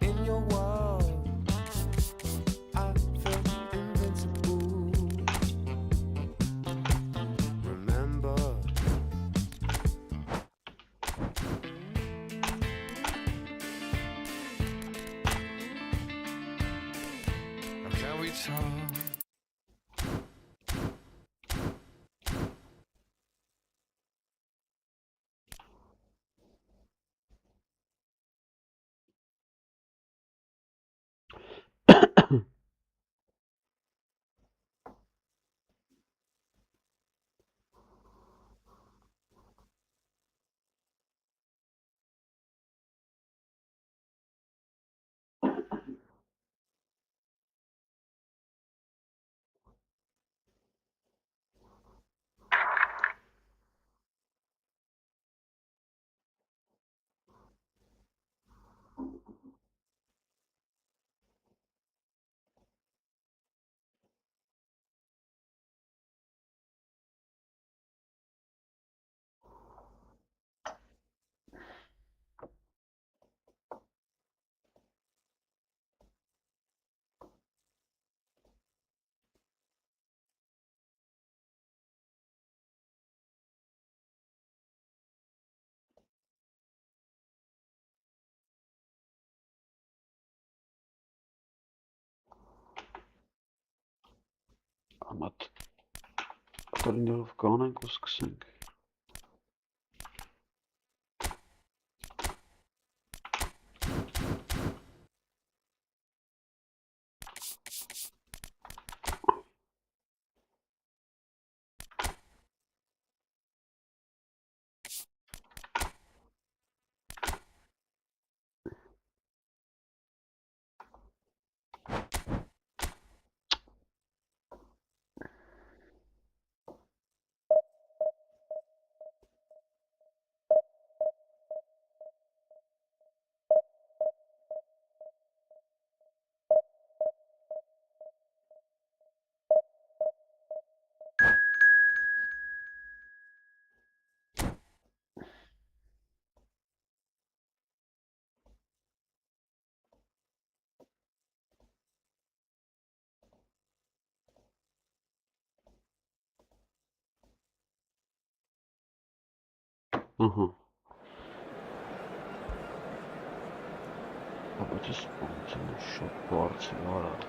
In your world, I feel invincible. Remember, can we talk? Amat Կորիներով կանենք ու սկսենք։ Aber das ist schon Porzellan.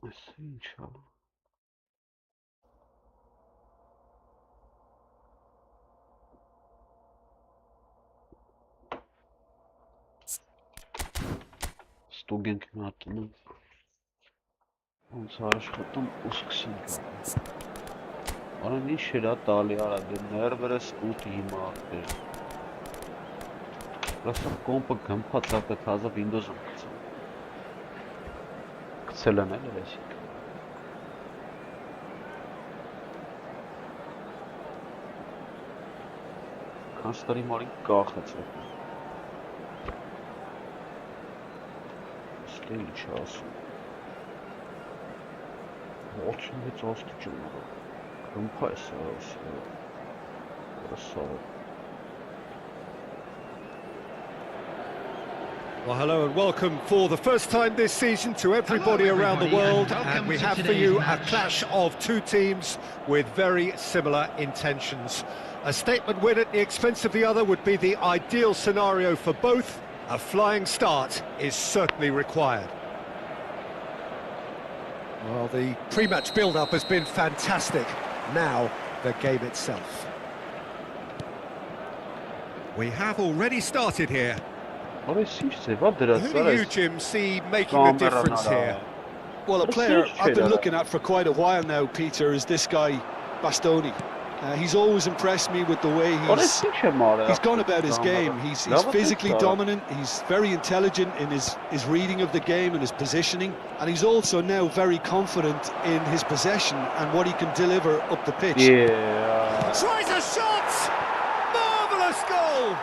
Assim, tchau. Ստուգենք մատնում, ոնց աշխատում ու սկսենք։ Արան ինչ էր տալի արա, դե ներվերս ուտ հիմա աղբեր։ Պրասա կոմպը գմպած աղբե թազը Windows-ում կծեմ։ Կծել են էլ էսիք։ Կանստարի մարին կախեց է։ Ինչ ասում։ 86 աստիճան ուղղ։ Գմփա է սա։ Well, hello and welcome for the first time this season to everybody around the world, and we have for you a clash of two teams with very similar intentions. A statement win at the expense of the other would be the ideal scenario for both. A flying start is certainly required. Well, the pre-match build-up has been fantastic. Now, the game itself. We have already started here. Who do you, Jim, see making a difference here? Well, a player I've been looking at for quite a while now, Peter, is this guy, Bastoni. He's always impressed me with the way he's gone about his game. He's physically dominant, he's very intelligent in his reading of the game and his positioning, and he's also now very confident in his possession and what he can deliver up the pitch. Yeah. Tries a shot! Marvellous goal!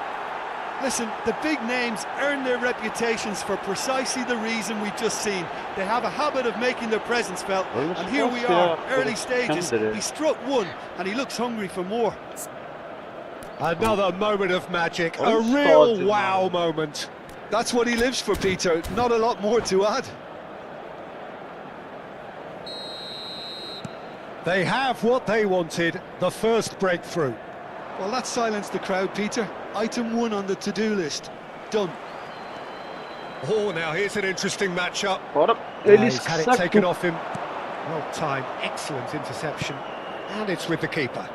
Listen, the big names earn their reputations for precisely the reason we've just seen. They have a habit of making their presence felt, and here we are, early stages. He struck one, and he looks hungry for more. Another moment of magic, a real wow moment. That's what he lives for, Peter. Not a lot more to add. They have what they wanted, the first breakthrough. Well, that silenced the crowd, Peter. Item 1 on the to-do list. Done. Oh, now here's an interesting matchup. He's had it taken off him. Well timed, excellent interception. And it's with the keeper.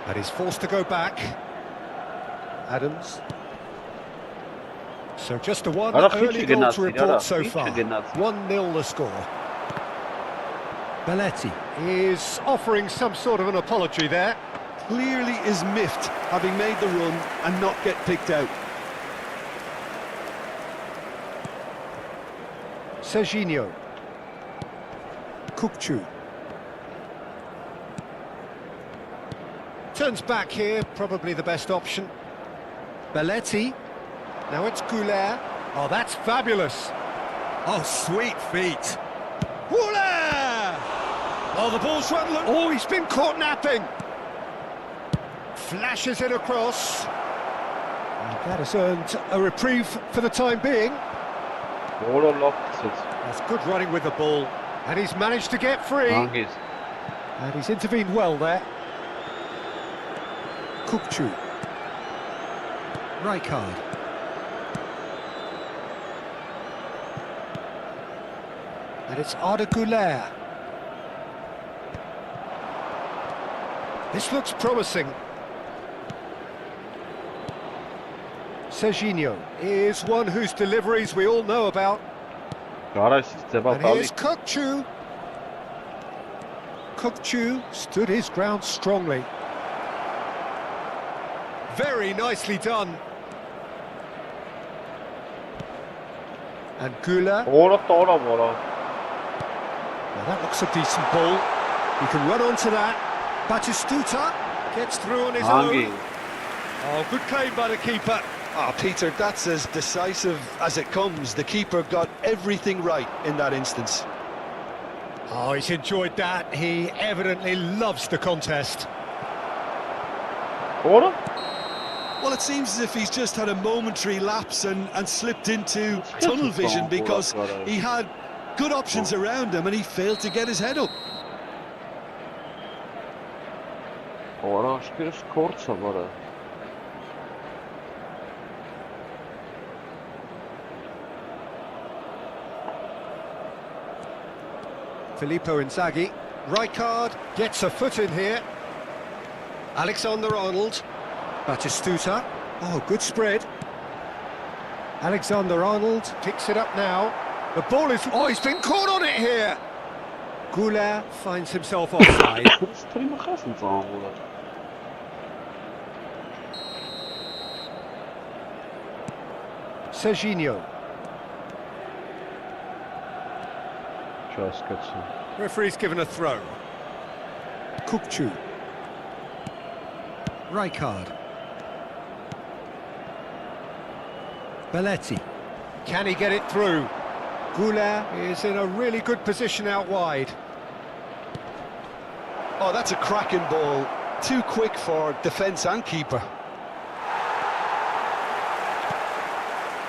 And he's forced to go back. Adams. So just a one early goal to report so far. 1-0 the score. Belletti is offering some sort of an apology there. Clearly is miffed, having made the run and not get picked out. Serginho. 𝐄𝐅𝐎𝐓𝐁. Turns back here, probably the best option. Belletti. Now it's 𝐄𝐅𝐎𝐓𝐁. Oh, that's fabulous. Oh, sweet feet. Woola! Oh, the ball's run. Oh, he's been caught napping. Flashes it across. And that has earned a reprieve for the time being. That's good running with the ball. And he's managed to get free. And he's intervened well there. 𝐄𝐅𝐎𝐓𝐁. Rijkaard. And it's 𝐿𝐴𝐴. This looks promising. Serginho is one whose deliveries we all know about. And here's 𝐄𝐅𝐎𝐒. 𝐄𝐅𝐎𝐒 stood his ground strongly. Very nicely done. And 𝐿𝐴𝐴. Well, that looks a decent ball. He can run onto that. Batistuta gets through on his own. Oh, good claim by the keeper. Ah, Peter, that's as decisive as it comes. The keeper got everything right in that instance. Oh, he's enjoyed that. He evidently loves the contest. Well, it seems as if he's just had a momentary lapse and slipped into tunnel vision because he had good options around him and he failed to get his head up. Filippo Inzaghi. Rijkaard gets a foot in here. Alexander-Arnold. Batistuta. Oh, good spread. Alexander-Arnold picks it up now. The ball is... Oh, he's been caught on it here! 𝐿𝐴𝐴 finds himself offside. Serginho. Referee's given a throw. 𝐄𝐅𝐎𝐒. Rijkaard. Belletti. Can he get it through? 𝐿𝐴𝐴 is in a really good position out wide. Oh, that's a cracking ball. Too quick for defence and keeper.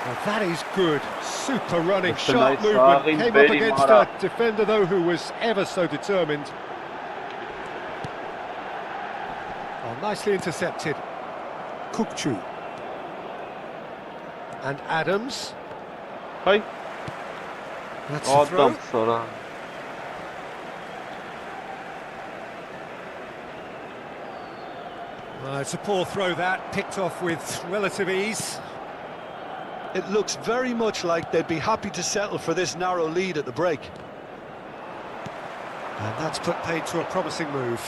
Well, that is good. Super running, sharp movement. Came up against a defender, though, who was ever so determined. Oh, nicely intercepted. 𝐄𝐅𝐎𝐒. And Adams. That's a throw. Sonra. It's a poor throw that, picked off with relative ease. It looks very much like they'd be happy to settle for this narrow lead at the break. And that's put paid to a promising move.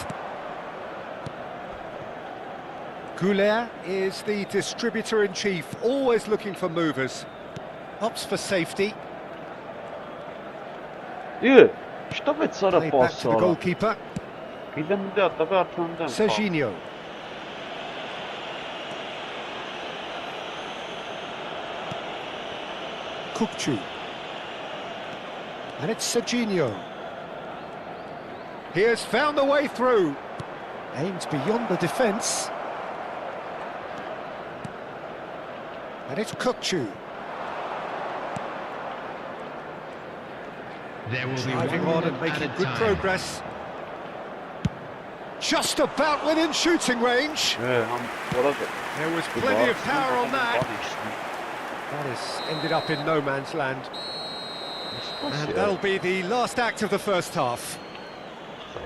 𝐄𝐅𝐎𝐻 is the distributor-in-chief, always looking for movers. Opts for safety. Что вы Played back to the goalkeeper. Serginho. 𝐄𝐅𝐻𝐿. And it's Serginho. He has found a way through. Aims beyond the defence. And it's 𝐄𝐅𝐻𝐿. Driving on and making good progress. Just about within shooting range. There was plenty of power on that. That has ended up in no man's land. And that'll be the last act of the first half.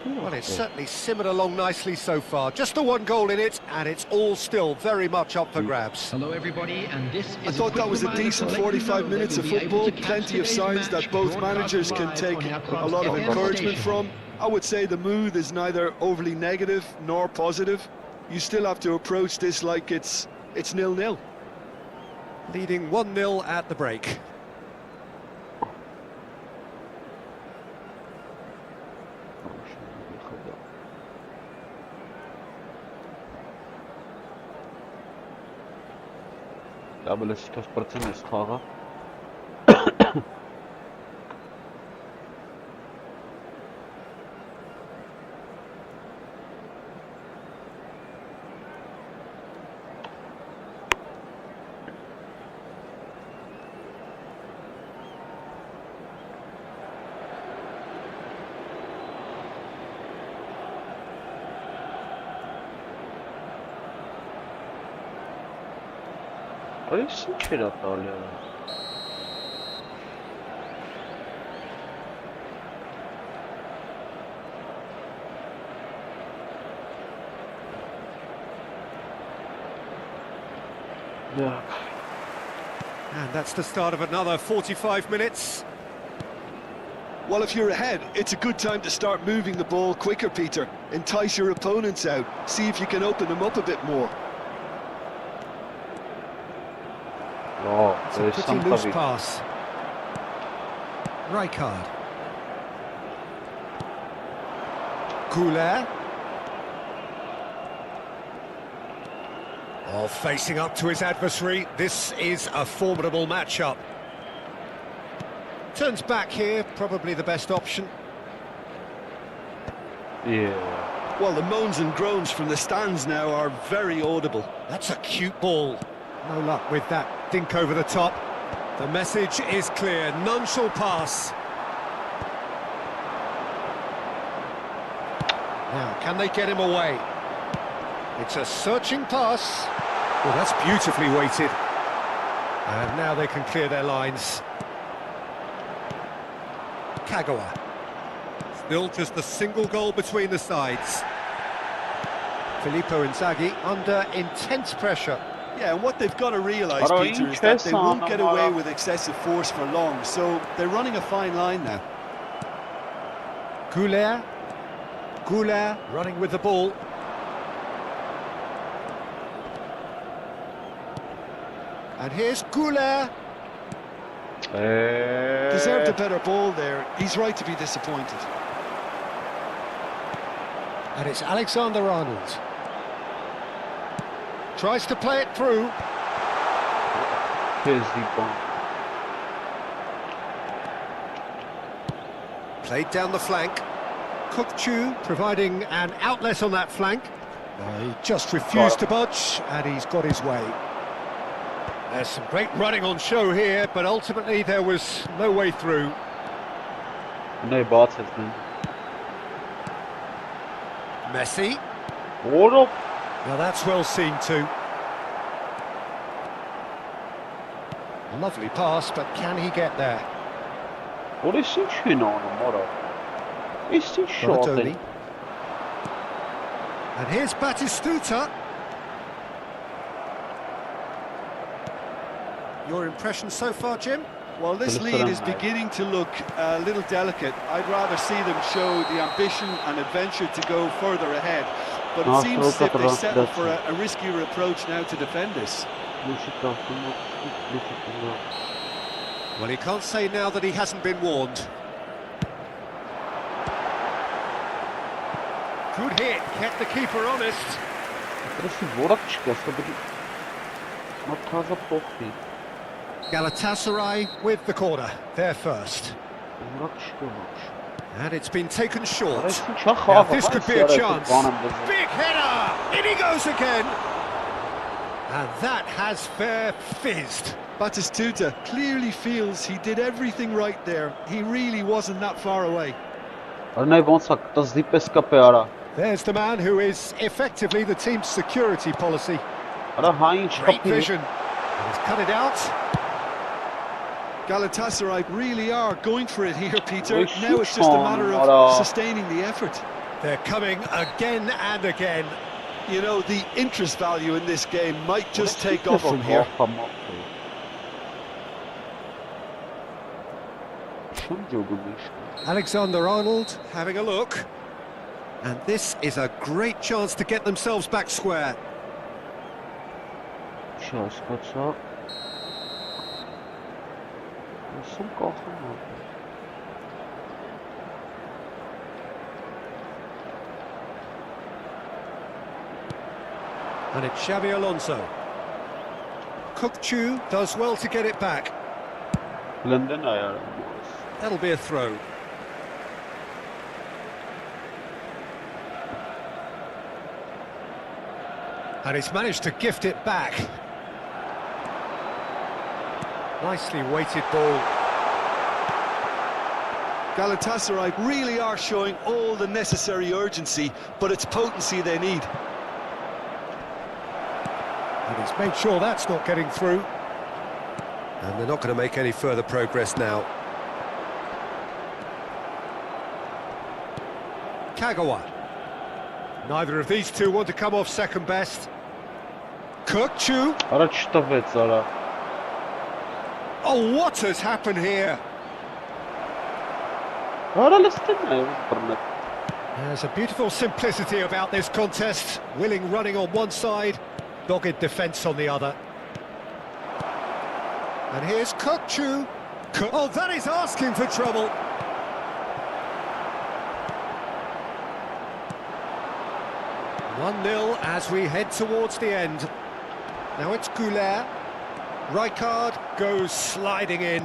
Well, it's certainly simmered along nicely so far. Just the one goal in it, and it's all still very much up for grabs. Hello everybody, and this I thought that was a decent 45 minutes of football. Plenty of signs that both managers can take a lot of encouragement from. I would say the mood is neither overly negative nor positive. You still have to approach this like it's 0-0. Leading 1-0 at the break. Double 100% is خاغة. Pois tira a olha. Yeah. And that's the start of another 45 minutes. Well, if you're ahead, it's a good time to start moving the ball quicker, Peter. Entice your opponents out. See if you can open them up a bit more. Oh, It's a pretty loose pass. Rijkaard. 𝐄𝐅𝐻𝐿. Oh, facing up to his adversary. This is a formidable matchup. Turns back here, probably the best option. Yeah. Well, the moans and groans from the stands now are very audible. That's a cute ball. No luck with that dink over the top. The message is clear, none shall pass. Now, can they get him away? It's a searching pass. Well, that's beautifully weighted. And now they can clear their lines. Kagawa. Still just a single goal between the sides. Filippo Inzaghi under intense pressure. Yeah, and what they've got to realise, Peter, is that they won't get away with excessive force for long, so they're running a fine line now. 𝐄𝐅𝐻𝐿 running with the ball. And here's 𝐄𝐅𝐻𝐿. Deserved a better ball there. He's right to be disappointed. And it's Alexander-Arnold. Tries to play it through. Here's the ball. Played down the flank. 𝐄𝐅𝐻𝐿 providing an outlet on that flank. He just refused to budge, and he's got his way. There's some great running on show here, but ultimately there was no way through. No bottom, man. Messi. What up? Now that's well seen too. A lovely pass, but can he get there? What is he doing on tomorrow? Is he shorting? And here's Batistuta. Your impression so far, Jim? Well, this lead is beginning to look a little delicate. I'd rather see them show the ambition and adventure to go further ahead. But it seems as if they settle for a riskier approach now to defend this. Well, he can't say now that he hasn't been warned. Good hit, kept the keeper honest. Galatasaray with the corner, they're first. And it's been taken short. Now this could be a chance. Big header! In he goes again! And that has fair fizzed. Batistuta clearly feels he did everything right there. He really wasn't that far away. There's the man who is effectively the team's security policy. Great vision. And he's cut it out. Galatasaray really are going for it here, Peter. Now it's just a matter of sustaining the effort. They're coming again and again. You know, the interest value in this game might just take off from here. Alexander-Arnold having a look. And this is a great chance to get themselves back square. And it's Xabi Alonso. 𝐄𝐅𝐎𝐓𝐁 does well to get it back. That'll be a throw. And he's managed to gift it back. Nicely weighted ball. Galatasaray really are showing all the necessary urgency, but it's potency they need. And he's made sure that's not getting through. And they're not going to make any further progress now. Kagawa. Neither of these two want to come off second best. 𝐄𝐅𝐎𝐓𝐁. Oh, what has happened here? There's a beautiful simplicity about this contest. Willing running on one side, dogged defence on the other. And here's 𝐄𝐅𝐎𝐓𝐁. Oh, that is asking for trouble. One-0 as we head towards the end. Now it's 𝐄𝐅𝐎𝐓. Rijkaard goes sliding in.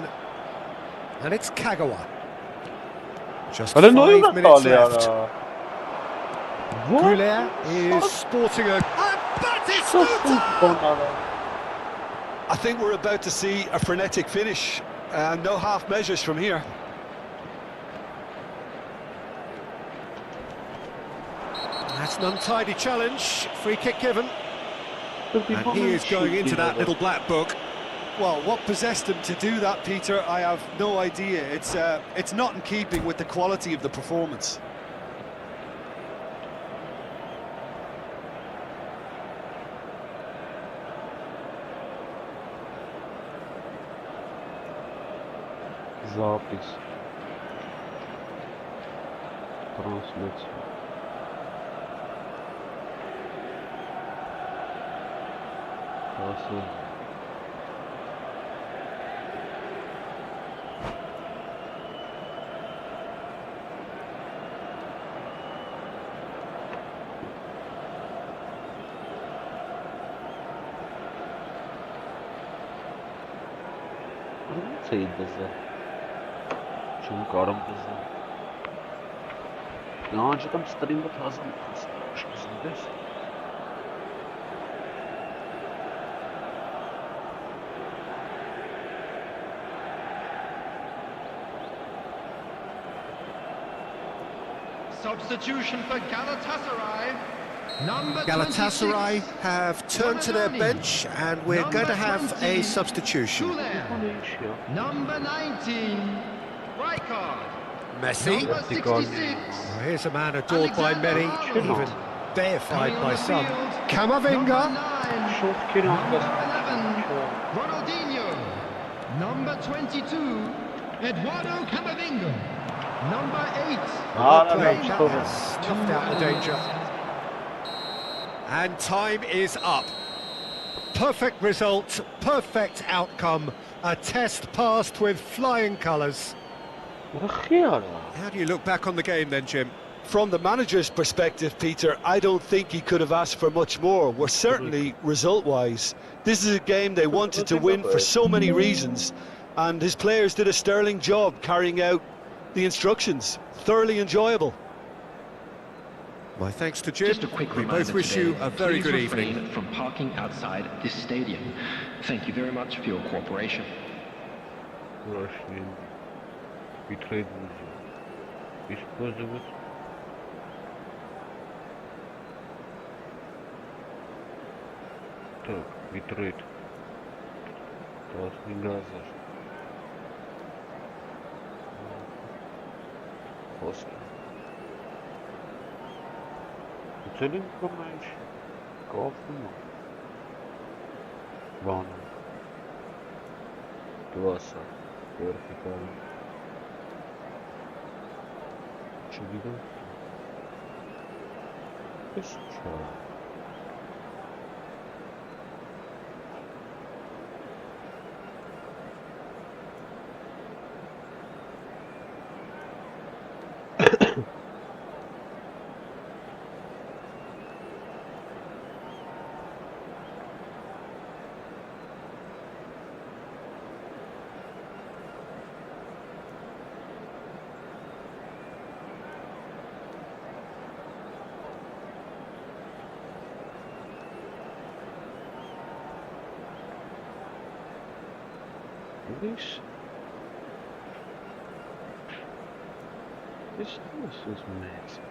And it's Kagawa. Just 5 minutes left. 𝐄𝐅𝐎𝐓 is sporting a... I think we're about to see a frenetic finish. No half measures from here. That's an untidy challenge. Free kick given. And he is going into that little black book. Well, what possessed him to do that, Peter, I have no idea. It's not in keeping with the quality of the performance. Запись. Трансляция. Красиво. Sayın bize. Çünkü karım bize. Daha önceden stream'de fazla mı kısmışız biz? Substitution for Galatasaray. Galatasaray have turned to their bench and we're going to have a substitution. Number 19, Rijkaard. card. Messi. Number 66. Well, here's a man adored by many, even deified by some. Number 𝐄𝐅𝐴𝐵ING. 9. Çok kere Number arkasında. 11. Ronaldinho. Number 22. Eduardo 𝐄𝐅𝐴𝐵ING. Number 8. Well played, that has snuffed out the danger. And time is up. Perfect result, perfect outcome. A test passed with flying colours. How do you look back on the game then, Jim? From the manager's perspective, Peter, I don't think he could have asked for much more. We're certainly, result-wise, this is a game they wanted to win for so many reasons, and his players did a sterling job carrying out the instructions. Thoroughly enjoyable. My thanks to Jim. Just a quick We reminder both wish today, you a very please good refrain evening. from parking outside this stadium. Thank you very much for your cooperation. Так, битрейт. Классный газаж. Классно. Целенько меньше. Классно. Ванна. Класса. Вертикально. Что видел? Что? This is amazing.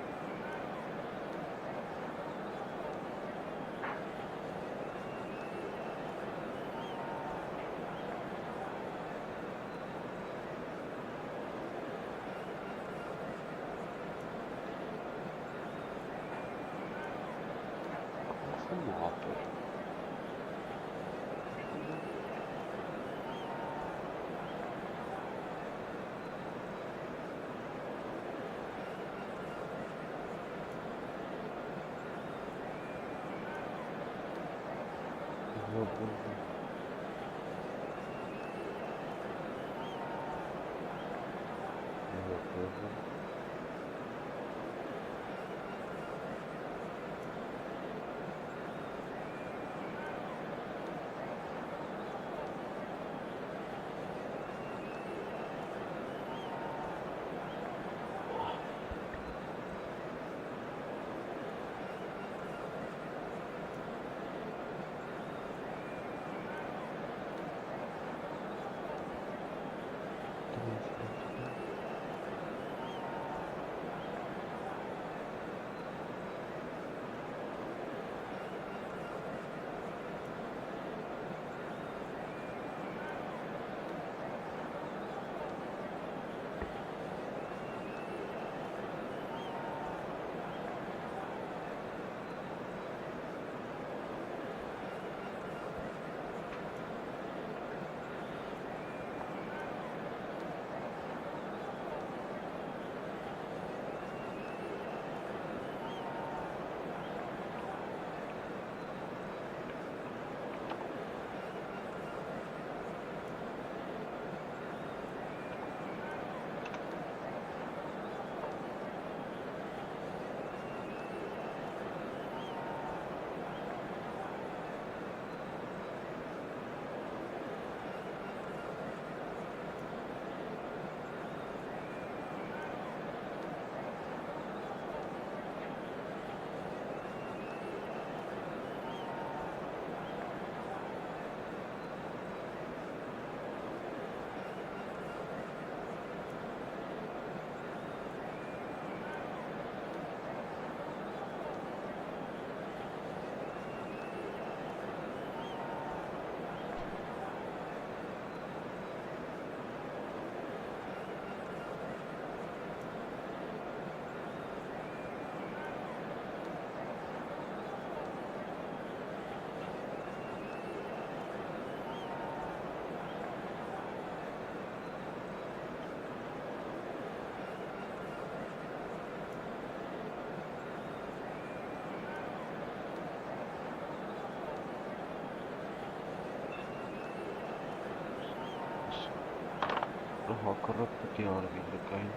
կռպ պիտի արվի լկային։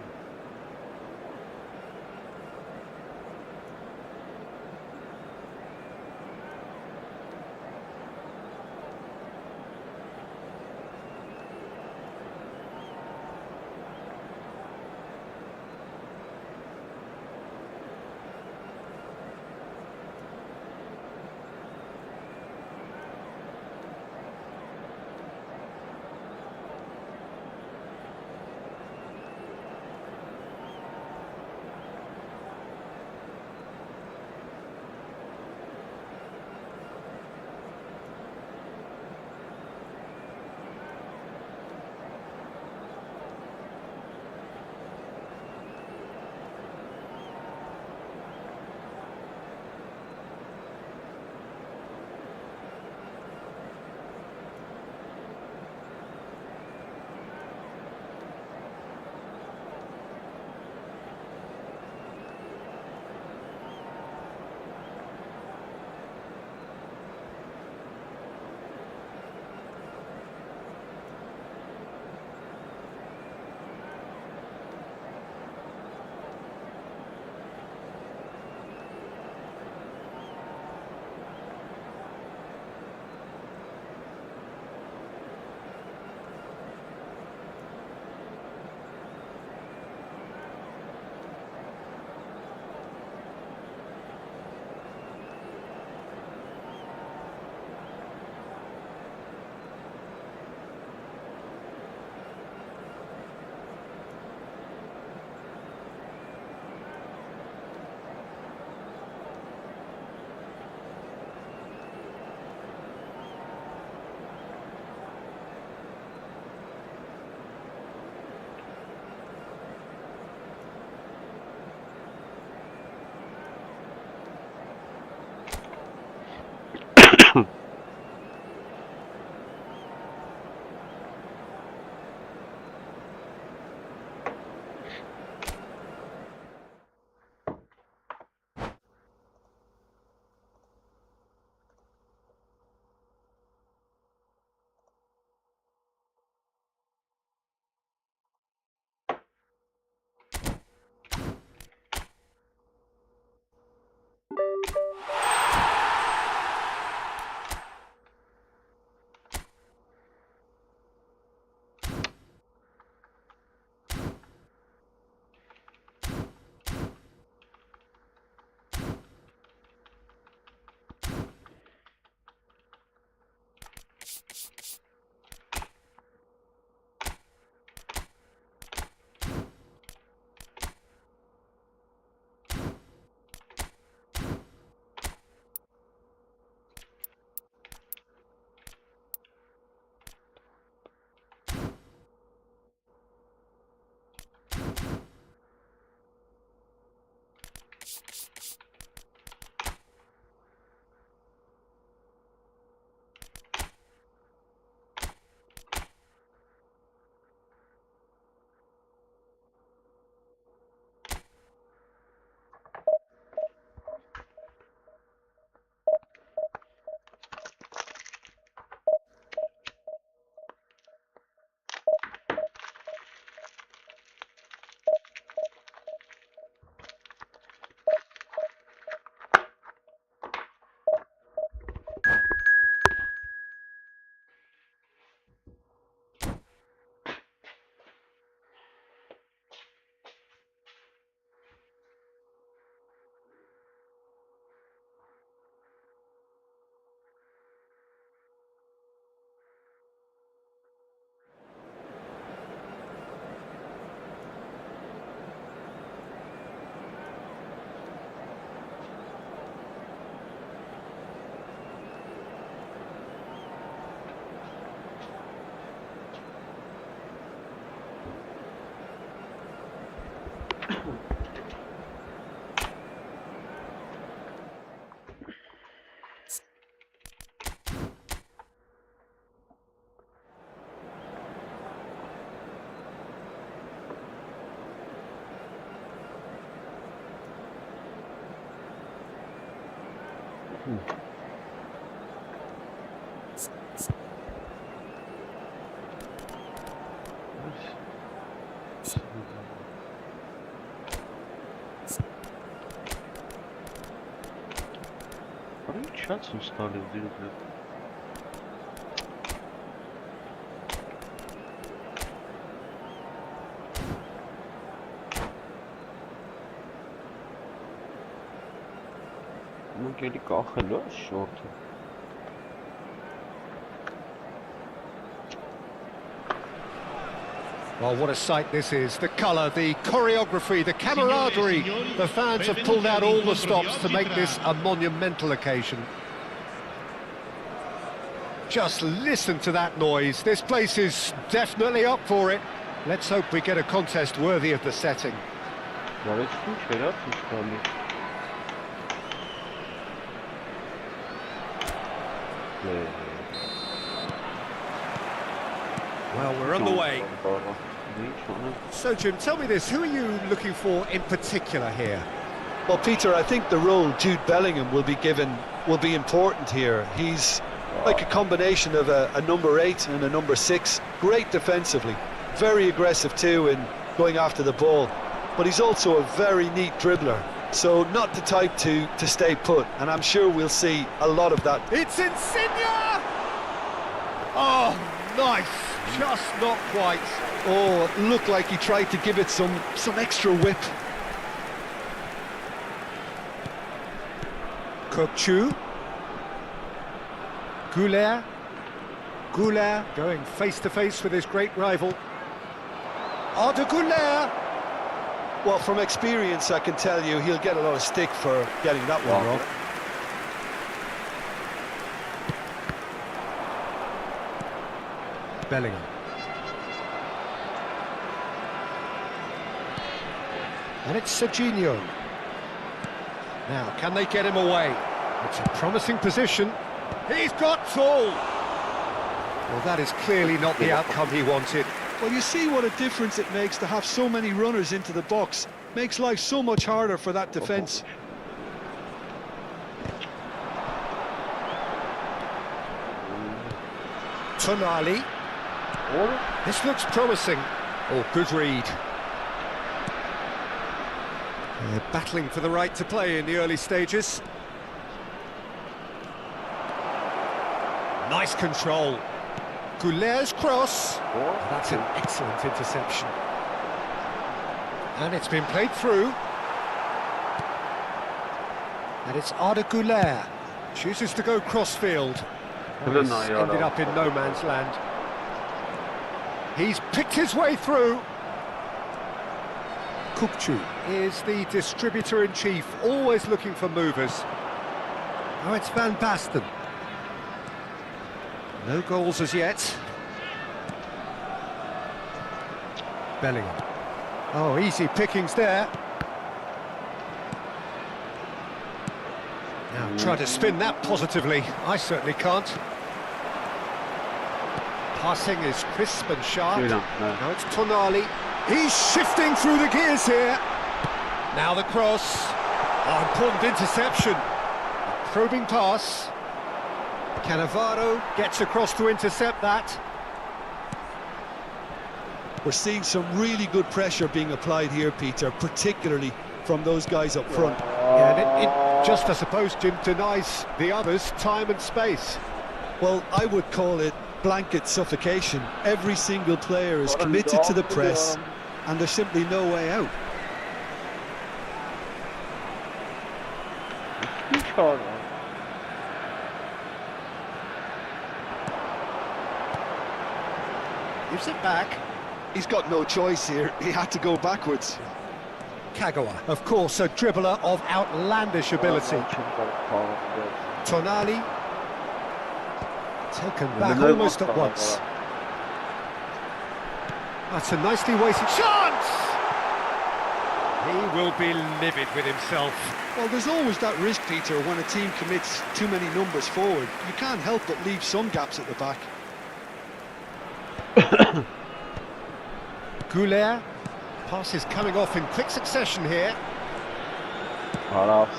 Час устали в день. Ну, гелика ахалё, шорты. Well, what a sight this is. The colour, the choreography, the camaraderie. The fans have pulled out all the stops to make this a monumental occasion. Just listen to that noise. This place is definitely up for it. Let's hope we get a contest worthy of the setting. Well, we're on the way. So, Jim, tell me this. Who are you looking for in particular here? Well, Peter, I think the role Jude Bellingham will be given will be important here. He's like a combination of a number 8 and a number 6. Great defensively, very aggressive too in going after the ball. But he's also a very neat dribbler. So not the type to stay put. And I'm sure we'll see a lot of that. It's Insigne! Oh, nice. Just not quite. Oh, it looked like he tried to give it some extra whip. 𝐄𝐅𝐎𝐓𝐁𝐀𝐋. 𝐄𝐅𝐎𝐓𝐁𝐀𝐋 going face to face with his great rival. 𝐄𝐅𝐎𝐓𝐁𝐃. Well, from experience, I can tell you he'll get a lot of stick for getting that one wrong. Bellingham. And it's Serginho. Now, can they get him away? It's a promising position. He's got tall. Well, that is clearly not the outcome he wanted. Well, you see what a difference it makes to have so many runners into the box. Makes life so much harder for that defence. Tonali. This looks promising. Oh, good read. They're battling for the right to play in the early stages. Nice control. 𝐄𝐅𝐎𝐓𝐁𝐾 cross. That's an excellent interception. And it's been played through. And it's 𝐿𝐴𝐷𝐴 chooses to go crossfield. Oh, he's ended up in no man's land. He's picked his way through. 𝐶𝐾 is the distributor-in-chief, always looking for movers. Oh, it's Van Basten. No goals as yet. Bellingham. Oh, easy pickings there. Now try to spin that positively. I certainly can't. Passing is crisp and sharp. Now it's Tonali. He's shifting through the gears here. Now the cross. Oh, important interception. A probing pass. Cannavaro gets across to intercept that. We're seeing some really good pressure being applied here, Peter, particularly from those guys up front. Yeah, and it just, I suppose, Jim, denies the others time and space. Well, I would call it blanket suffocation. Every single player is committed to the press, and there's simply no way out. Gives it back. He's got no choice here. He had to go backwards. Kagawa, of course, a dribbler of outlandish ability. Tonali taken back almost at once. That's a nicely weighted chance! He will be livid with himself. Well, there's always that risk, Peter, when a team commits too many numbers forward. You can't help but leave some gaps at the back. 𝐿𝐴𝐓𝐁𝐃. Pass is coming off in quick succession here.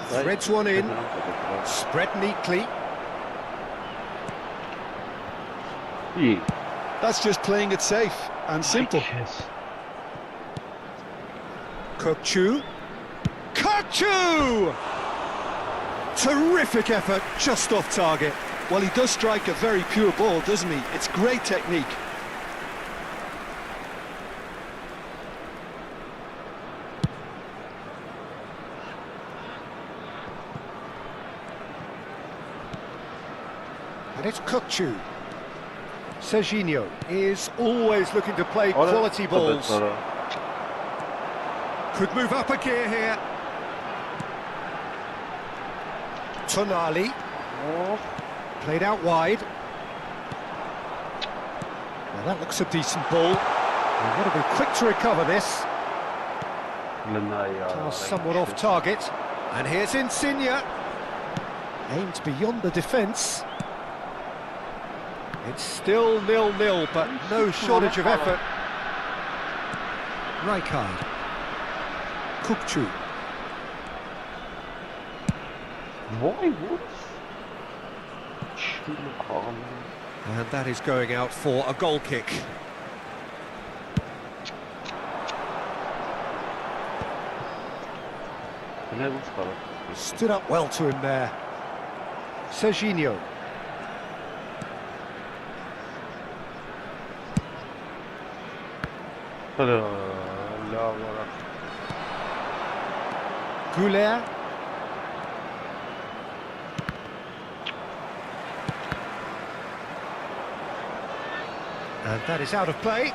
Threads one in. Spread neatly. That's just playing it safe and simple. 𝐄𝐅𝐎𝐒𝐿! Terrific effort, just off target. Well, he does strike a very pure ball, doesn't he? It's great technique. And it's 𝐄𝐅𝐎𝐒𝐿. Serginho is always looking to play quality balls. Could move up a gear here. Tonali. Played out wide. Now that looks a decent ball. We've got to be quick to recover this. Somewhat off target. And here's Insigne. Aimed beyond the defence. It's still 0-0, but no shortage of effort. Rijkaard. 𝐄𝐅𝐎𝐿. And that is going out for a goal kick. Stood up well to him there. Serginho. 𝐄𝐅𝐎𝐿. And that is out of play.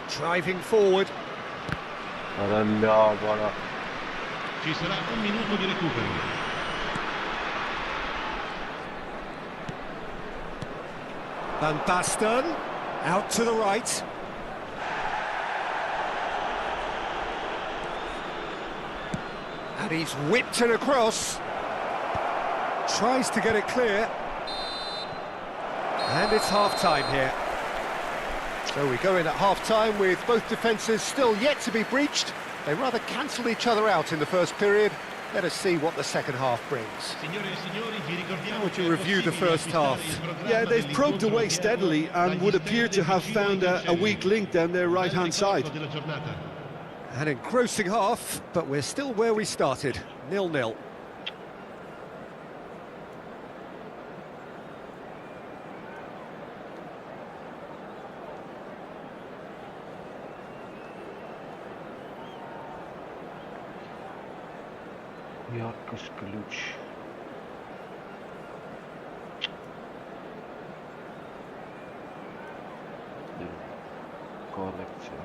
Driving forward. Ci sarà un minuto di recupero. Van Basten, out to the right. And he's whipped it across. Tries to get it clear. And it's half-time here. So we go in at half-time with both defences still yet to be breached. They rather cancelled each other out in the first period. Let us see what the second half brings. How would you review the first half? Yeah, they've probed away steadily and would appear to have found a weak link down their right-hand side. An engrossing half, but we're still where we started, 0-0. 𝐄𝐅𝐎𝐿. Kolekcja.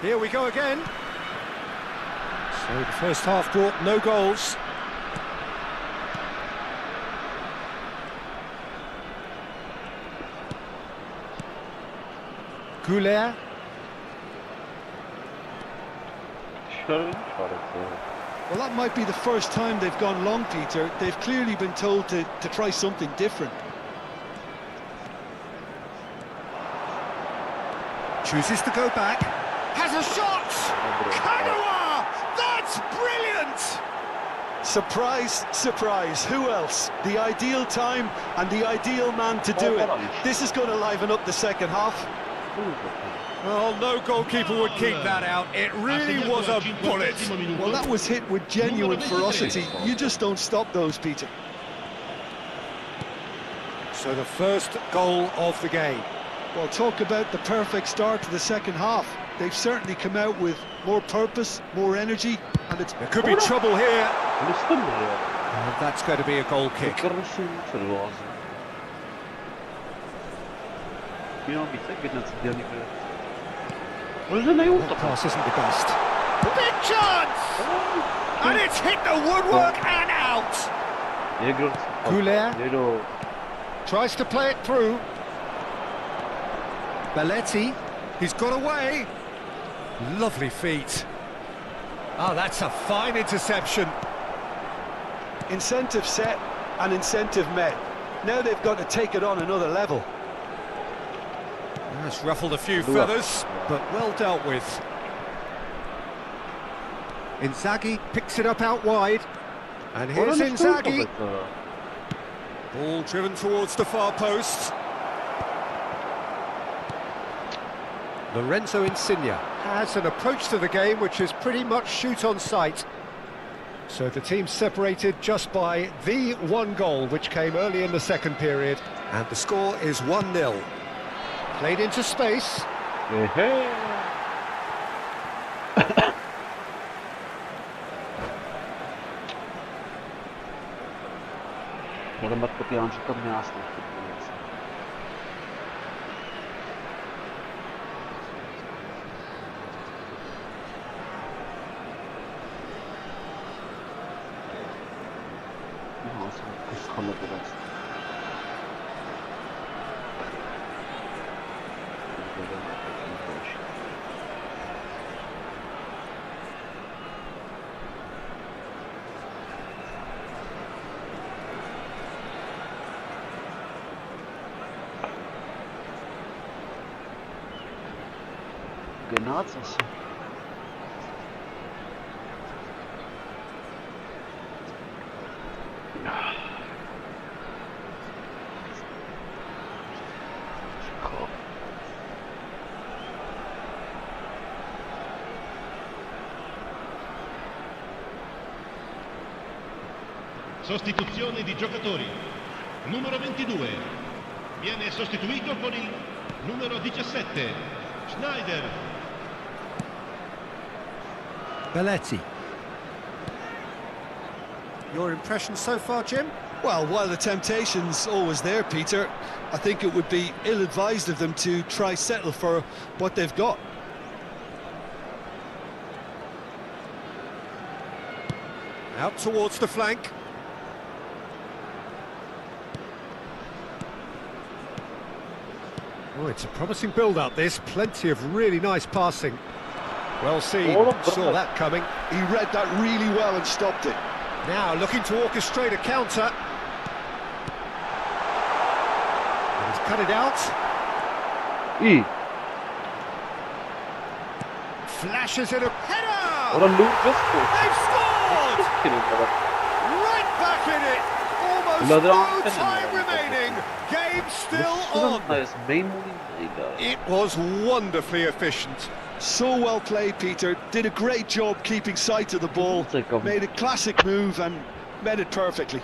Here we go again. So the first half brought no goals. 𝐄𝐅𝐿. Well, that might be the first time they've gone long, Peter. They've clearly been told to try something different. Chooses to go back. Has a shot! 𝐄𝐅𝐎𝐿! That's brilliant! Surprise, surprise. Who else? The ideal time and the ideal man to do it. This is going to liven up the second half. Well, no goalkeeper would keep that out. It really was a bullet. Well, that was hit with genuine ferocity. You just don't stop those, Peter. So the first goal of the game. Well, talk about the perfect start to the second half. They've certainly come out with more purpose, more energy, and it's... There could be trouble here. And that's going to be a goal kick. The pass isn't the best. Big chance! And it's hit the woodwork and out! 𝐄𝐅𝐿 tries to play it through. Belletti, he's got away. Lovely feet. Oh, that's a fine interception. Incentive set and incentive met. Now they've got to take it on another level. That's ruffled a few feathers, but well dealt with. Inzaghi picks it up out wide. And here's Inzaghi. Ball driven towards the far post. Lorenzo Insigne has an approach to the game which is pretty much shoot on sight. So the team's separated just by the one goal which came early in the second period. And the score is 1-0. Played into space. Genazes. Sostituzione di giocatori. Numero 22 viene sostituito con il numero 17, Schneider. Belletti. Your impression so far, Jim? Well, while the temptation's always there, Peter, I think it would be ill-advised of them to try settle for what they've got. Out towards the flank. Oh, it's a promising build-up, this. Plenty of really nice passing. Well seen, saw that coming. He read that really well and stopped it. Now looking to orchestrate a counter. And he's cut it out. Flashes it a header! They've scored! Right back in it! Almost no time remaining. Game still on. It was wonderfully efficient. So well played, Peter. Did a great job keeping sight of the ball. Made a classic move and met it perfectly.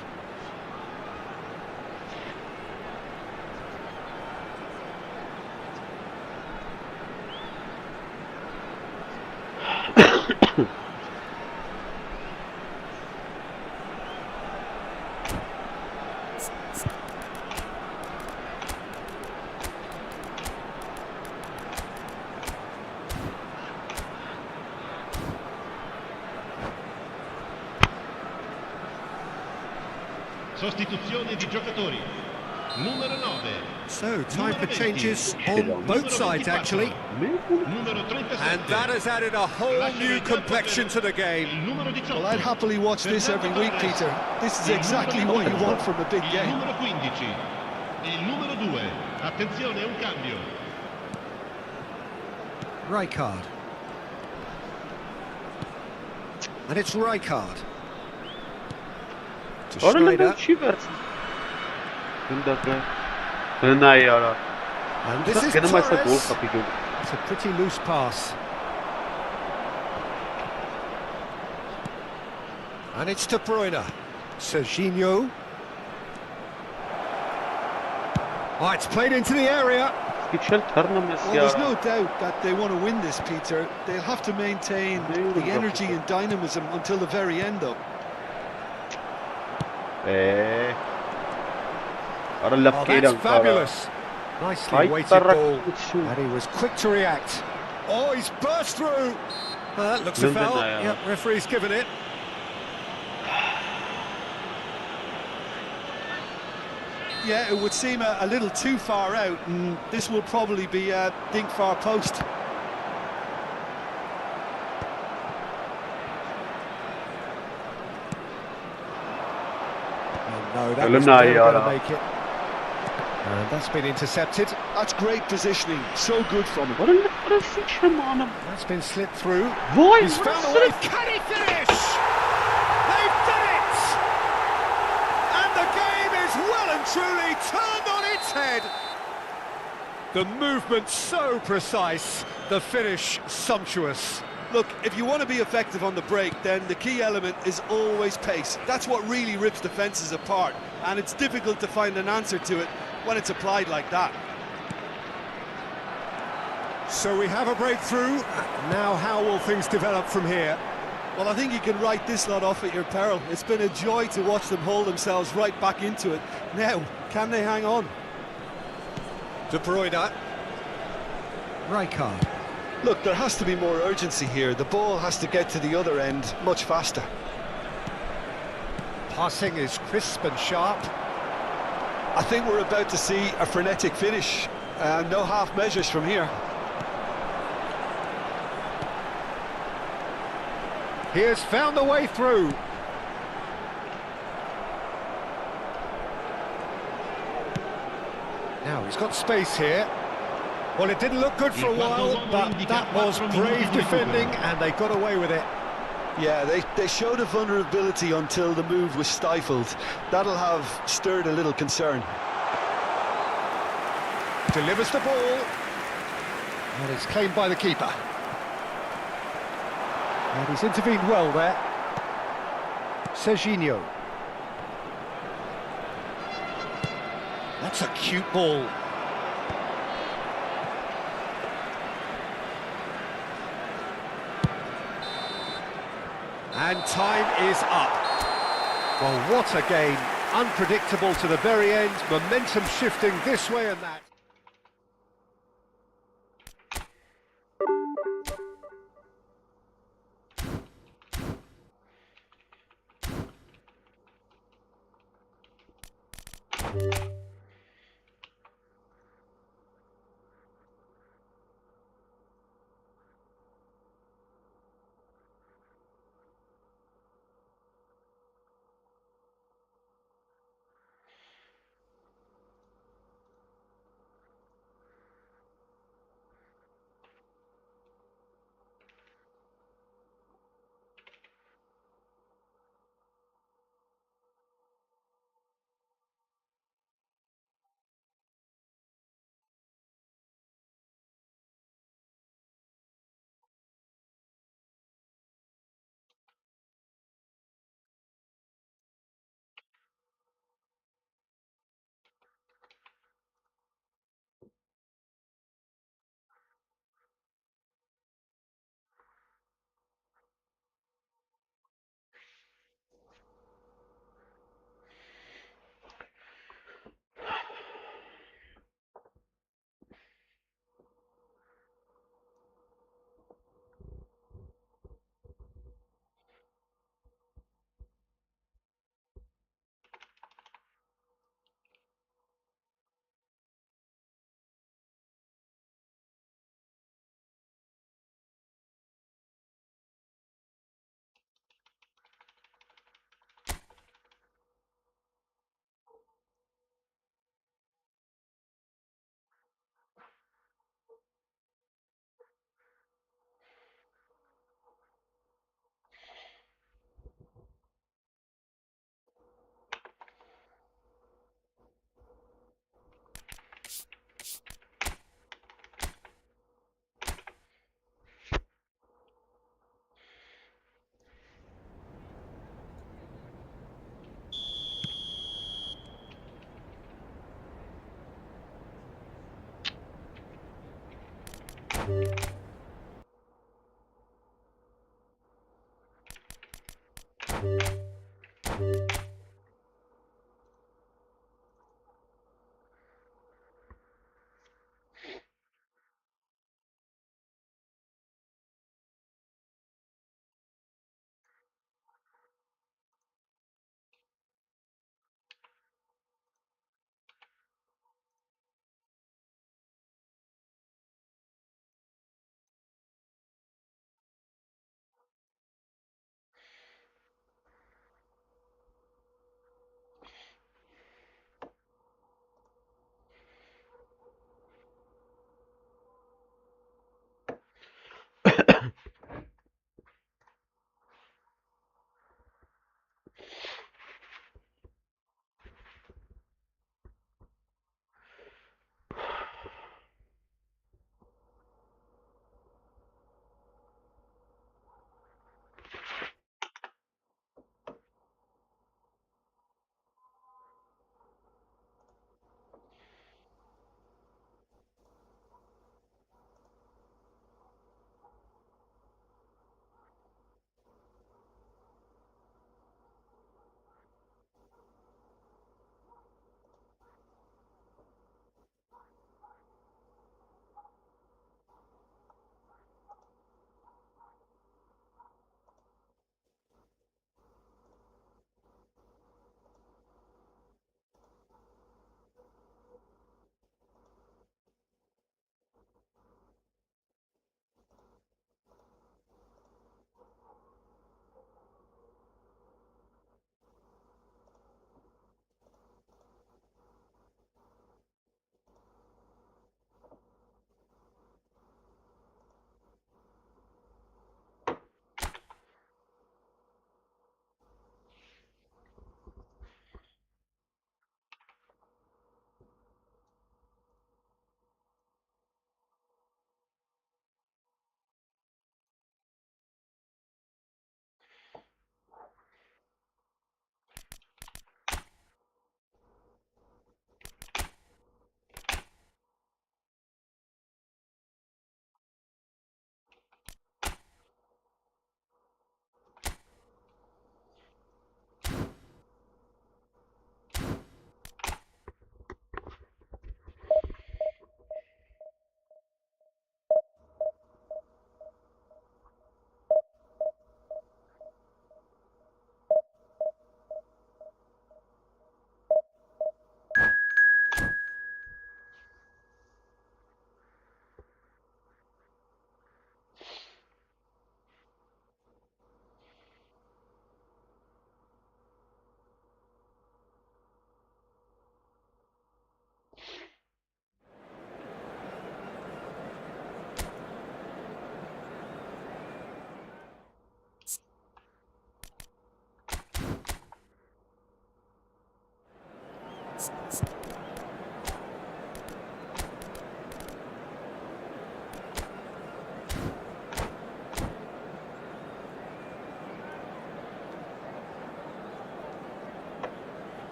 Sostituzione di giocatori. Numero 9. So, time for changes on both sides, actually. And that has added a whole new complexion to the game. Well, I'd happily watch this every week, Peter. This is exactly what you want from a big game. Numero 15. Il numero 2. Attenzione, un cambio. Rijkaard. And it's Rijkaard. To Schneider. And this is Torres. It's a pretty loose pass. And it's De Bruyne. Serginho. Oh, it's played into the area. Well, there's no doubt that they want to win this, Peter. They'll have to maintain the energy and dynamism until the very end, though. Oh, that's fabulous. Nicely weighted ball. And he was quick to react. Oh, he's burst through. That looks a foul. Yep, referee's given it. Yeah, it would seem a little too far out, and this will probably be a dink far post. No, that was never going to make it. And that's been intercepted. That's great positioning. So good from him. What a fiction on him. That's been slipped through. Why? He's found a way. Can he finish? They've done it! And the game is well and truly turned on its head. The movement so precise, the finish sumptuous. Look, if you want to be effective on the break, then the key element is always pace. That's what really rips defences apart, and it's difficult to find an answer to it when it's applied like that. So we have a breakthrough. Now how will things develop from here? Well, I think you can write this lot off at your peril. It's been a joy to watch them hold themselves right back into it. Now, can they hang on? De Bruyne. Rijkaard. Look, there has to be more urgency here. The ball has to get to the other end much faster. Passing is crisp and sharp. I think we're about to see a frenetic finish. No half measures from here. He has found a way through. Now he's got space here. Well, it didn't look good for a while, but that was brave defending and they got away with it. Yeah, they showed a vulnerability until the move was stifled. That'll have stirred a little concern. Delivers the ball. And it's claimed by the keeper. And he's intervened well there. Serginho. That's a cute ball. And time is up. Well, what a game. Unpredictable to the very end. Momentum shifting this way and that.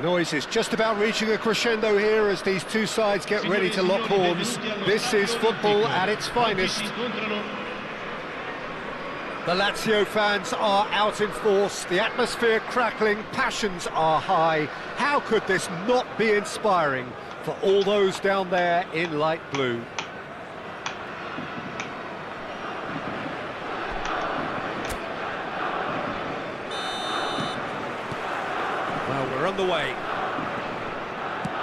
The noise is just about reaching a crescendo here as these two sides get ready to lock horns. This is football at its finest. The Lazio fans are out in force, the atmosphere crackling, passions are high. How could this not be inspiring for all those down there in light blue? Well, we're on the way.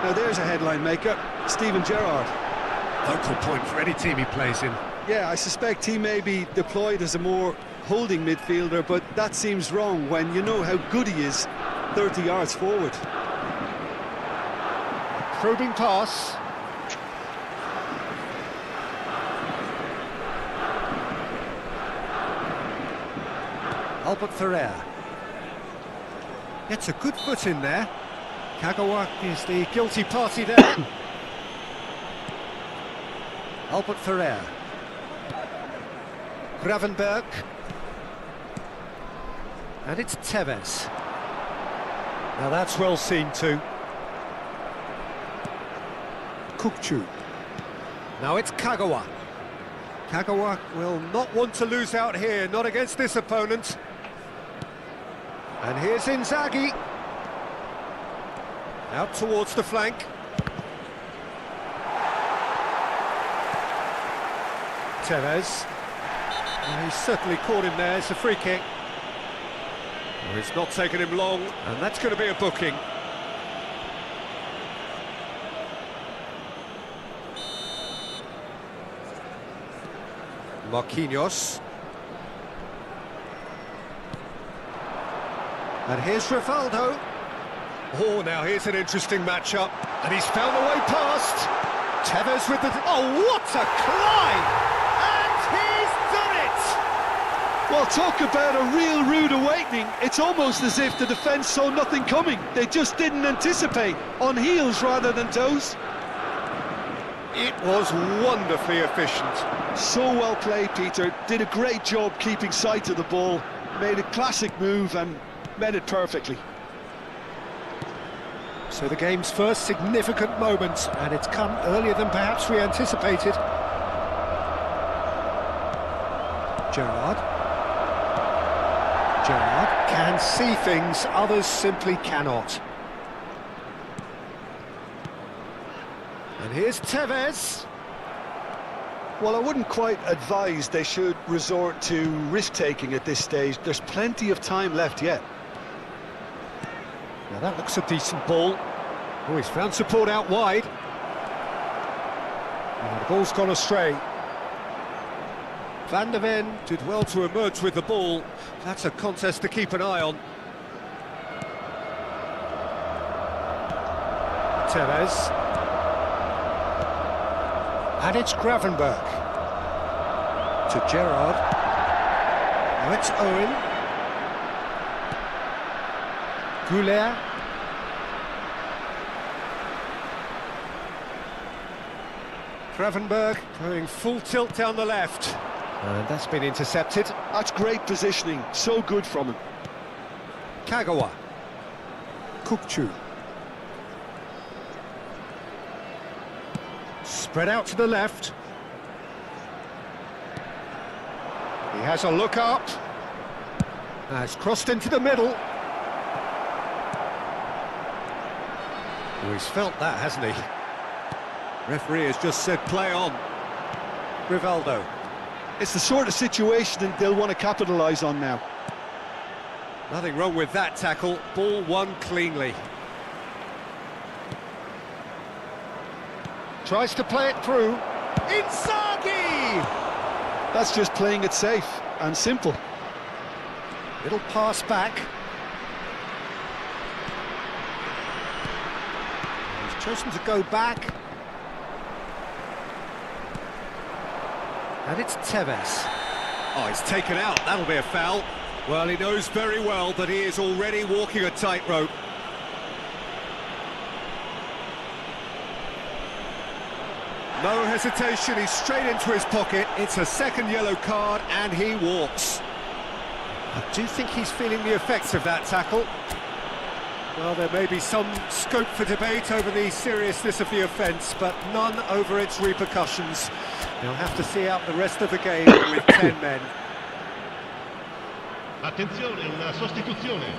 Now there's a headline maker, Steven Gerrard. Focal point for any team he plays in. Yeah, I suspect he may be deployed as a more holding midfielder, but that seems wrong when you know how good he is 30 yards forward. Probing pass. Albert Ferrer. Gets a good foot in there. Kagawa is the guilty party there. Albert Ferrer. Gravenberg. And it's Tevez. Now that's well seen too. Kukçu. Now it's Kagawa. Kagawa will not want to lose out here, not against this opponent. And here's Inzaghi. Out towards the flank. Tevez. Well, he's certainly caught him there, it's a free kick. Well, it's not taken him long, and that's going to be a booking. Marquinhos. And here's Rivaldo. Oh, now here's an interesting matchup. And he's found a way past. Tevez with the... Oh, what a climb! And he's done it! Well, talk about a real rude awakening. It's almost as if the defence saw nothing coming. They just didn't anticipate. On heels rather than toes. It was wonderfully efficient. So well played, Peter. Did a great job keeping sight of the ball. Made a classic move and met it perfectly. So the game's first significant moment, and it's come earlier than perhaps we anticipated. Gerrard. Gerrard can see things others simply cannot. And here's Tevez. Well, I wouldn't quite advise they should resort to risk-taking at this stage. There's plenty of time left yet. Now that looks a decent ball. Oh, he's found support out wide. Oh, the ball's gone astray. Van der Ven did well to emerge with the ball. That's a contest to keep an eye on. Tevez. And it's Gravenberg. To Gerrard. Now it's Owen. 𝐄𝐅𝐎𝐎𝐿. Gravenberg going full tilt down the left. And that's been intercepted. That's great positioning. So good from him. Kagawa. Kukçu. Spread out to the left. He has a look up. Now it's crossed into the middle. Oh, he's felt that, hasn't he? Referee has just said play on. Rivaldo. It's the sort of situation that they'll want to capitalise on now. Nothing wrong with that tackle. Ball won cleanly. Tries to play it through. Inzaghi! That's just playing it safe and simple. Little pass back. He's chosen to go back. And it's Tevez. Oh, he's taken out. That'll be a foul. Well, he knows very well that he is already walking a tightrope. No hesitation, he's straight into his pocket. It's a second yellow card and he walks. I do think he's feeling the effects of that tackle. Well, there may be some scope for debate over the seriousness of the offence, but none over its repercussions. They'll have to see out the rest of the game with 10 men. Attenzione, una sostituzione.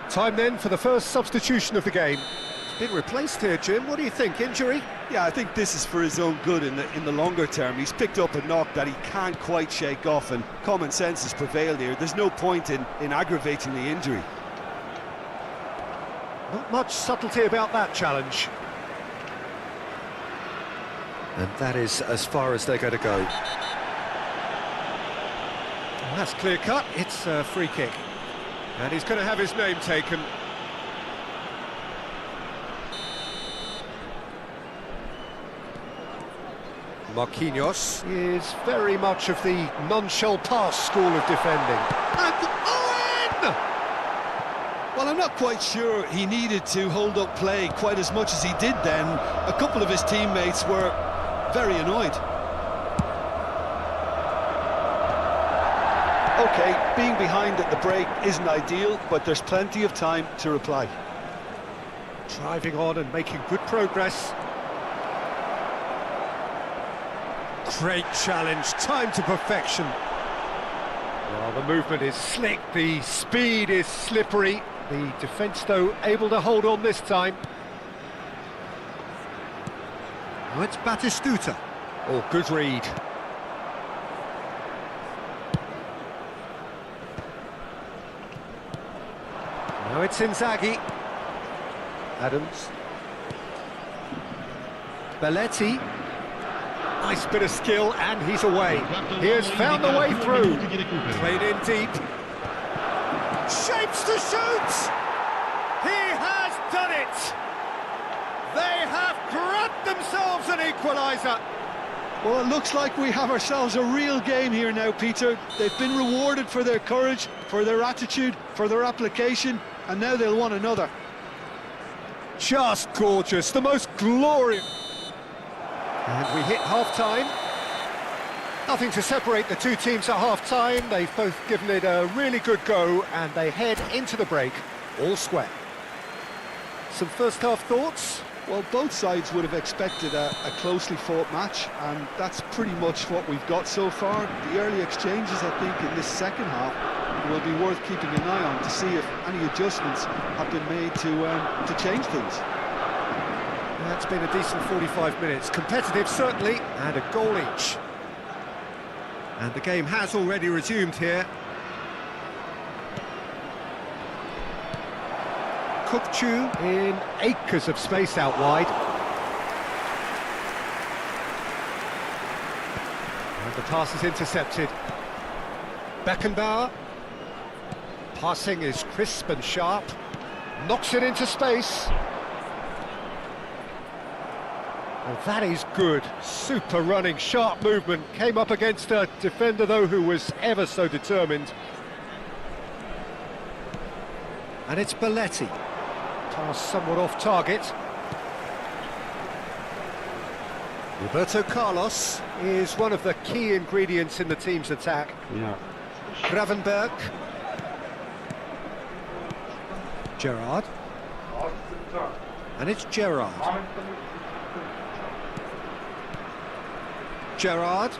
Time then for the first substitution of the game. He's been replaced here, Jim. What do you think? Injury? Yeah, I think this is for his own good in the longer term. He's picked up a knock that he can't quite shake off, and common sense has prevailed here. There's no point in aggravating the injury. Not much subtlety about that challenge. And that is as far as they're going to go. Well, that's clear cut. It's a free kick. And he's going to have his name taken. Marquinhos is very much of the non-shell pass school of defending. And Owen! Well, I'm not quite sure he needed to hold up play quite as much as he did then. A couple of his teammates were very annoyed. OK, being behind at the break isn't ideal, but there's plenty of time to reply. Driving on and making good progress. Great challenge, time to perfection. Well, the movement is slick, the speed is slippery. The defence, though, able to hold on this time. Now it's Batistuta. Oh, good read. Now it's Inzaghi. Adams. Belletti. Nice bit of skill, and he's away. He has found the way through. Played in deep. Shapes to shoot! He has done it! They have grabbed themselves an equaliser. Well, it looks like we have ourselves a real game here now, Peter. They've been rewarded for their courage, for their attitude, for their application, and now they'll want another. Just gorgeous, the most glorious. And we hit half-time. Nothing to separate the two teams at half-time. They've both given it a really good go, and they head into the break all square. Some first-half thoughts? Well, both sides would have expected a closely fought match, and that's pretty much what we've got so far. The early exchanges, I think, in this second half will be worth keeping an eye on to see if any adjustments have been made to change things. That's been a decent 45 minutes. Competitive, certainly, and a goal each. And the game has already resumed here. Kukchu in acres of space out wide. And the pass is intercepted. Beckenbauer. Passing is crisp and sharp. Knocks it into space. Well, that is good. Super running, sharp movement. Came up against a defender, though, who was ever so determined. And it's Belletti. Pass somewhat off target. Roberto Carlos is one of the key ingredients in the team's attack. Yeah. Gravenberg. Gerrard. And it's Gerrard. Gerrard.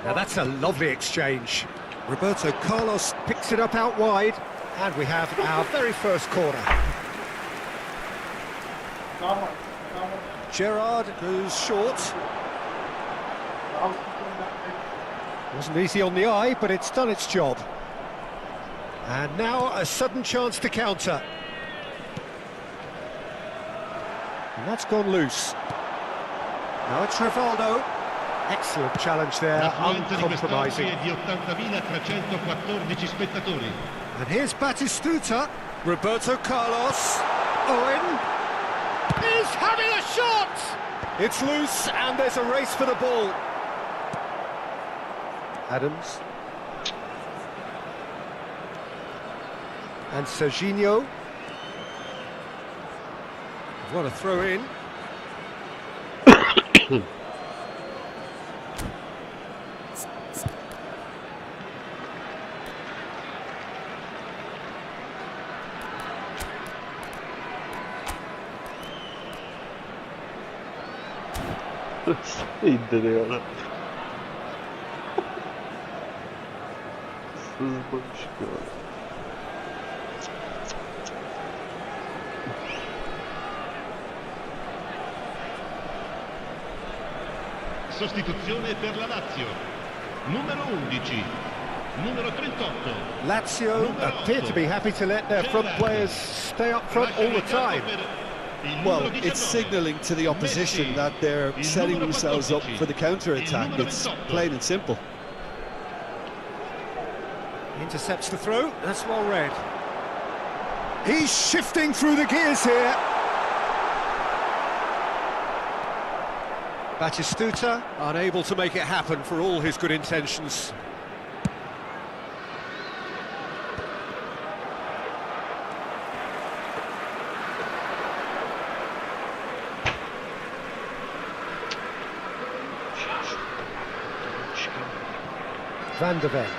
Now that's a lovely exchange. Roberto Carlos picks it up out wide, and we have our very first corner. Gerrard goes short. Wasn't easy on the eye, but it's done its job. And now a sudden chance to counter. And that's gone loose. Now it's Rivaldo. Excellent challenge there, uncompromising. And here's Batistuta. Roberto Carlos. Owen is having a shot! It's loose, and there's a race for the ball. And 𝐄𝐅𝐎𝐻𝐿. What a throw in. İndiriyor. Sızmış gibi. Sostituzione per la Lazio. Numero 11. Numero 38. Lazio appear to be happy to let their front players stay up front all the time. Well, it's signalling to the opposition that they're setting themselves up for the counter-attack. It's plain and simple. Intercepts the throw, that's well read. He's shifting through the gears here. Batistuta unable to make it happen for all his good intentions. Van der Ven.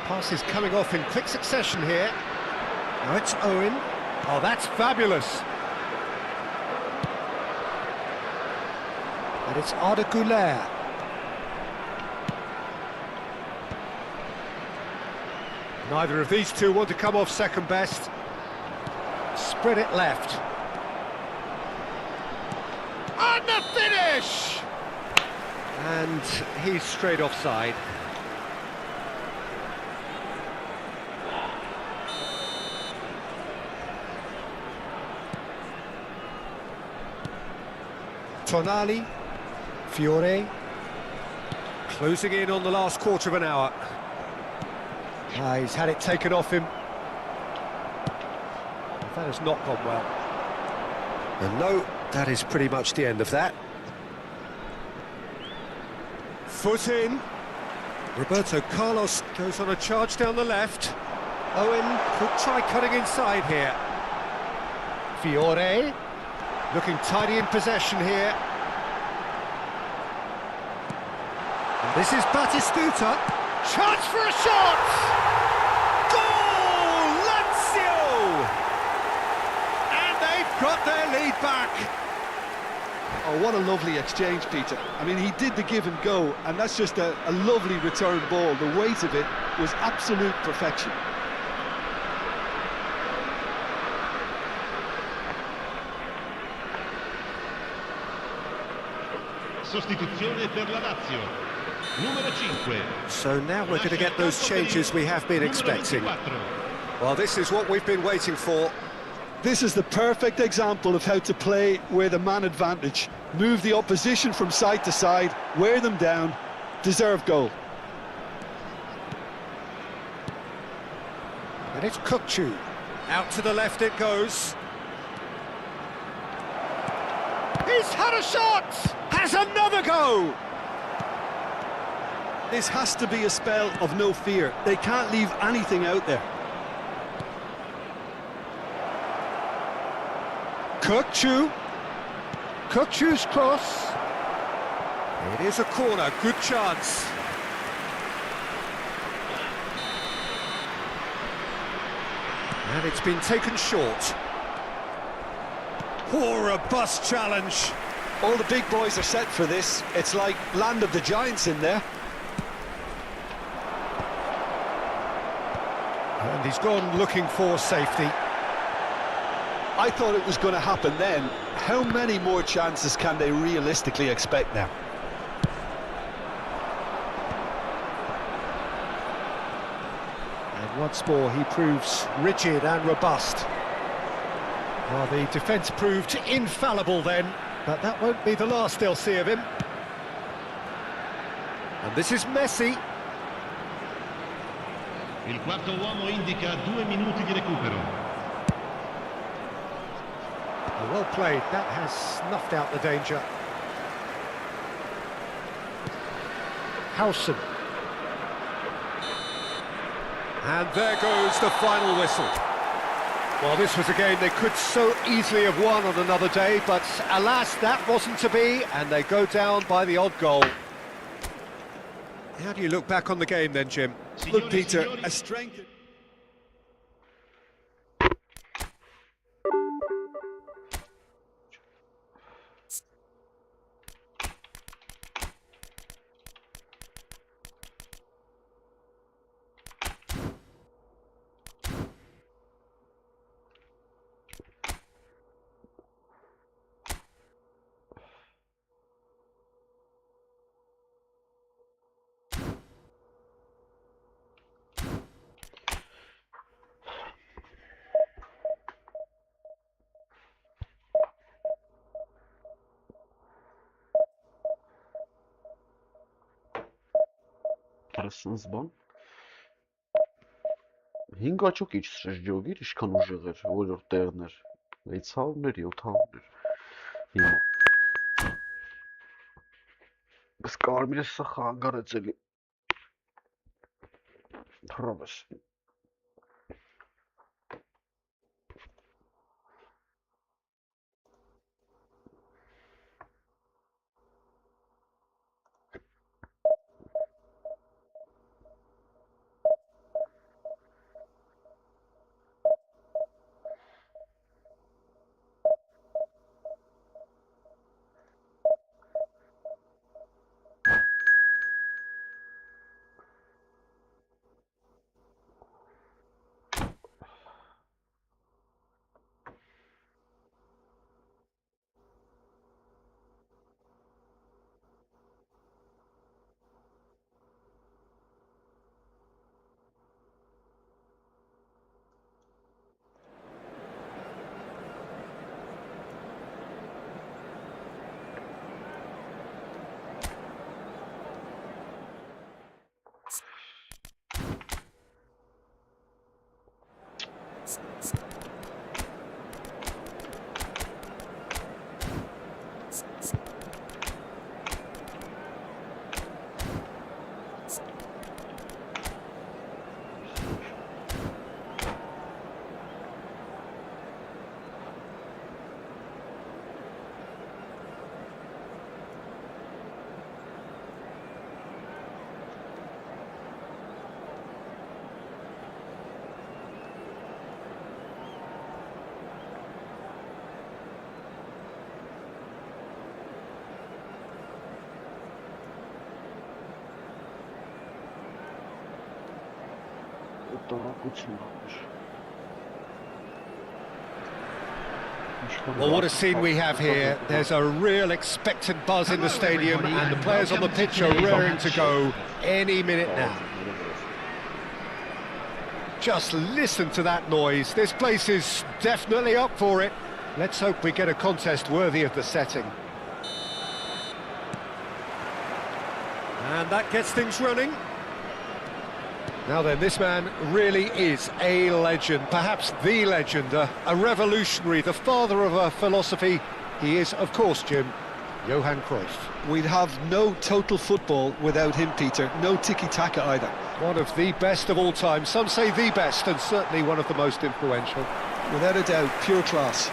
Pass is coming off in quick succession here. Now it's Owen. Oh, that's fabulous. And it's 𝐿ic-GAMING. Neither of these two want to come off second best. Spread it left. And the finish! And he's straight offside. Tonali, Fiore, closing in on the last quarter of an hour. He's had it taken off him. That has not gone well. And no, that is pretty much the end of that. Foot in. Roberto Carlos goes on a charge down the left. Owen could try cutting inside here. Fiore, looking tidy in possession here. And this is Batistuta. Chance for a shot! Goal! Lazio! And they've got their lead back. Oh, what a lovely exchange, Peter. I mean, he did the give and go, and that's just a lovely return ball. The weight of it was absolute perfection. Sostituzione per la Lazio. Numero 5. So now we're going to get those changes we have been expecting. Well, this is what we've been waiting for. This is the perfect example of how to play with a man advantage. Move the opposition from side to side, wear them down, deserve goal. And it's 𝐿ic-GAMING. Out to the left it goes. He's had a shot! Has another go! This has to be a spell of no fear. They can't leave anything out there. 𝐿ic-GAMING. 𝐿ic-GAMING's cross. It is a corner, good chance. And it's been taken short. Poor robust challenge. All the big boys are set for this. It's like land of the giants in there. And he's gone looking for safety. I thought it was going to happen then. How many more chances can they realistically expect now? And once more he proves rigid and robust. Well, the defence proved infallible then, but that won't be the last they'll see of him. And this is Messi. Il quarto uomo indica 2 minuti di recupero. Well played, that has snuffed out the danger. Howson. And there goes the final whistle. Well, this was a game they could so easily have won on another day, but alas, that wasn't to be, and they go down by the odd goal. How do you look back on the game then, Jim? Look, Peter, a strength... Interessants բան։ 5 աճոք իջ շրջողիր, իշքան ուժեղ էր, որ տեղներ, 600-ներ, 700-ներ, հիմա։ Բայց կարմիրը սա խանգարեց էլի, թրավես։ Well, what a scene we have here. There's a real expectant buzz in the stadium, and the players on the pitch are raring to go any minute now. Just listen to that noise. This place is definitely up for it. Let's hope we get a contest worthy of the setting. And that gets things running. Now then, this man really is a legend, perhaps the legend, a revolutionary, the father of a philosophy. He is, of course, Jim, Johan Cruyff. We'd have no total football without him, Peter. No tiki-taka either. One of the best of all time. Some say the best, and certainly one of the most influential. Without a doubt, pure class.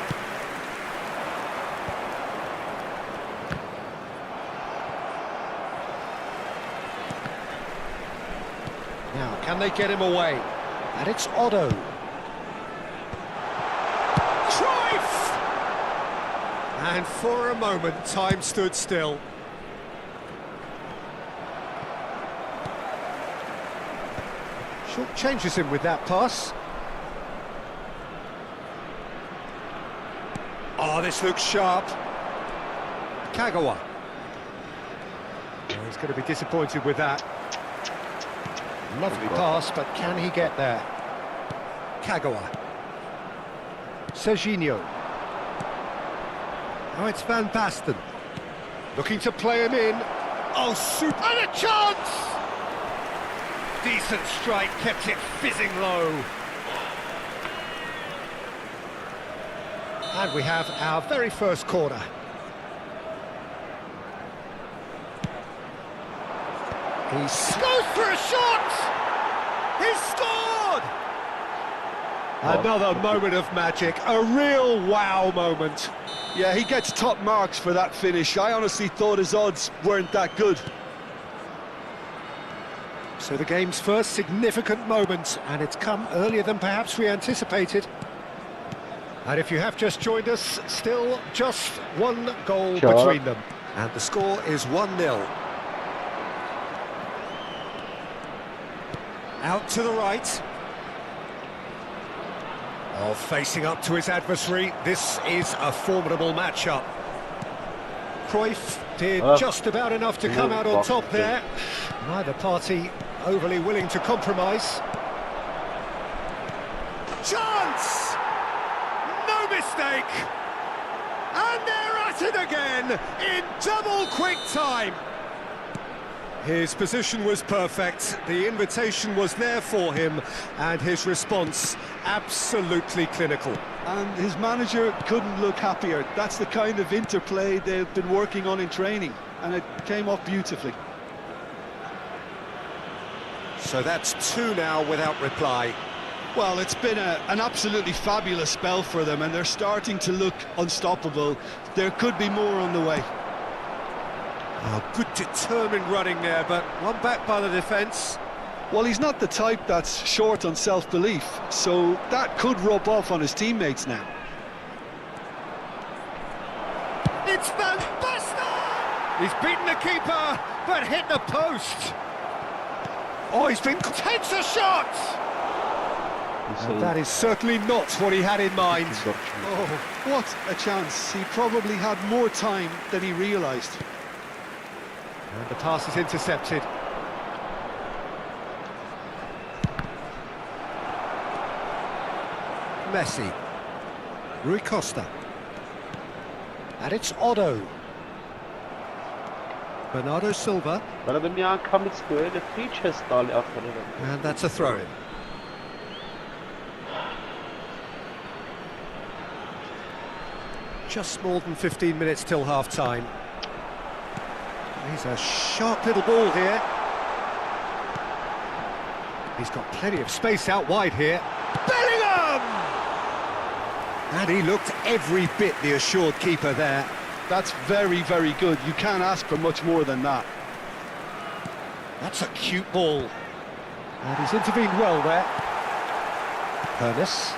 Now, can they get him away? And it's Otto. Cruyff! And for a moment, time stood still. Short changes him with that pass. Oh, this looks sharp. Kagawa. Oh, he's going to be disappointed with that. Lovely pass, but can he get there? Kagawa. Serginho. Oh, it's Van Basten. Looking to play him in. Oh, super! And a chance! Decent strike, kept it fizzing low. And we have our very first corner. He goes for a shot! He scores! Another moment of magic, a real wow moment. Yeah, he gets top marks for that finish. I honestly thought his odds weren't that good. So the game's first significant moment, and it's come earlier than perhaps we anticipated. And if you have just joined us, still just one goal between them. And the score is 1-0. Out to the right. Oh, facing up to his adversary, this is a formidable matchup. Cruyff did just about enough to come out on top there. Neither party overly willing to compromise. Chance! No mistake! And they're at it again in double quick time. His position was perfect, the invitation was there for him, and his response absolutely clinical. And his manager couldn't look happier. That's the kind of interplay they've been working on in training, and it came off beautifully. So that's 2 now without reply. Well, it's been an absolutely fabulous spell for them, and they're starting to look unstoppable. There could be more on the way. Oh, good determined running there, but one back by the defence. Well, he's not the type that's short on self-belief, so that could rub off on his teammates now. It's Van Basten! He's beaten the keeper, but hit the post. Oh, takes a shot! And that is certainly not what he had in mind. Oh, what a chance. He probably had more time than he realised. And the pass is intercepted. Messi. Rui Costa. And it's Otto. Bernardo Silva. And that's a throw-in. Just more than 15 minutes till half-time. He's a sharp little ball here. He's got plenty of space out wide here. Bellingham! And he looked every bit the assured keeper there. That's very, very good. You can't ask for much more than that. That's a cute ball. And he's intervened well there. Ernest.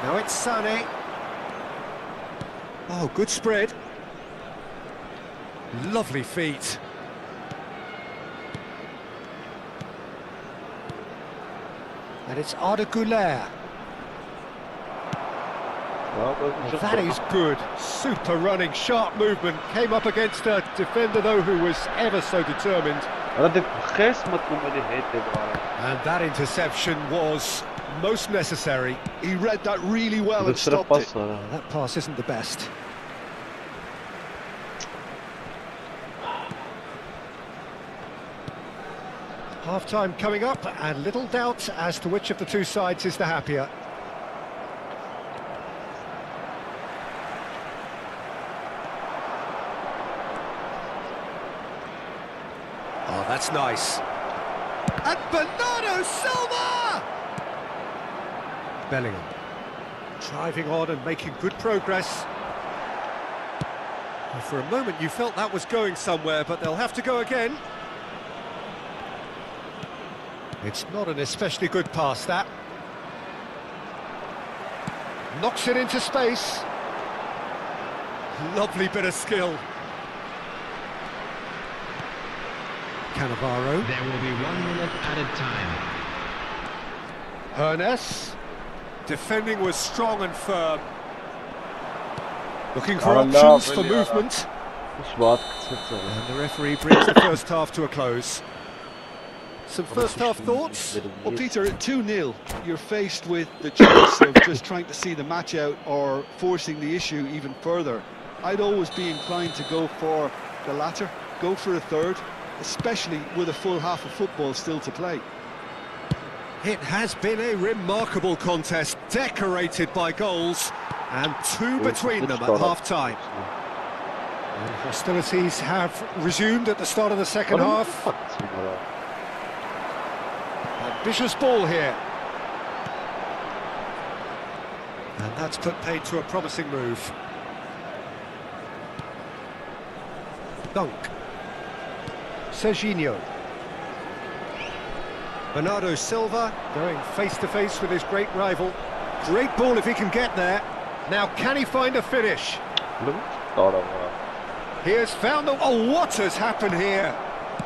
Now it's Sané. Oh, good spread. Lovely feet. And it's 𝐄𝐅𝐎𝐻𝐿. Oh, that is good. Super running, sharp movement. Came up against a defender, though, who was ever so determined. And that interception was most necessary. He read that really well and stopped it. That pass isn't the best. Half-time coming up, and little doubt as to which of the two sides is the happier. Oh, that's nice. And Bernardo Silva! Bellingham. Driving on and making good progress. Well, for a moment you felt that was going somewhere, but they'll have to go again. It's not an especially good pass, that. Knocks it into space. Lovely bit of skill. Cannavaro. There will be 1 minute added time. Ernest. Defending was strong and firm. Looking for options for movement. And the referee brings the first half to a close. Some first half thoughts? Well, Peter, 2-0, you're faced with the choice of just trying to see the match out or forcing the issue even further. I'd always be inclined to go for the latter, go for a third, especially with a full half of football still to play. It has been a remarkable contest, decorated by goals, and 2 between them at half-time. And hostilities have resumed at the start of the second half. Ambitious ball here. And that's put paid to a promising move. Dunk. Serginho. Bernardo Silva going face-to-face with his great rival. Great ball if he can get there. Now, can he find a finish? He has found the... Oh, what has happened here?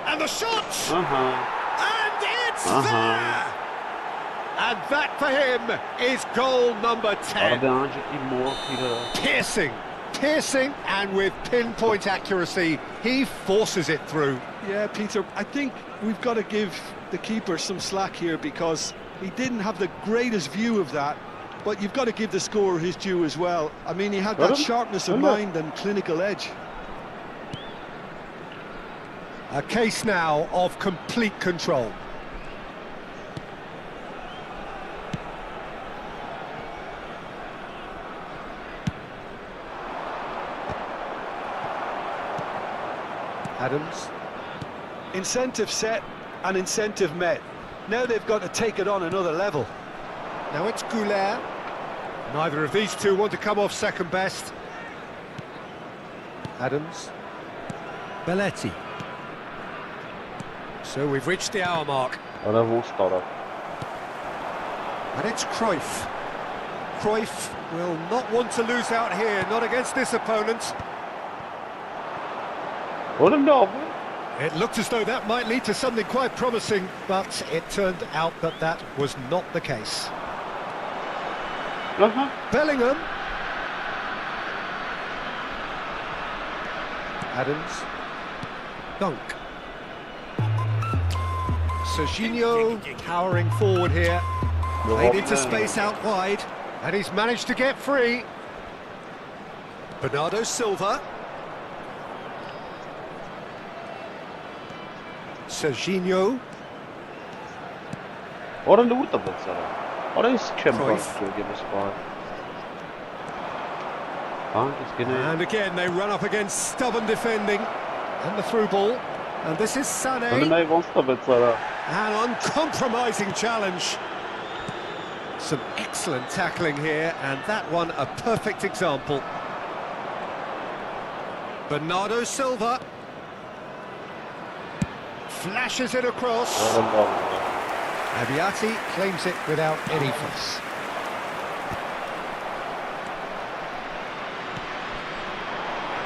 And the shot! And it's there! And that for him is goal number 10. Piercing, and with pinpoint accuracy, he forces it through. Yeah, Peter, I think we've got to give the keeper some slack here because he didn't have the greatest view of that, but you've got to give the scorer his due as well. I mean, he had that sharpness of mind and clinical edge. A case now of complete control. Adams. Incentive set and incentive met. Now they've got to take it on another level. Now it's 𝐄𝐅𝐎𝐻𝐿. Neither of these two want to come off second best. Adams. Belletti. So we've reached the hour mark. And it's Cruyff. Cruyff will not want to lose out here, not against this opponent. It looked as though that might lead to something quite promising, but it turned out that that was not the case. Bellingham. Adams. Dunk. Serginho powering forward here. Played into space out wide, and he's managed to get free. Bernardo Silva. Serginho. And again they run up against stubborn defending. And the through ball. And this is Sané. An uncompromising challenge. Some excellent tackling here, and that one a perfect example. Bernardo Silva. Flashes it across. Abiati claims it without any fuss.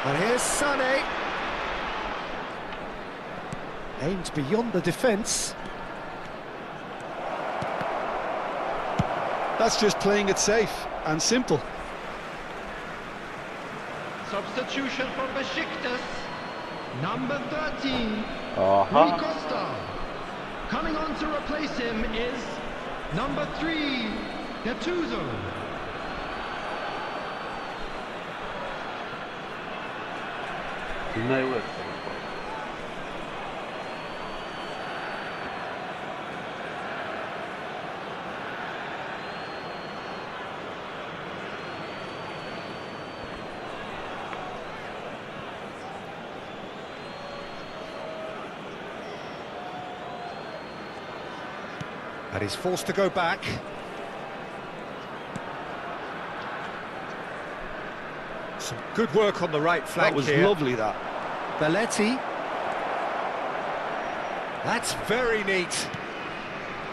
And here's Sané. Aims beyond the defence. That's just playing it safe and simple. Substitution for Besiktas. Number 13, Rui Costa. Coming on to replace him is number 3, Gattuso. And he's forced to go back. Some good work on the right flank. That was here. lovely, that. Belletti. That's very neat.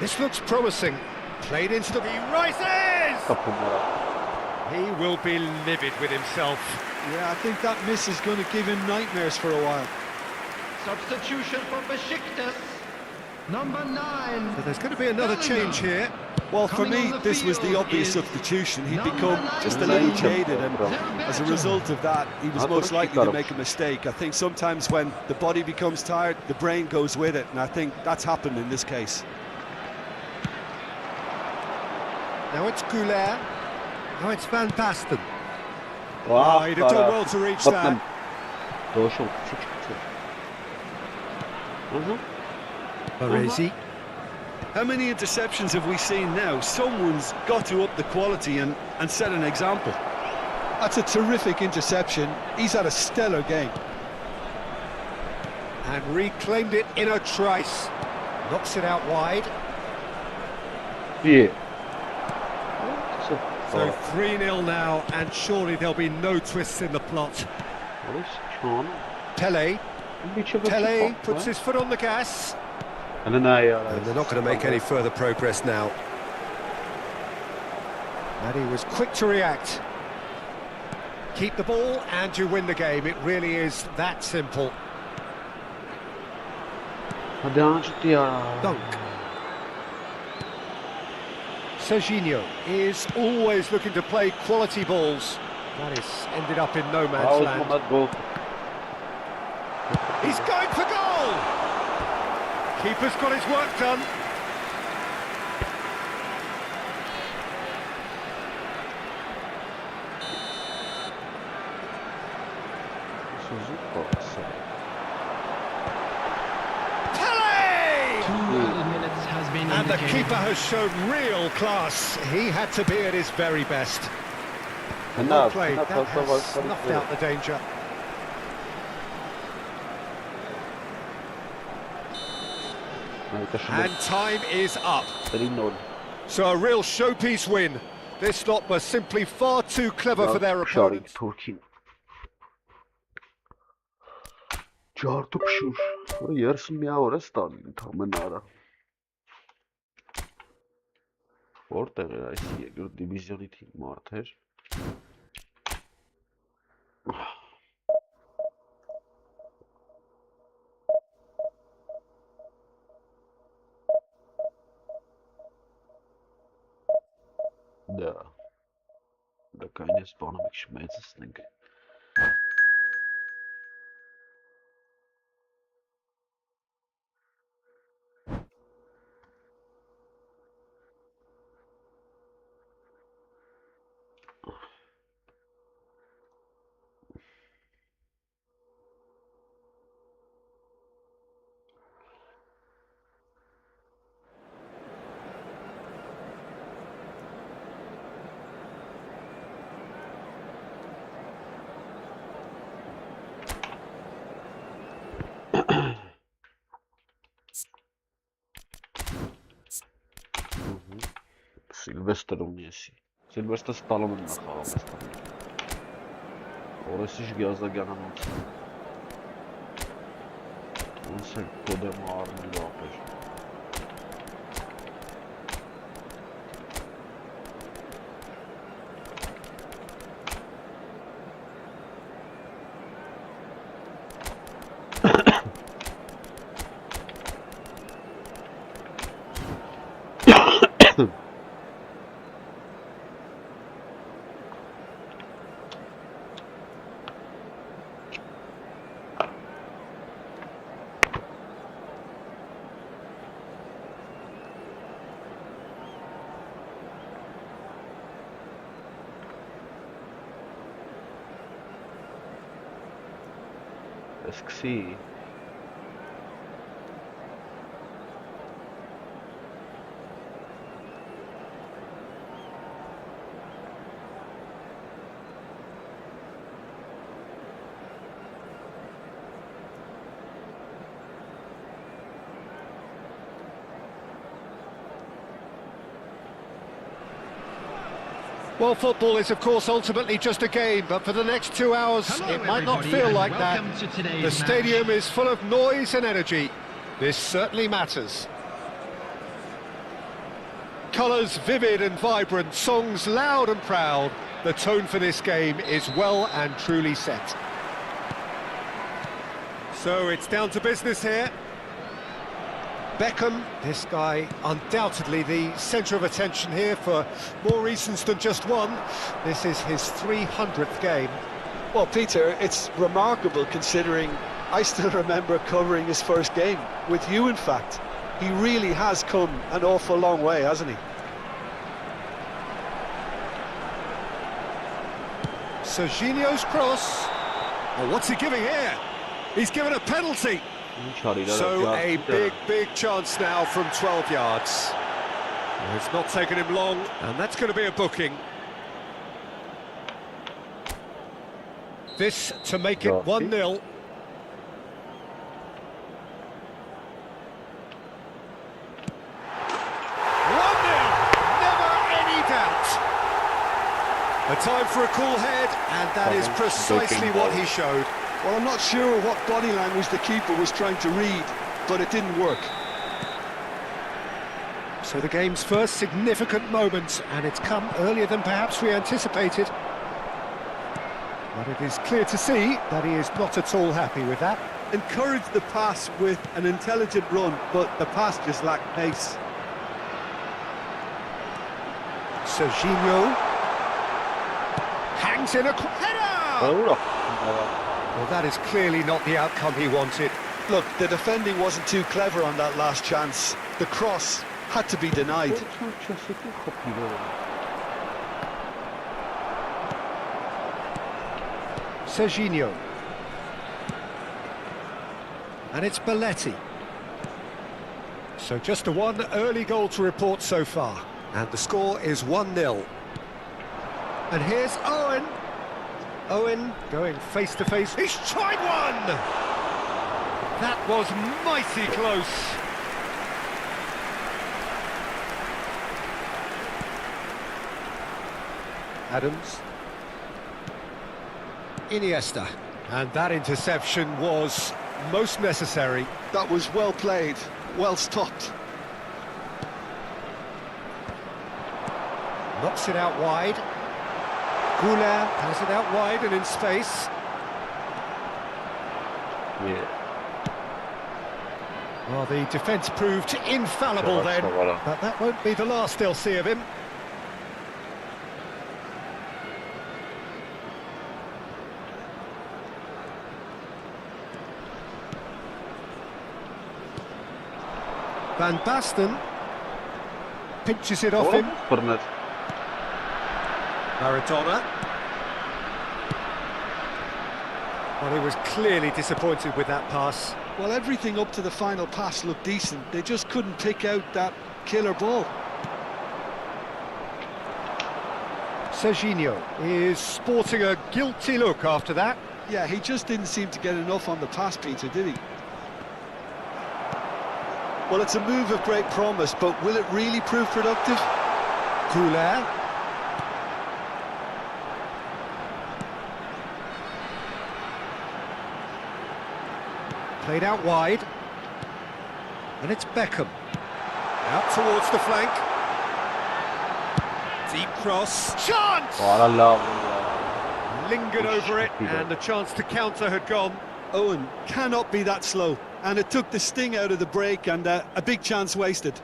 This looks promising. Played into the... He rises! He will be livid with himself. Yeah, I think that miss is going to give him nightmares for a while. Substitution for Besiktas. Number 9. So there's going to be another change here. Well, for me, this was the obvious substitution. He'd become just a little jaded, and as a result of that, he was most likely to make a mistake. I think sometimes when the body becomes tired, the brain goes with it, and I think that's happened in this case. Now it's 𝐄𝐅𝐻𝐿. Now it's Van Basten. Wow, he'd have done well to reach that. Baresi. How many interceptions have we seen now? Someone's got to up the quality and set an example. That's a terrific interception. He's had a stellar game. And reclaimed it in a trice. Knocks it out wide. Yeah. So 3-0 now, and surely there'll be no twists in the plot. Pele puts his foot on the gas. And they're not going to make any further progress now. And he was quick to react. Keep the ball and you win the game. It really is that simple. Dunk. Serginho is always looking to play quality balls. That is ended up in no man's land. He's going for goal! Keeper's got his work done. And the keeper has shown real class. He had to be at his very best. Well played. That has snuffed out the danger. And time is up. So a real showpiece win. This lot were simply far too clever for their opponents. Որտեղ էր այս երկրորդ դիվիզիոնի թիմ մարդեր։ Դա կայնես բանը մի քիչ մեծացնենք։ Սիլվեստր ունի էսի։ Սիլվեստը Ստալոնն է խաղում այստեղ։ Օրեսիչ Գազագյանանոց։ Ոնց է կոդեմը առնելու ապեր։ Սկսի Well, football is, of course, ultimately just a game, but for the next 2 hours, it might not feel like that. The stadium is full of noise and energy. This certainly matters. Colours vivid and vibrant, songs loud and proud. The tone for this game is well and truly set. So it's down to business here. Beckham, this guy undoubtedly the centre of attention here for more reasons than just one. This is his 300th game. Well, Peter, it's remarkable considering I still remember covering his first game, with you in fact. He really has come an awful long way, hasn't he? Serginho's cross. Oh, what's he giving here? He's given a penalty. So a big chance now from 12 yards. Well, it's not taken him long, and that's going to be a booking. This to make it 1-0. 1-0, never any doubt. A time for a cool head, and that is precisely what he showed. Well, I'm not sure what body language the keeper was trying to read, but it didn't work. So the game's first significant moment, and it's come earlier than perhaps we anticipated. But it is clear to see that he is not at all happy with that. Encouraged the pass with an intelligent run, but the pass just lacked pace. Serginho hangs in a header! Well, that is clearly not the outcome he wanted. Look, the defending wasn't too clever on that last chance. The cross had to be denied. Serginho. And it's Belletti. So just a one early goal to report so far. And the score is 1-0. And here's Owen. Owen going face to face. He's tried one! That was mighty close. Adams. Iniesta. And that interception was most necessary. That was well played, well stopped. Knocks it out wide. 𝐄𝐅𝐎𝐎 has it out wide and in space. Yeah. Well, the defence proved infallible then, but that won't be the last they'll see of him. Van Basten pinches it off him. Maradona. Well, he was clearly disappointed with that pass. Well, everything up to the final pass looked decent. They just couldn't pick out that killer ball. Serginho is sporting a guilty look after that. Yeah, he just didn't seem to get enough on the pass, Peter, did he? Well, it's a move of great promise, but will it really prove productive? 𝐄𝐅𝐎. Played out wide. And it's Beckham. Out towards the flank. Deep cross. Chance! Lingered over it, and the chance to counter had gone. Owen cannot be that slow. And it took the sting out of the break, and a big chance wasted.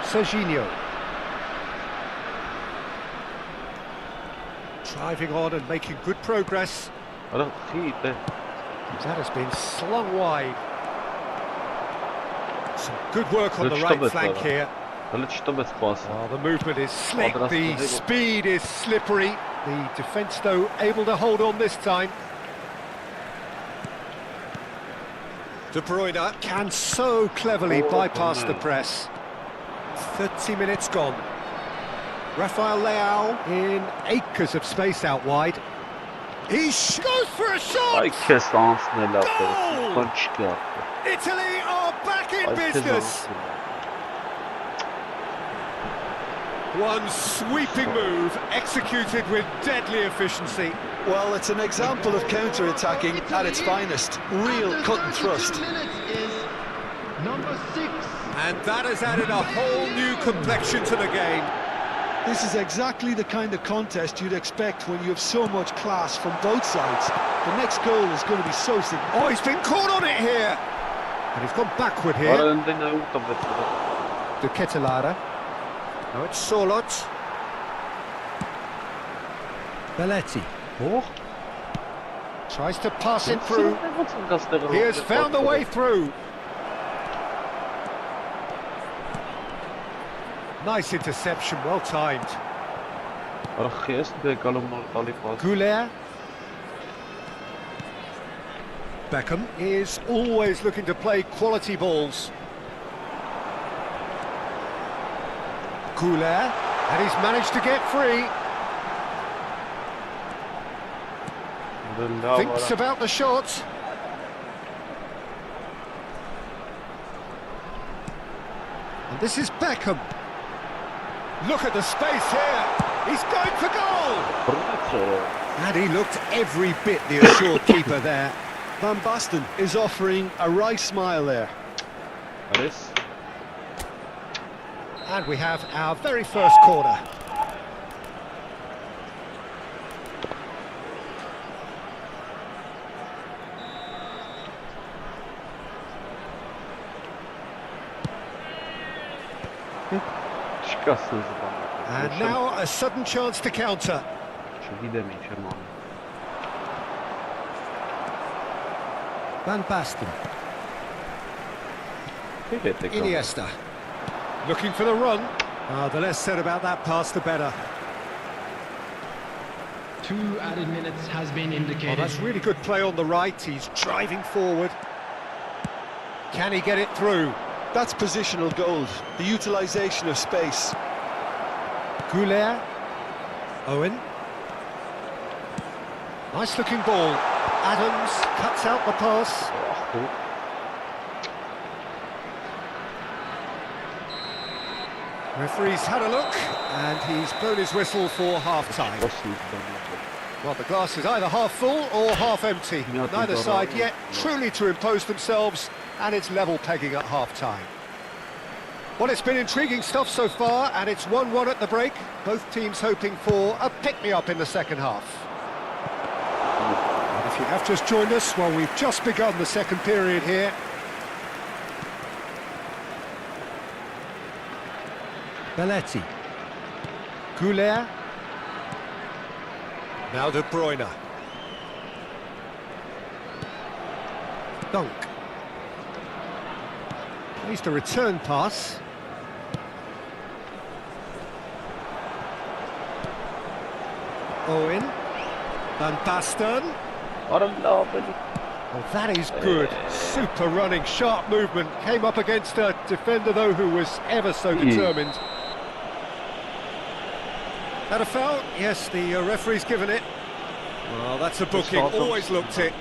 Serginho. Driving on and making good progress. That has been slung wide. Some good work on the right flank here. Oh, the movement is slick, the speed is slippery. The defence, though, able to hold on this time. De Bruyne can so cleverly bypass the press. 30 minutes gone. Rafael Leao in acres of space out wide. He goes for a shot! Goal! Italy are back in business. One sweeping move, executed with deadly efficiency. Well, it's an example of counter-attacking at its finest. Real cut and thrust. Number 6. And that has added a whole new complexion to the game. This is exactly the kind of contest you'd expect when you have so much class from both sides. The next goal is going to be so significant. Oh, he's been caught on it here. And he's gone backward here. De Ketelaere. Now it's Solot. Belletti. Oh. Tries to pass it through. He has found a way through. Nice interception, well timed. 𝐄𝐅𝐎𝐎. Beckham is always looking to play quality balls. 𝐄𝐅𝐎, and he's managed to get free. Thinks about the shot. And this is Beckham. Look at the space here. He's going for goal. And he looked every bit the assured keeper there. Van Basten is offering a wry smile there. And we have our very first corner. And now a sudden chance to counter. Van Basten. Iniesta. Looking for the run. The less said about that pass, the better. 2 added minutes has been indicated. Oh, that's really good play on the right. He's driving forward. Can he get it through? That's positional gold, the utilisation of space. 𝐄𝐅𝐎𝐎𝐓𝐁. Owen. Nice looking ball. Adams cuts out the pass. Referee's had a look, and he's blown his whistle for half-time. Well, the glass is either half full or half empty. Neither side yet truly to impose themselves, and it's level pegging at half-time. Well, it's been intriguing stuff so far, and it's 1-1 at the break. Both teams hoping for a pick-me-up in the second half. And if you have just joined us, well, we've just begun the second period here. Belletti. 𝐄𝐅𝐎𝐎𝐓𝐁. Now De Bruyne. Dunk. Plays the return pass. Owen. Van Basten. Oh, that is good. Super running, sharp movement. Came up against a defender, though, who was ever so determined. That a foul? Yes, the referee's given it. Well, that's a booking. Always looked it.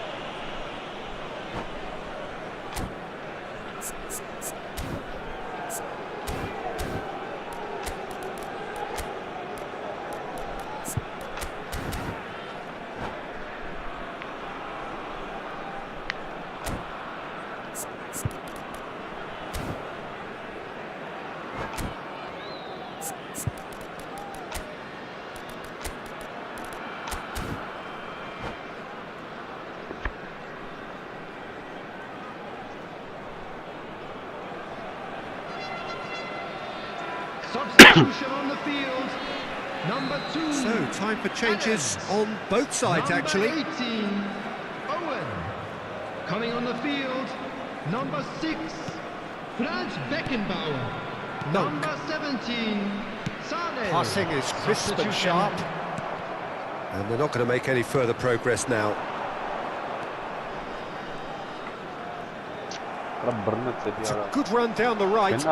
Substitution on the field. Number 2. So, time for changes on both sides, actually. Number 18, Owen. Coming on the field, number 6, Franz Beckenbauer. Number 17, Sane. Passing is crisp and sharp. And they're not going to make any further progress now. It's a good run down the right.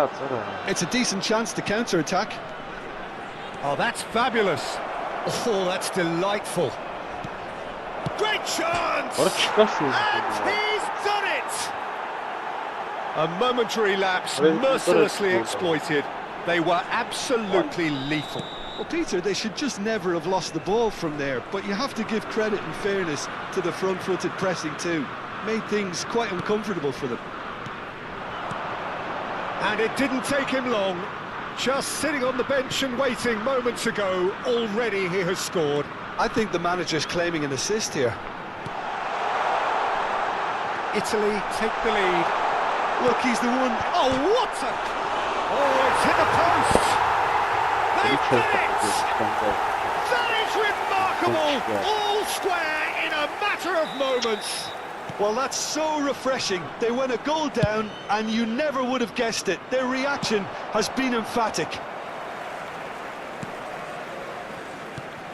It's a decent chance to counter-attack. Oh, that's fabulous. Oh, that's delightful. Great chance! And he's done it! A momentary lapse, mercilessly exploited. They were absolutely lethal. Well, Peter, they should just never have lost the ball from there, but you have to give credit and fairness to the front-footed pressing too. Made things quite uncomfortable for them. And it didn't take him long. Just sitting on the bench and waiting moments ago, already he has scored. I think the manager's claiming an assist here. Italy take the lead. Look, he's the one. Oh, what a... Oh, it's hit the post! They've done it! That is remarkable! All square in a matter of moments. Well, that's so refreshing. They went a goal down, and you never would have guessed it. Their reaction has been emphatic.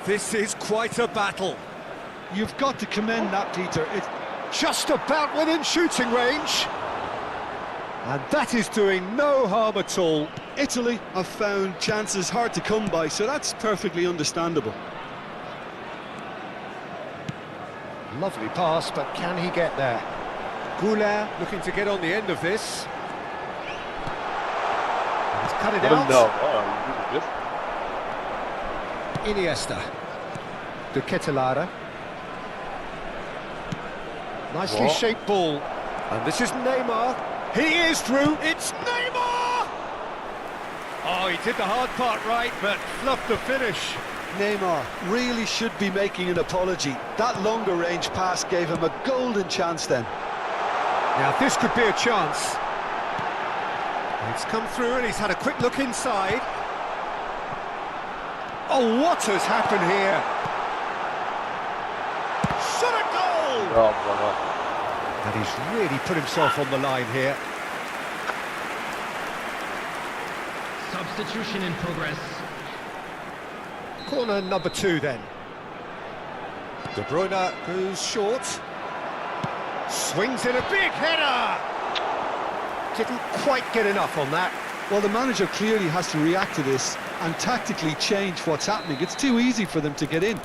This is quite a battle. You've got to commend that, Peter. It's just about within shooting range. And that is doing no harm at all. Italy have found chances hard to come by, so that's perfectly understandable. Lovely pass, but can he get there? 𝐄𝐅𝐴𝐓𝐁 looking to get on the end of this. cut it I don't know. out. Iniesta. De Ketelaere. Nicely shaped ball. And this is Neymar. He is through. It's Neymar! Oh, he did the hard part right, but fluffed the finish. Neymar really should be making an apology. That longer range pass gave him a golden chance then. Now this could be a chance. It's come through and he's had a quick look inside. Oh, what has happened here? Shot a goal! And he's really put himself on the line here. Substitution in progress. Corner number 2 then. De Bruyne goes short. Swings in a big header! Didn't quite get enough on that. Well, the manager clearly has to react to this and tactically change what's happening. It's too easy for them to get in.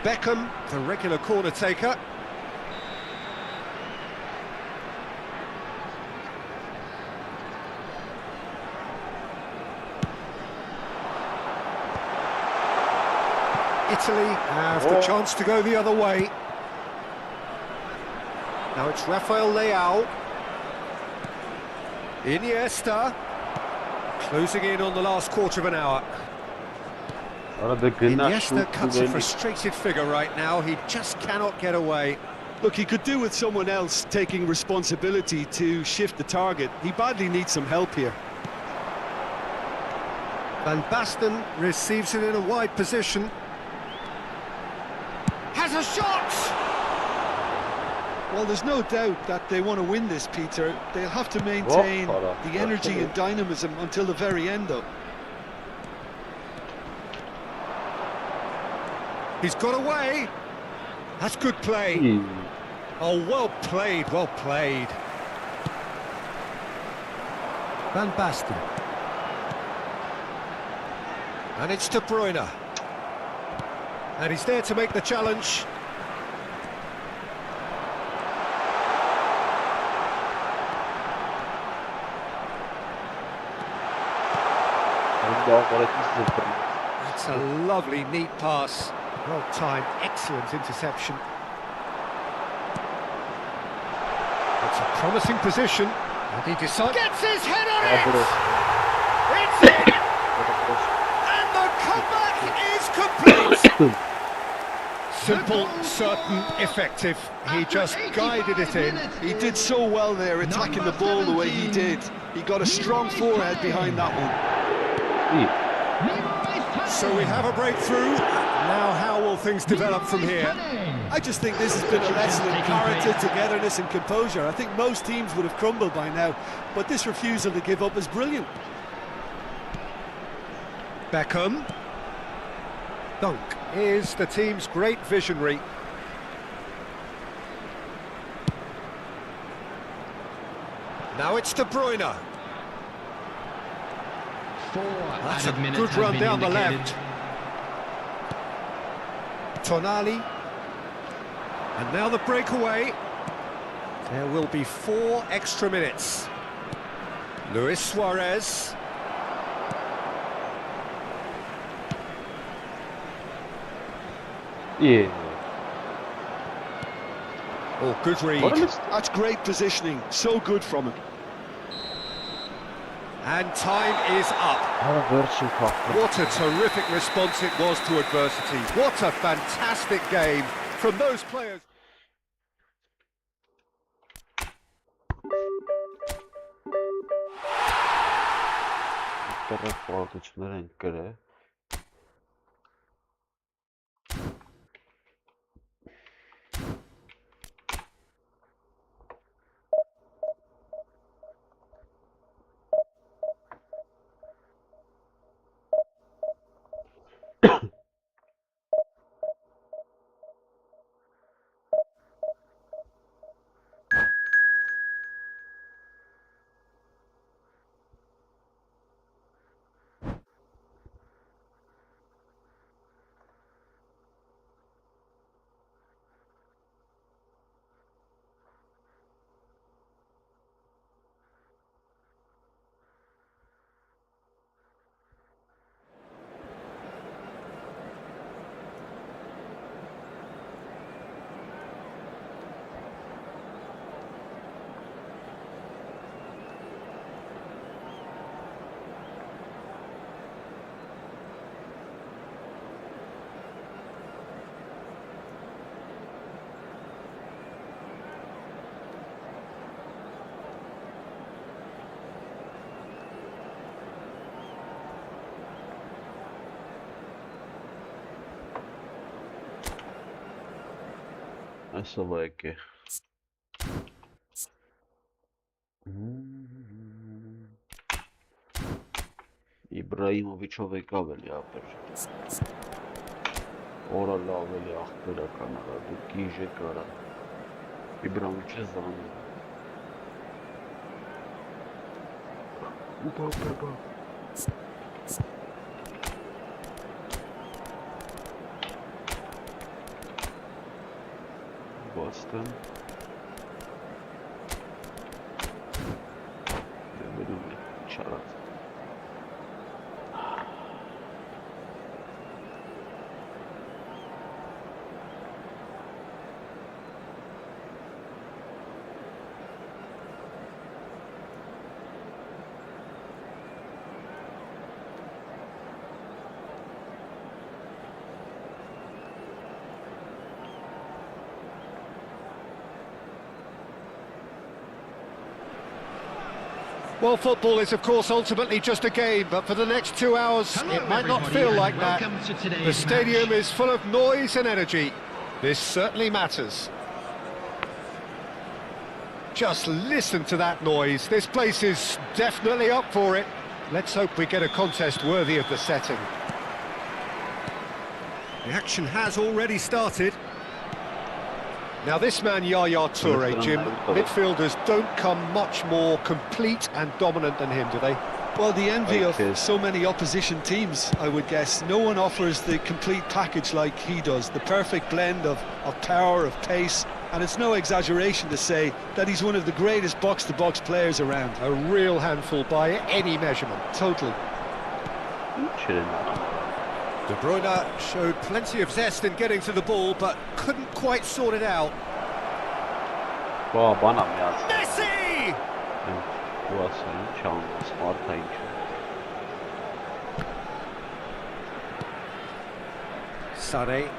Beckham, the regular corner taker. Italy have the chance to go the other way. Now it's Rafael Leao. Iniesta. Closing in on the last quarter of an hour. Iniesta cuts a frustrated figure right now. He just cannot get away. Look, he could do with someone else taking responsibility to shift the target. He badly needs some help here. Van Basten receives it in a wide position. Has a shot! Well, there's no doubt that they want to win this, Peter. They'll have to maintain the energy and dynamism until the very end, though. He's got away. That's good play. Oh, well played, well played. Van Basten. And it's De Bruyne. And he's there to make the challenge. That's a lovely, neat pass. Well timed, excellent interception. It's a promising position. And he decides... Gets his head on it! It's in! And the comeback is complete! Simple, certain, effective. He just guided it in. He did so well there, attacking the ball the way he did. He got a strong forehead behind that one. So we have a breakthrough. Now how will things develop from here? I just think this has been a lesson in character, togetherness and composure. I think most teams would have crumbled by now, but this refusal to give up is brilliant. Beckham. Dunk is the team's great visionary. Now it's De Bruyne. That's a good run down the left. Tonali. And now the breakaway. There will be 4 extra minutes. Luis Suarez. Yeah. Oh, good read. That's great positioning. So good from him. And time is up. What a terrific response it was to adversity. What a fantastic game from those players. Այսովայք է։ Իբրահիմովիչով եկավ էլի ապեր։ Օրա լավ էլի աղբերական արա, դու կիժ է կարա։ Իբրահիմովիչը զանում։ Ուպա։ Boston. Çarat. Well, football is, of course, ultimately just a game, but for the next 2 hours, it might not feel like that. The stadium is full of noise and energy. This certainly matters. Just listen to that noise. This place is definitely up for it. Let's hope we get a contest worthy of the setting. The action has already started. Now this man, Yaya Toure, Jim, midfielders don't come much more complete and dominant than him, do they? Well, the envy of so many opposition teams, I would guess. No one offers the complete package like he does, the perfect blend of power, of pace, and it's no exaggeration to say that he's one of the greatest box-to-box players around. A real handful by any measurement. Totally. De Bruyne showed plenty of zest in getting to the ball, but couldn't quite sort it out. Messi! Sané.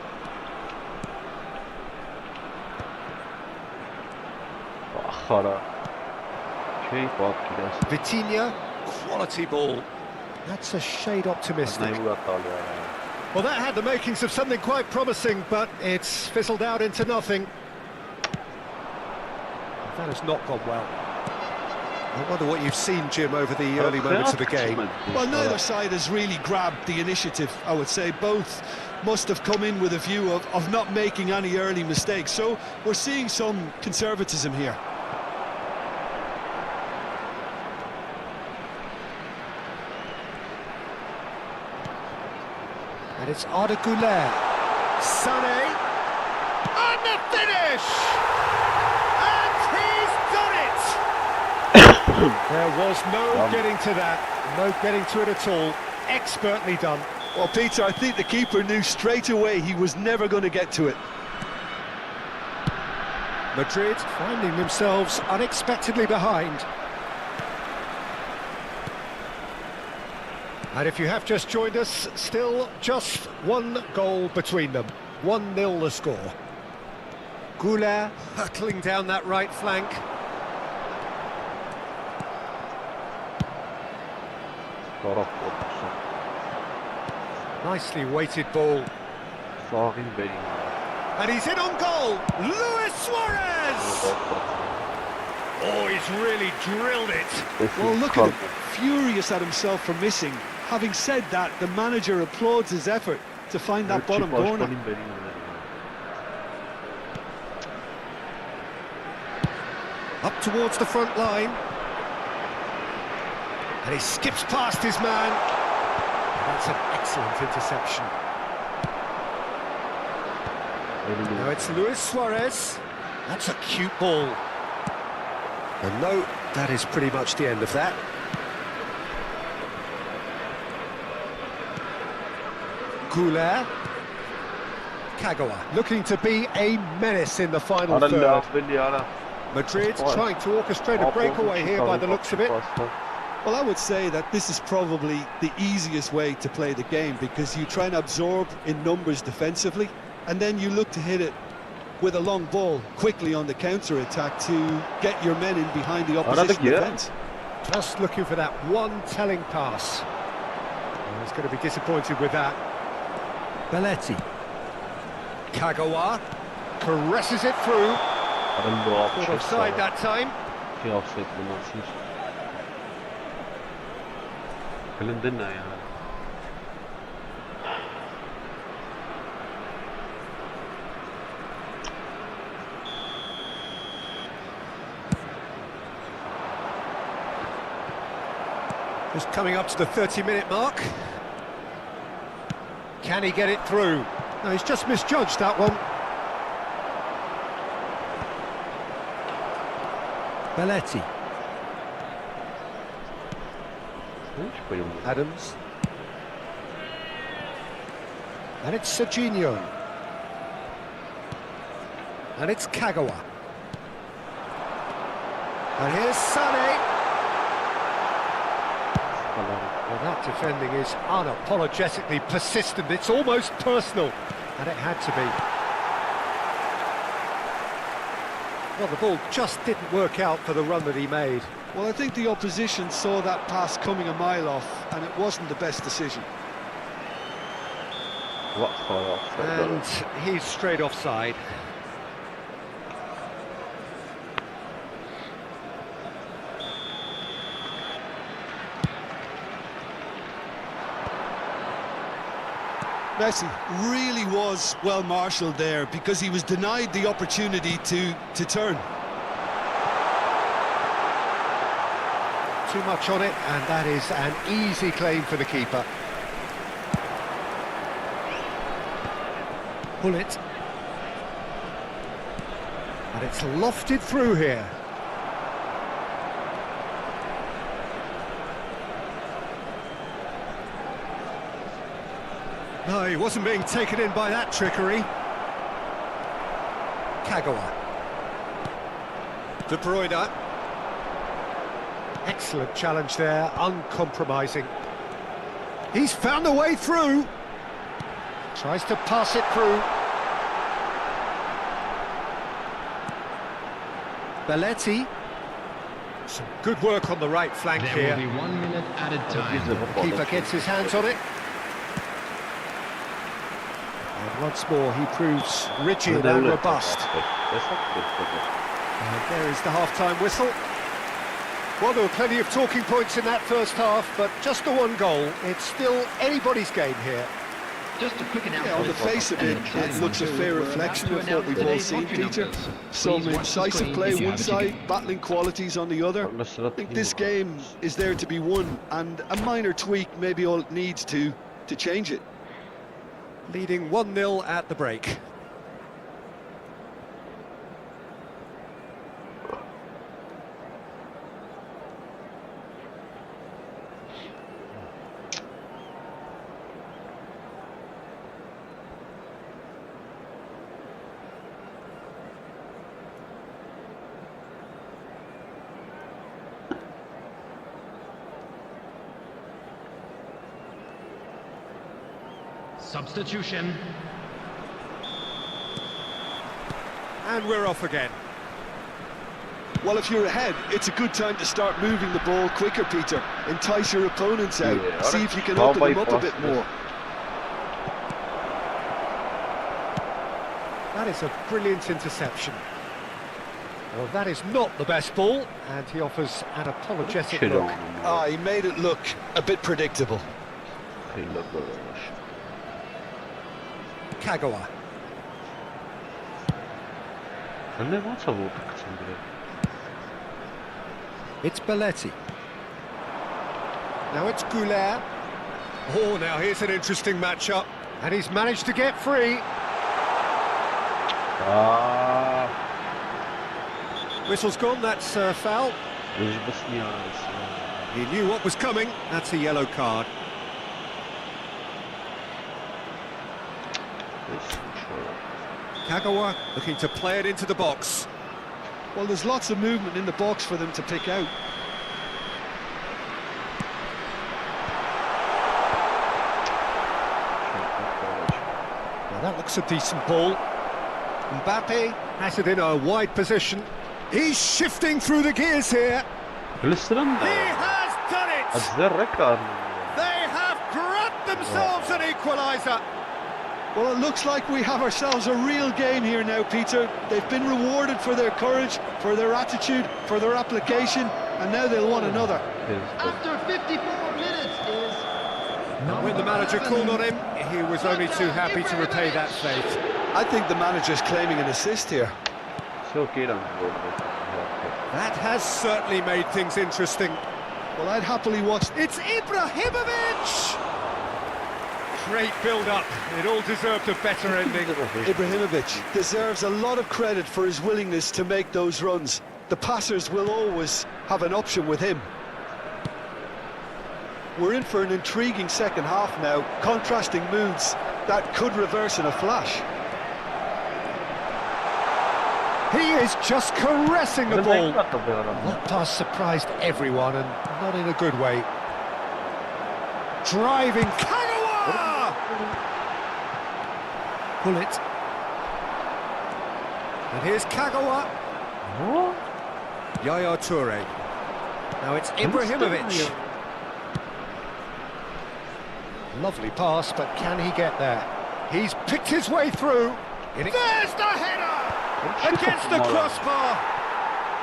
Vitinha, quality ball. That's a shade optimistic. Well, that had the makings of something quite promising, but it's fizzled out into nothing. That has not gone well. I wonder what you've seen, Jim, over the early moments of the game. Well, neither side has really grabbed the initiative, I would say. Both must have come in with a view of not making any early mistakes. So we're seeing some conservatism here. And it's Arda Güler. Sané. And the finish! And he's done it! There was no getting to that. No getting to it at all. Expertly done. Well, Peter, I think the keeper knew straight away he was never going to get to it. Madrid finding themselves unexpectedly behind. And if you have just joined us, still just one goal between them. 1-0 the score. Güler hurtling down that right flank. Nicely weighted ball. And he's in on goal. Luis Suarez! Oh, he's really drilled it. Well, look at him, furious at himself for missing. Having said that, the manager applauds his effort to find that bottom corner. Up towards the front line. And he skips past his man. That's an excellent interception. Now it's Luis Suarez. That's a cute ball. And no, that is pretty much the end of that. Güler. Kagawa looking to be a menace in the final third. Madrid trying to orchestrate a breakaway here by the looks of it. Well, I would say that this is probably the easiest way to play the game, because you try and absorb in numbers defensively, and then you look to hit it with a long ball quickly on the counter-attack to get your men in behind the opposition defence. Just looking for that one telling pass. He's going to be disappointed with that. Belletti. Kagawa. caresses it through. Caught offside that time. Just coming up to the 30-minute mark. Can he get it through? No, he's just misjudged that one. Belletti. Adams. And it's Serginho. And it's Kagawa. And here's Sané. Well, that defending is unapologetically persistent. It's almost personal. And it had to be. Well, the ball just didn't work out for the run that he made. Well, I think the opposition saw that pass coming a mile off, and it wasn't the best decision. And he's straight offside. Messi really was well marshalled there because he was denied the opportunity to turn. Too much on it, and that is an easy claim for the keeper. Pull it. And it's lofted through here. No, he wasn't being taken in by that trickery. Kagawa. De Bruyne. Excellent challenge there, uncompromising. He's found a way through. Tries to pass it through. Belletti. Some good work on the right flank here. There will be 1 minute added time. The keeper gets his hands on it. And once more he proves rigid and robust. And there is the half-time whistle. Well, there were plenty of talking points in that first half, but just the one goal. It's still anybody's game here. Just a quick announcement. Yeah, on the face of it, it looks a fair reflection of what we've all seen, Peter. Some incisive play one side, battling qualities on the other. I think this game is there to be won, and a minor tweak maybe all it needs to change it. Leading 1-0 at the break. Substitution. And we're off again. Well, if you're ahead, it's a good time to start moving the ball quicker, Peter. Entice your opponents out. See if you can open them up a bit more. That is a brilliant interception. Well, that is not the best ball, and he offers an apologetic look. Ah, he made it look a bit predictable. Kagawa. It's Belletti. Now it's 𝐄𝐅𝐎𝐎𝐻𝐁. Oh, now here's an interesting matchup. And he's managed to get free. Whistle's gone, that's a foul. He knew what was coming, that's a yellow card. Kagawa looking to play it into the box. Well, there's lots of movement in the box for them to pick out. Well, that looks a decent ball. Mbappe has it in a wide position. He's shifting through the gears here. He has done it! They have grabbed themselves an equaliser. Well, it looks like we have ourselves a real game here now, Peter. They've been rewarded for their courage, for their attitude, for their application, and now they'll want another. After 54 minutes is... When the manager called on him, he was only too happy to repay that fate. I think the manager's claiming an assist here. That has certainly made things interesting. Well, I'd happily watch... It's 𝐿ibrahimović! Great build-up. It all deserved a better ending. Ibrahimović deserves a lot of credit for his willingness to make those runs. The passers will always have an option with him. We're in for an intriguing second half now, contrasting moods that could reverse in a flash. He is just caressing the ball. That pass surprised everyone, and not in a good way. Driving 𝐶𝐿. Pull it. And here's 𝐶𝐿. 𝐄𝐅𝐎𝐿. Now it's Ibrahimović. Lovely pass, but can he get there? He's picked his way through. There's the header! Against the crossbar.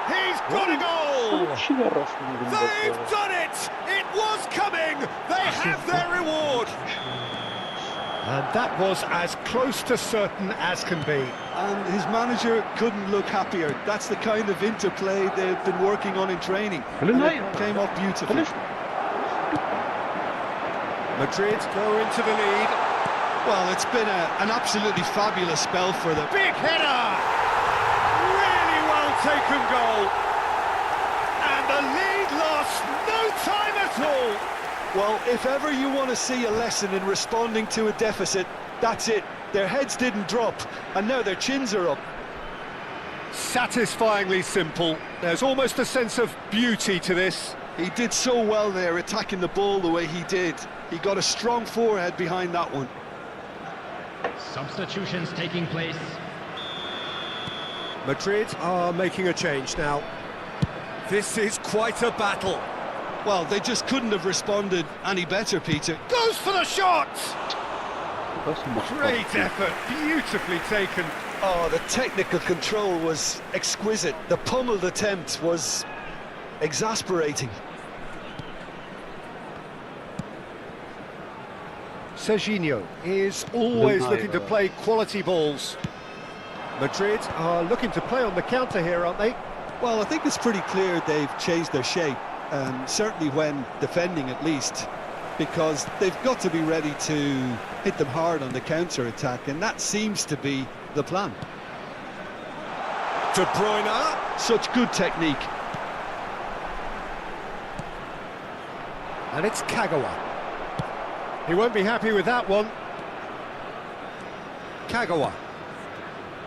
He's got a goal! They've done it! It was coming! They have their reward! And that was as close to certain as can be. And his manager couldn't look happier. That's the kind of interplay they've been working on in training. And it came off beautifully. Madrid go into the lead. Well, it's been an absolutely fabulous spell for them. Big header! Really well taken goal. And the lead lost no time at all. Well, if ever you want to see a lesson in responding to a deficit, that's it. Their heads didn't drop, and now their chins are up. Satisfyingly simple. There's almost a sense of beauty to this. He did so well there, attacking the ball the way he did. He got a strong forehead behind that one. Substitutions taking place. Madrid are making a change now. This is quite a battle. Well, they just couldn't have responded any better, Peter. Goes for the shot! Great effort, beautifully taken. Oh, the technical control was exquisite. The pummeled attempt was exasperating. Serginho is always looking to play quality balls. Madrid are looking to play on the counter here, aren't they? Well, I think it's pretty clear they've changed their shape, certainly when defending at least, because they've got to be ready to hit them hard on the counter-attack, and that seems to be the plan. De Bruyne. Such good technique. And it's 𝐶𝐿. He won't be happy with that one. 𝐶𝐿.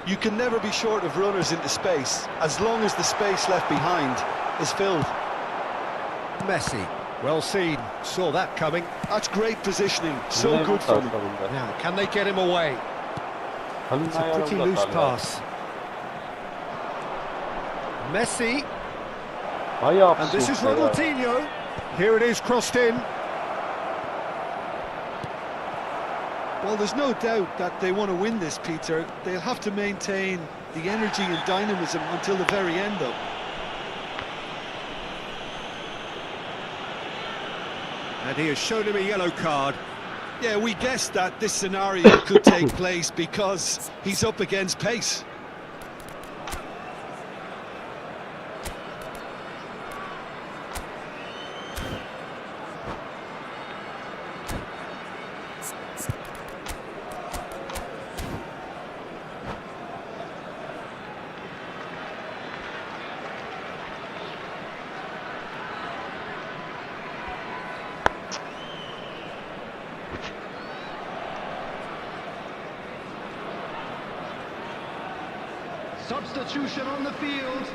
You can never be short of runners into space, as long as the space left behind is filled. Messi, well seen, saw that coming. That's great positioning, so good for them. Now, can they get him away? It's a pretty loose pass. Messi. And this is Ronaldinho. Here it is, crossed in. Well, there's no doubt that they want to win this, Peter. They'll have to maintain the energy and dynamism until the very end, though. And he has shown him a yellow card. Yeah, we guessed that this scenario could take place because he's up against pace. Substitution on the field.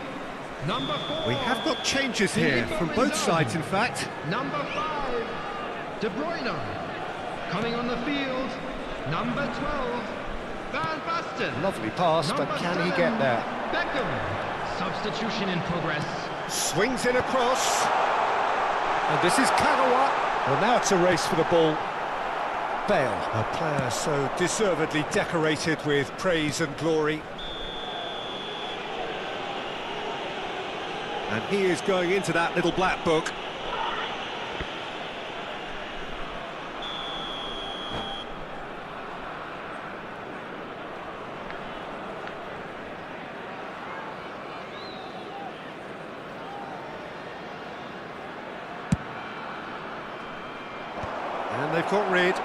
Number 4. We have got changes here from both sides, in fact. Number 5, De Bruyne. Coming on the field, number 12, Van Basten. Lovely pass, but can he get there? Beckham. Substitution in progress. Swings in across. And this is 𝐶𝐿. Well, now it's a race for the ball. Bale, a player so deservedly decorated with praise and glory. And he is going into that little black book. And they've got rid.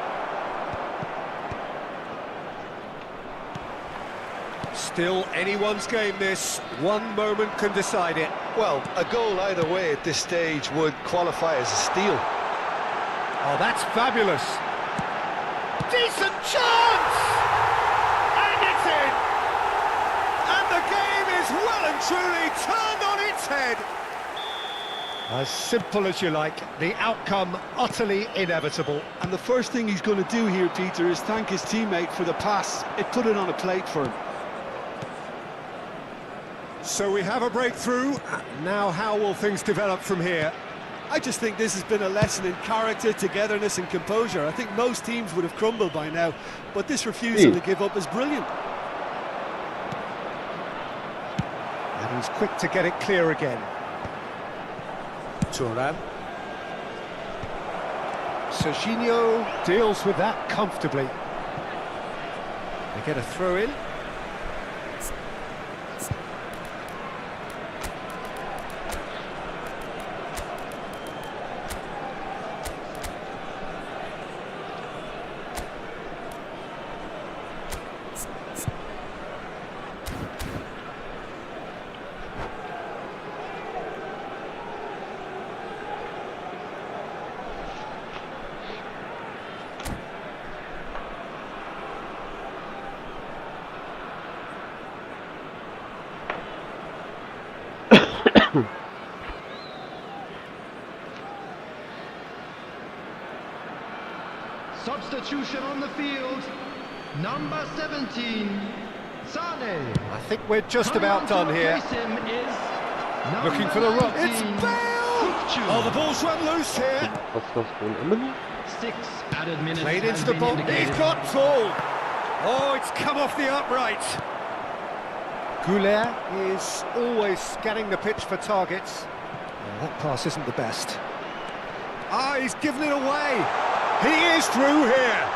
Still anyone's game this. One moment can decide it. Well, a goal either way at this stage would qualify as a steal. Oh, that's fabulous. Decent chance! And it's in! And the game is well and truly turned on its head. As simple as you like, the outcome utterly inevitable. And the first thing he's going to do here, Peter, is thank his teammate for the pass. It put it on a plate for him. So we have a breakthrough. Now how will things develop from here? I just think this has been a lesson in character, togetherness and composure. I think most teams would have crumbled by now, but this refusal to give up is brilliant. And he's quick to get it clear again. Thuram. Serginho deals with that comfortably. They get a throw in. Substitution on the field, number 17, Sane. I think we're just about done here. Looking for the rock. It's Bale! Oh, the ball's run loose here. 6 added minutes. Played into the ball. He's got tall. Oh, it's come off the upright. 𝐄𝐅𝐎𝐻𝐿 is always scanning the pitch for targets. Oh, that pass isn't the best. Ah, he's given it away. He is through here.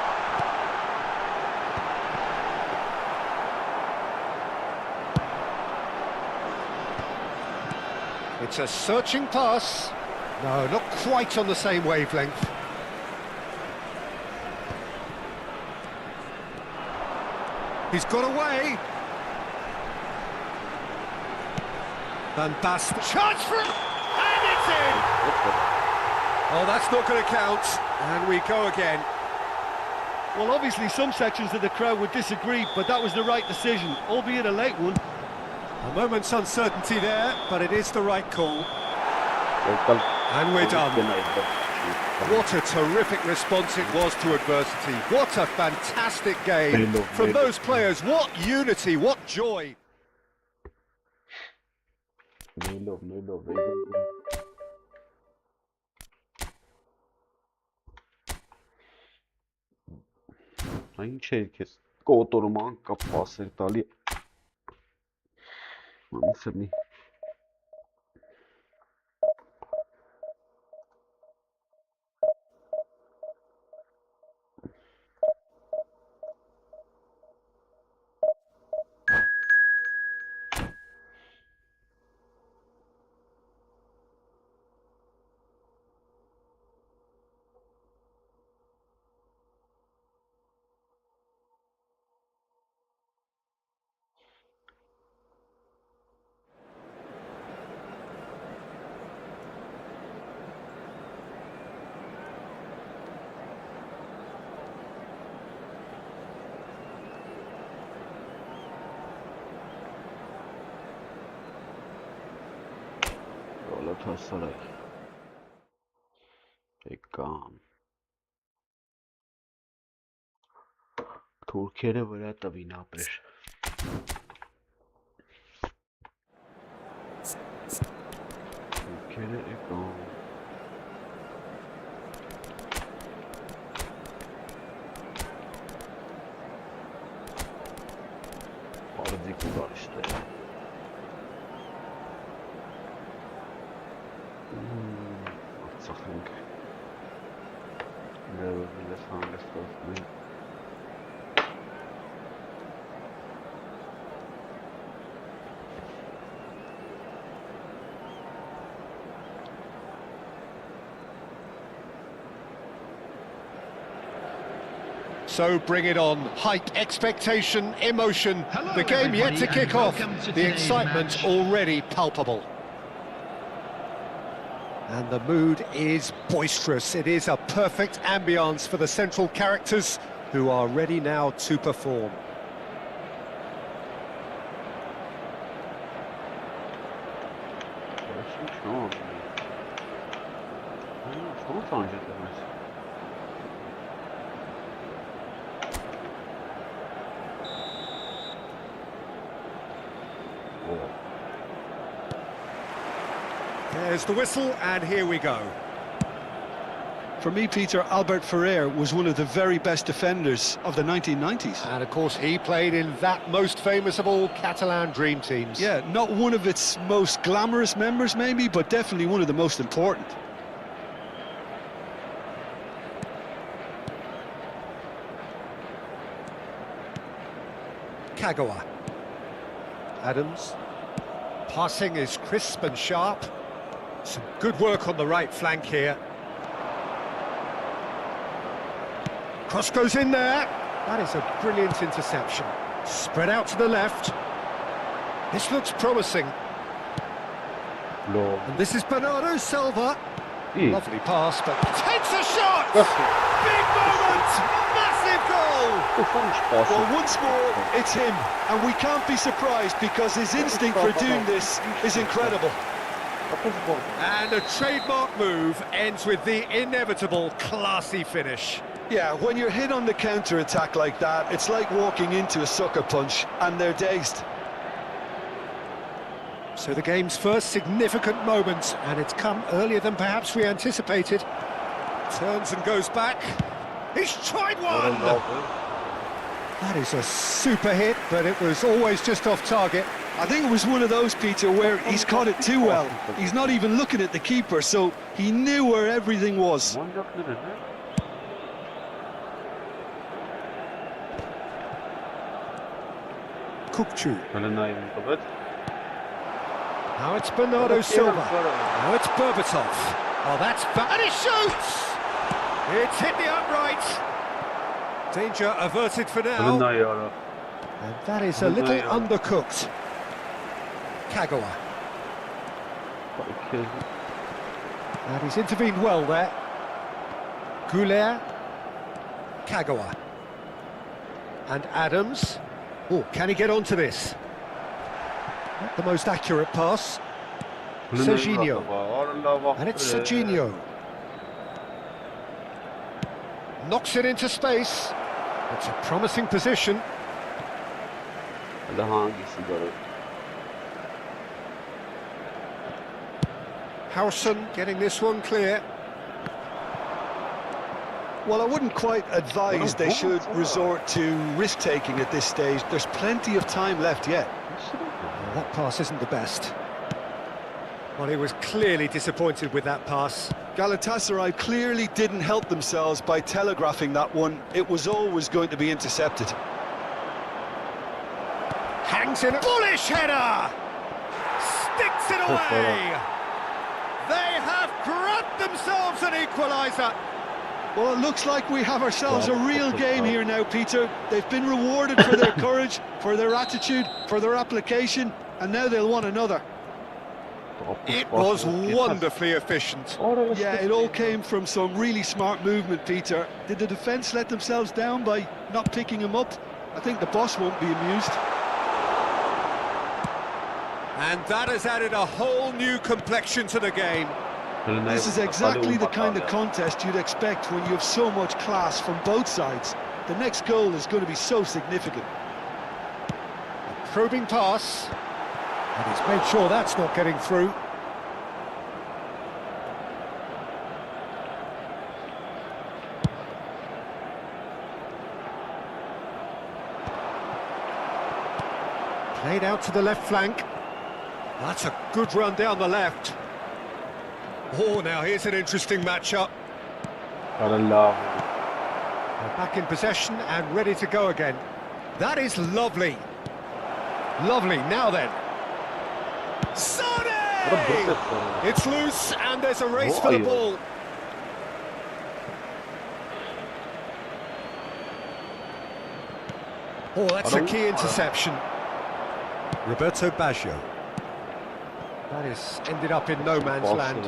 It's a searching pass. No, not quite on the same wavelength. He's got away. Van Basten. Chance for it! And it's in! Oh, that's not going to count. And we go again. Well, obviously some sections of the crowd would disagree, but that was the right decision, albeit a late one. A moment's uncertainty there, but it is the right call. And we're done. What a terrific response it was to adversity. What a fantastic game from those players. What unity, what joy. Այն չէ քեզ կոտորում անկապ պասեր տալի Սրնի հասարակ եկան թուրքերը վրա տվին ապեր թուրքերը եկան Fiziki var işte. Sakın. Nereyle sanırım. So bring it on. Hype, expectation, emotion. Hello, The game yet to everybody, kick and off. welcome to The today's excitement match. already palpable. And the mood is boisterous. It is a perfect ambience for the central characters who are ready now to perform. There's the whistle, and here we go. For me, Peter, Albert Ferrer was one of the very best defenders of the 1990s. And of course, he played in that most famous of all Catalan dream teams. Yeah, not one of its most glamorous members, maybe, but definitely one of the most important. Kagawa. Adams. Passing is crisp and sharp. Some good work on the right flank here. Cross goes in there. That is a brilliant interception. Spread out to the left. This looks promising. Lord. And this is Bernardo Silva. İyi. Lovely pass, but takes a shot! Big moment! Massive goal! Well, once more, it's him, and we can't be surprised because his instinct for doing this is incredible. And a trademark move ends with the inevitable classy finish. Yeah, when you're hit on the counter-attack like that, it's like walking into a sucker punch, and they're dazed. So the game's first significant moment, and it's come earlier than perhaps we anticipated. Turns and goes back. He's tried one! That is a super hit, but it was always just off target. I think it was one of those, Peter, where he's caught it too well. He's not even looking at the keeper, so he knew where everything was. Kukçu. Now it's Bernardo Silva. Now it's Berbatov. Oh, that's bad. And he shoots! It's hit the upright. Danger averted for now. And that is a little undercooked. Kagawa. And he's intervened well there. 𝐄𝐅𝐎𝐎𝐿. Kagawa. And Adams. Oh, can he get onto this? Not the most accurate pass. Serginho. And it's Serginho. Knocks it into space. It's a promising position. Howson getting this one clear. Well, I wouldn't quite advise they should resort to risk-taking at this stage. There's plenty of time left yet. That pass isn't the best. Well, he was clearly disappointed with that pass. Galatasaray clearly didn't help themselves by telegraphing that one. It was always going to be intercepted. Hangs in a bullish header! Sticks it away! They have grabbed themselves an equaliser! Well, it looks like we have ourselves a real game here now, Peter. They've been rewarded for their courage, for their attitude, for their application, and now they'll want another. It was wonderfully efficient. Yeah, it all came from some really smart movement, Peter. Did the defence let themselves down by not picking him up? I think the boss won't be amused. And that has added a whole new complexion to the game. This is exactly the kind of contest you'd expect when you have so much class from both sides. The next goal is going to be so significant. A probing pass. And he's made sure that's not getting through. Played out to the left flank. That's a good run down the left. Oh, now here's an interesting matchup. They're back in possession and ready to go again. That is lovely. Lovely, now then. Sane! It's loose and there's a race for the ball. Oh, that's a key interception. Roberto Baggio. That is ended up in no man's land.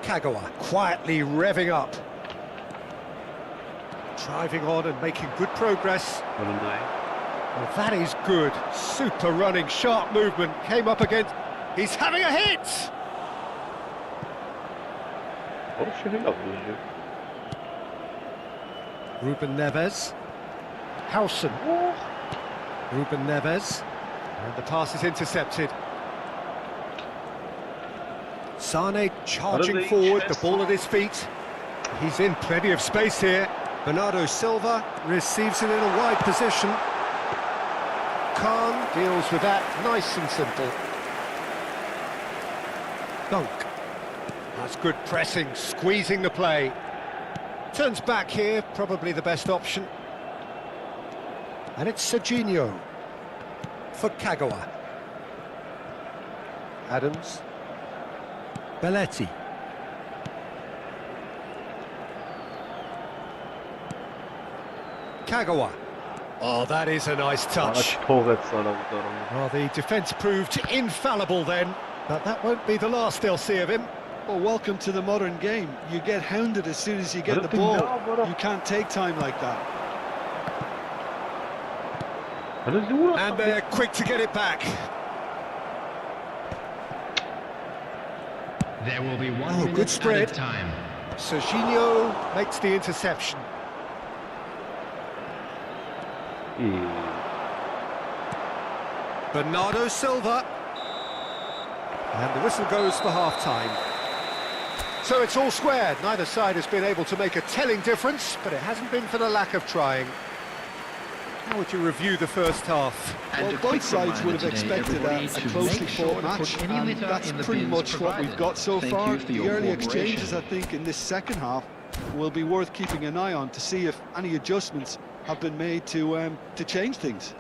𝐄𝐅𝐎𝐓𝐁𝐀𝐋 quietly revving up. Driving on and making good progress. Well, that is good. Super running, sharp movement. Came up against... He's having a hit! Ruben Neves. Howson. Ruben Neves. And the pass is intercepted. Sane charging forward, the ball at his feet. He's in plenty of space here. Bernardo Silva receives it in a wide position. Khan deals with that nice and simple. Dunk. That's good pressing, squeezing the play. Turns back here, probably the best option. And it's Serginho for 𝐄𝐅𝐎𝐒𝐿. Adams. Belletti. 𝐄𝐅𝐎𝐿. Oh, that is a nice touch. Well, the defence proved infallible then, but that won't be the last they'll see of him. Well, welcome to the modern game. You get hounded as soon as you get the ball. You can't take time like that. And they're quick to get it back. There will be 1 minute good spread. at a time. Serginho makes the interception. Bernardo Silva. And the whistle goes for half-time. So it's all squared. Neither side has been able to make a telling difference, but it hasn't been for the lack of trying. How would you review the first half? Well, both sides would have expected a closely fought match, and that's pretty much what we've got so far. The early exchanges, I think, in this second half will be worth keeping an eye on to see if any adjustments have been made to change things.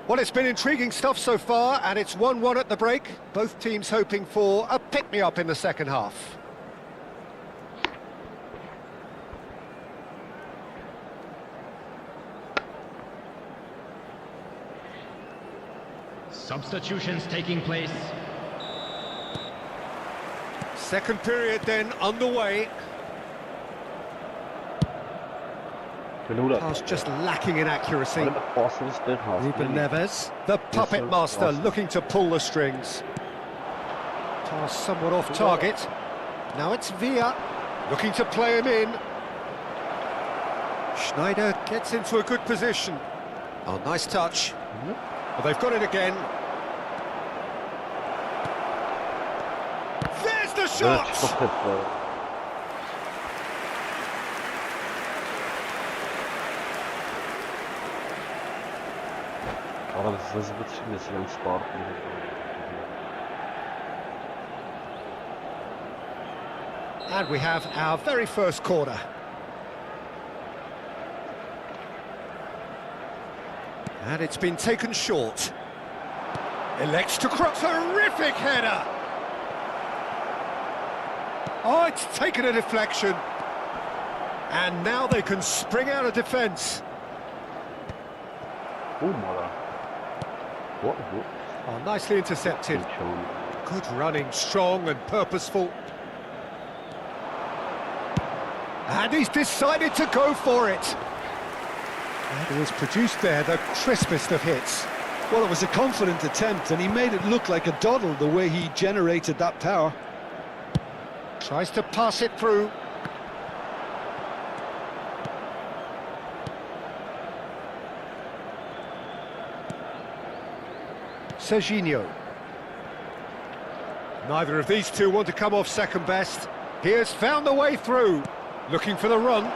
Well, it's been intriguing stuff so far, and it's 1-1 at the break. Both teams hoping for a pick-me-up in the second half. Substitutions taking place. Second period then underway. Pass just lacking in accuracy. Ruben Neves, the puppet master, looking to pull the strings. Pass somewhat off target. Now it's Villa, looking to play him in. Schneider gets into a good position. Oh, nice touch. Well, they've got it again. There's the shot! And we have our very first corner. And it's been taken short. Elects to cross, terrific header! Oh, it's taken a deflection. And now they can spring out of defence. Oh, nicely intercepted. Good running, strong and purposeful. And he's decided to go for it. And it was produced there, the crispest of hits. Well, it was a confident attempt, and he made it look like a doddle the way he generated that power. Tries to pass it through. Serginho. Neither of these two want to come off second best. He has found the way through, looking for the run.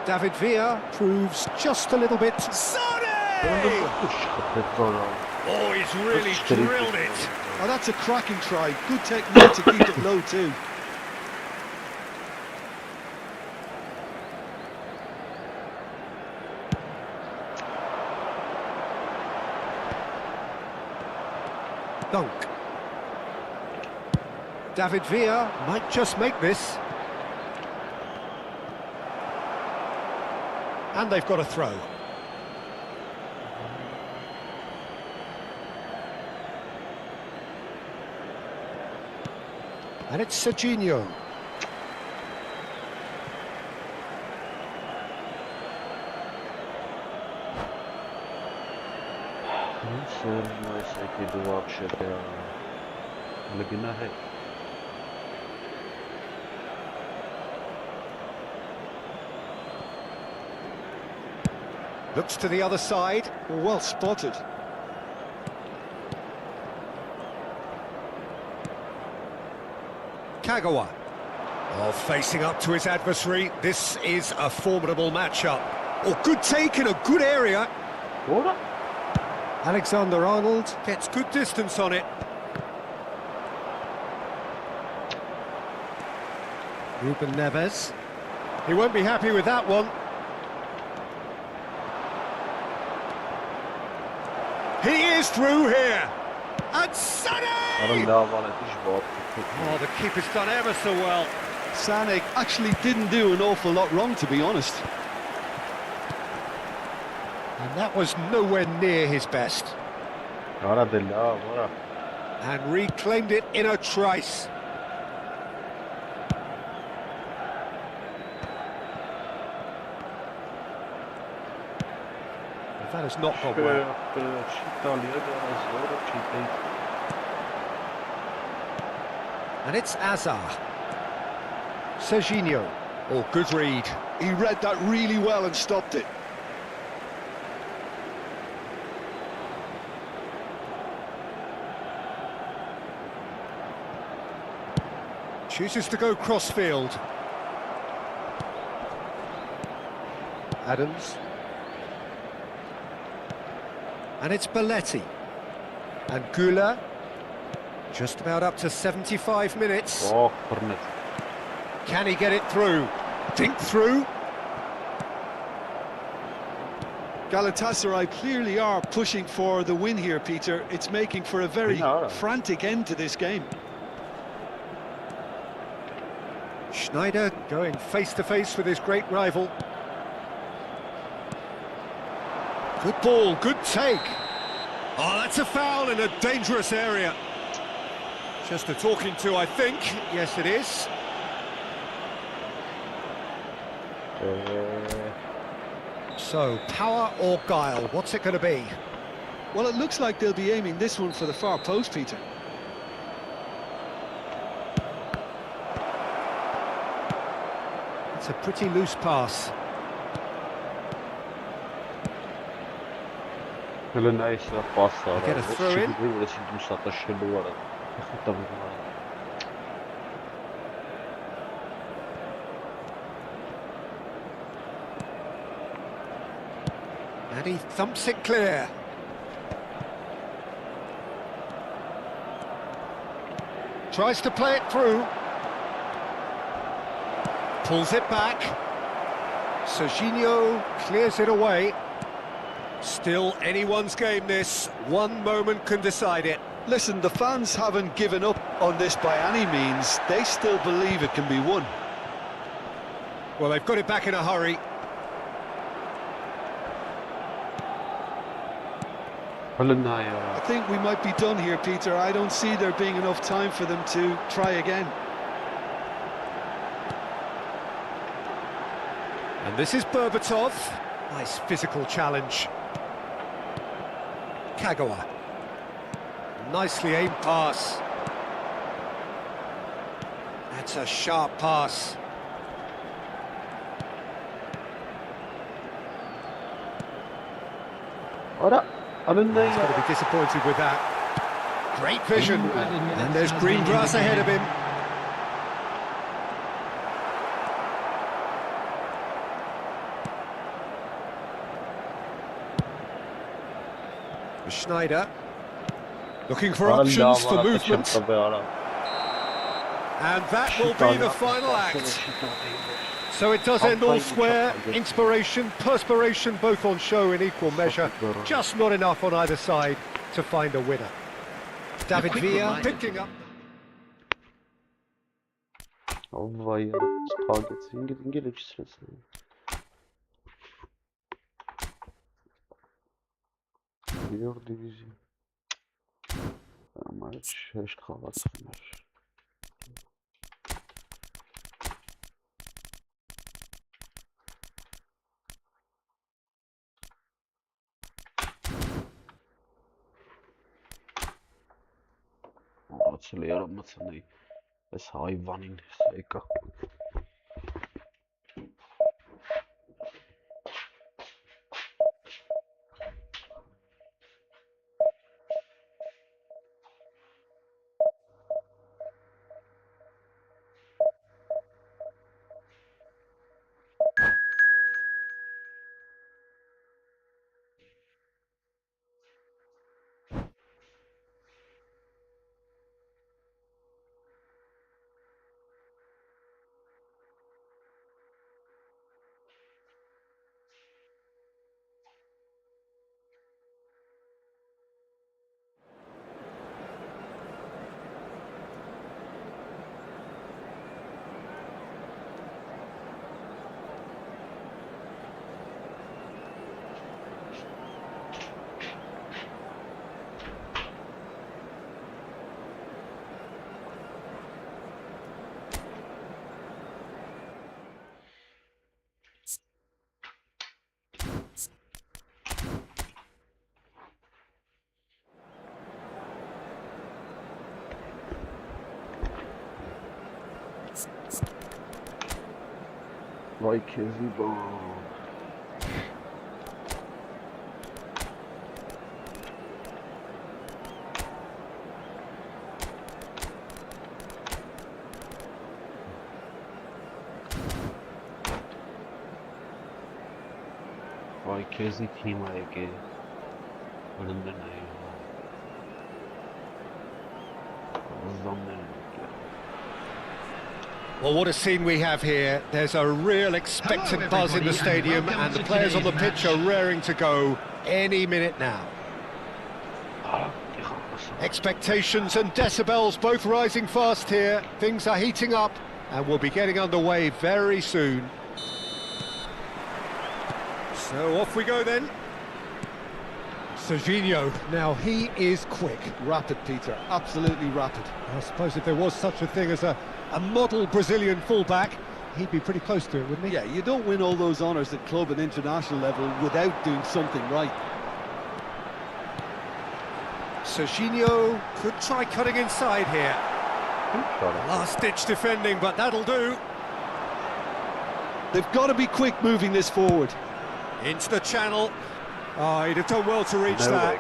David Villa proves just a little bit... Sane! Oh, he's really drilled it. Oh, that's a cracking try. Good technique to keep it low too. Dunk. David Villa might just make this. And they've got a throw. And it's Serginho. Looks to the other side. Well spotted. Kagawa. Oh, facing up to his adversary. This is a formidable matchup. Oh, good take in a good area. What? Alexander-Arnold gets good distance on it. Ruben Neves. He won't be happy with that one. He is through here. And Sané! Oh, the keeper's done ever so well. Sané actually didn't do an awful lot wrong, to be honest. And that was nowhere near his best. And reclaimed it in a trice. That has not gone well. And it's Azar. Serginho. Oh, good read. He read that really well and stopped it. Chooses to go crossfield. Adams. And it's Belletti. And Gula. Just about up to 75 minutes. Oh, can he get it through? Think through. Galatasaray clearly are pushing for the win here, Peter. It's making for a very frantic end to this game. Schneider going face-to-face with his great rival. Good ball, good take. Oh, that's a foul in a dangerous area. Just a talking to, I think. Yes, it is. So, power or guile, what's it going to be? Well, it looks like they'll be aiming this one for the far post, Peter. It's a pretty loose pass. Get a throw in. And he thumps it clear. Tries to play it through. Pulls it back. Serginho clears it away. Still anyone's game this. One moment can decide it. Listen, the fans haven't given up on this by any means. They still believe it can be won. Well, they've got it back in a hurry. I think we might be done here, Peter. I don't see there being enough time for them to try again. And this is Berbatov. Nice physical challenge. Kagawa. Nicely aimed pass. That's a sharp pass. He's going to be disappointed with that. Great vision. And there's green grass ahead of him. Schneider looking for options for movement. And that will be the final act. So it does end all square. Inspiration, perspiration, both on show in equal measure. Just not enough on either side to find a winner. David Villa picking up. Vay ya, target İngiliz sırası. Biliyor divizyon. Ama hiç kalasınlar. Hatırlayalım mesela. Es hayvanın seka. Vay Keziba. Vay Kezi kimaya ki. Önümde ne ya? Well, what a scene we have here. There's a real expectant buzz in the stadium, and the players on the pitch are raring to go any minute now. Expectations and decibels both rising fast here. Things are heating up, and we'll be getting underway very soon. So off we go then. Serginho, now he is quick. Rapid, Peter, absolutely rapid. I suppose if there was such a thing as a model Brazilian fullback, he'd be pretty close to it, wouldn't he? Yeah, you don't win all those honours at club and international level without doing something right. Serginho could try cutting inside here. Last-ditch defending, but that'll do. They've got to be quick moving this forward. Into the channel. Oh, he'd have done well to reach that.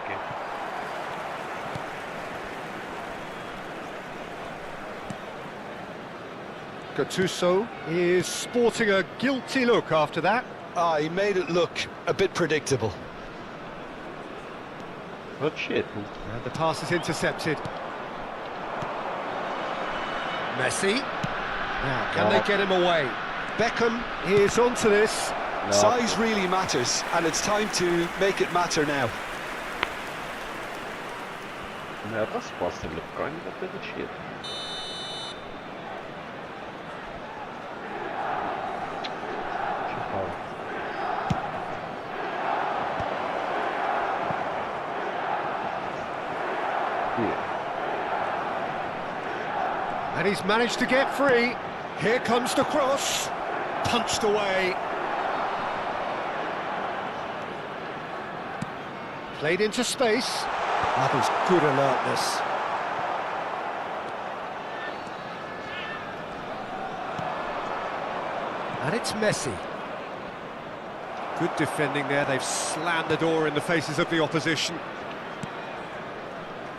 Gattuso is sporting a guilty look after that. Ah, he made it look a bit predictable. What shit? And the pass is intercepted. Messi. Now, can they get him away? Beckham is onto this. No. Size really matters, and it's time to make it matter now. Ja, das passt dem gar nicht, dass das shit. And he's managed to get free. Here comes the cross. Punched away. Played into space. That was good alertness. And it's Messi. Good defending there. They've slammed the door in the faces of the opposition.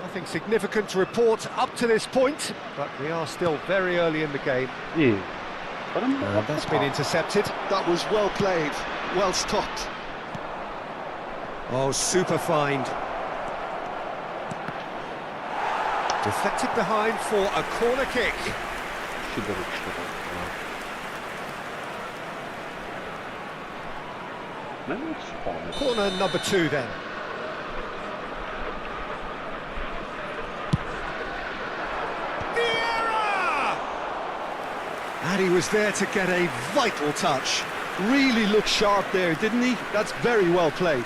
Nothing significant to report up to this point, but we are still very early in the game. Yeah. That's been intercepted. That was well played, well stopped. Oh, super find. Deflected behind for a corner kick. Corner number 2 then. And he was there to get a vital touch. Really looked sharp there, didn't he? That's very well played.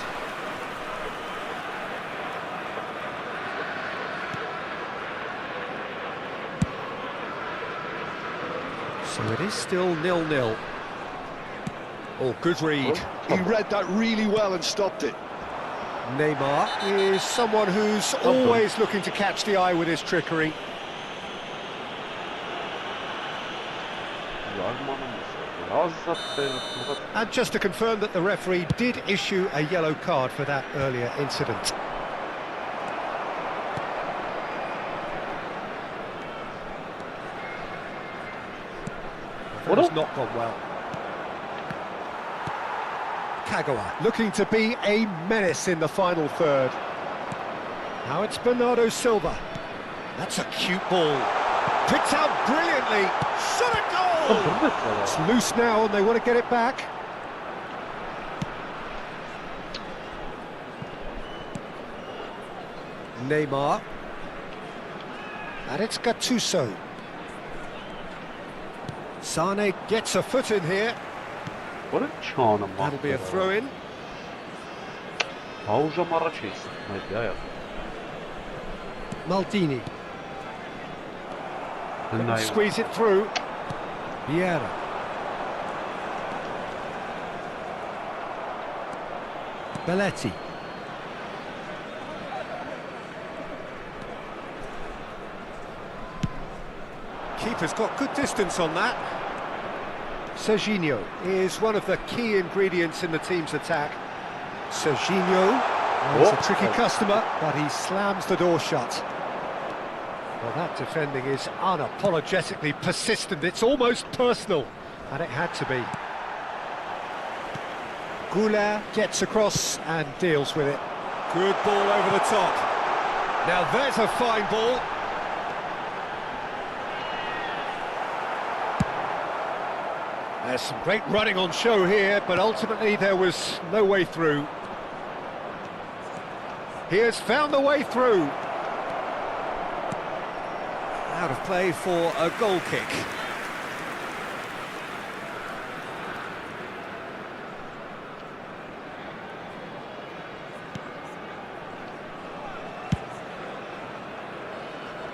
So it is still 0-0. Oh, good read. He read that really well and stopped it. Neymar is someone who's always looking to catch the eye with his trickery. And just to confirm that the referee did issue a yellow card for that earlier incident. That has not gone well. 𝐄𝐅𝐎𝐓𝐁 looking to be a menace in the final third. Now it's Bernardo Silva. That's a cute ball. Picked out brilliantly. Shot a goal! It's loose now and they want to get it back. Neymar. And it's Gattuso. Sane gets a foot in here. What a charm. That'll be a throw-in. Maldini. Squeeze it through. Vieira. Belletti. Keeper's got good distance on that. Serginho is one of the key ingredients in the team's attack. Serginho is a tricky customer, but he slams the door shut. Well, that defending is unapologetically persistent. It's almost personal, and it had to be. 𝐄𝐅𝐎𝐻 gets across and deals with it. Good ball over the top. Now there's a fine ball. There's some great running on show here, but ultimately there was no way through. He has found the way through. Out of play for a goal kick.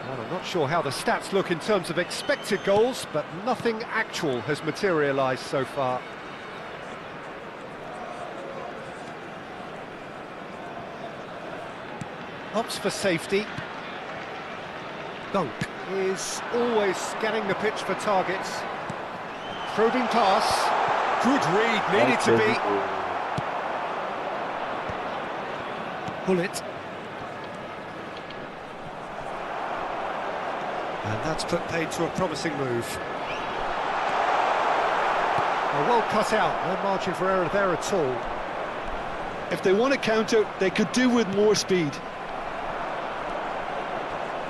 Well, I'm not sure how the stats look in terms of expected goals, but nothing actual has materialised so far. Opts for safety. Dunk is always scanning the pitch for targets. Probing pass. Good read, needed to be. Pull it. And that's put paid to a promising move. Well cut out, no margin for error there at all. If they want to counter, they could do with more speed.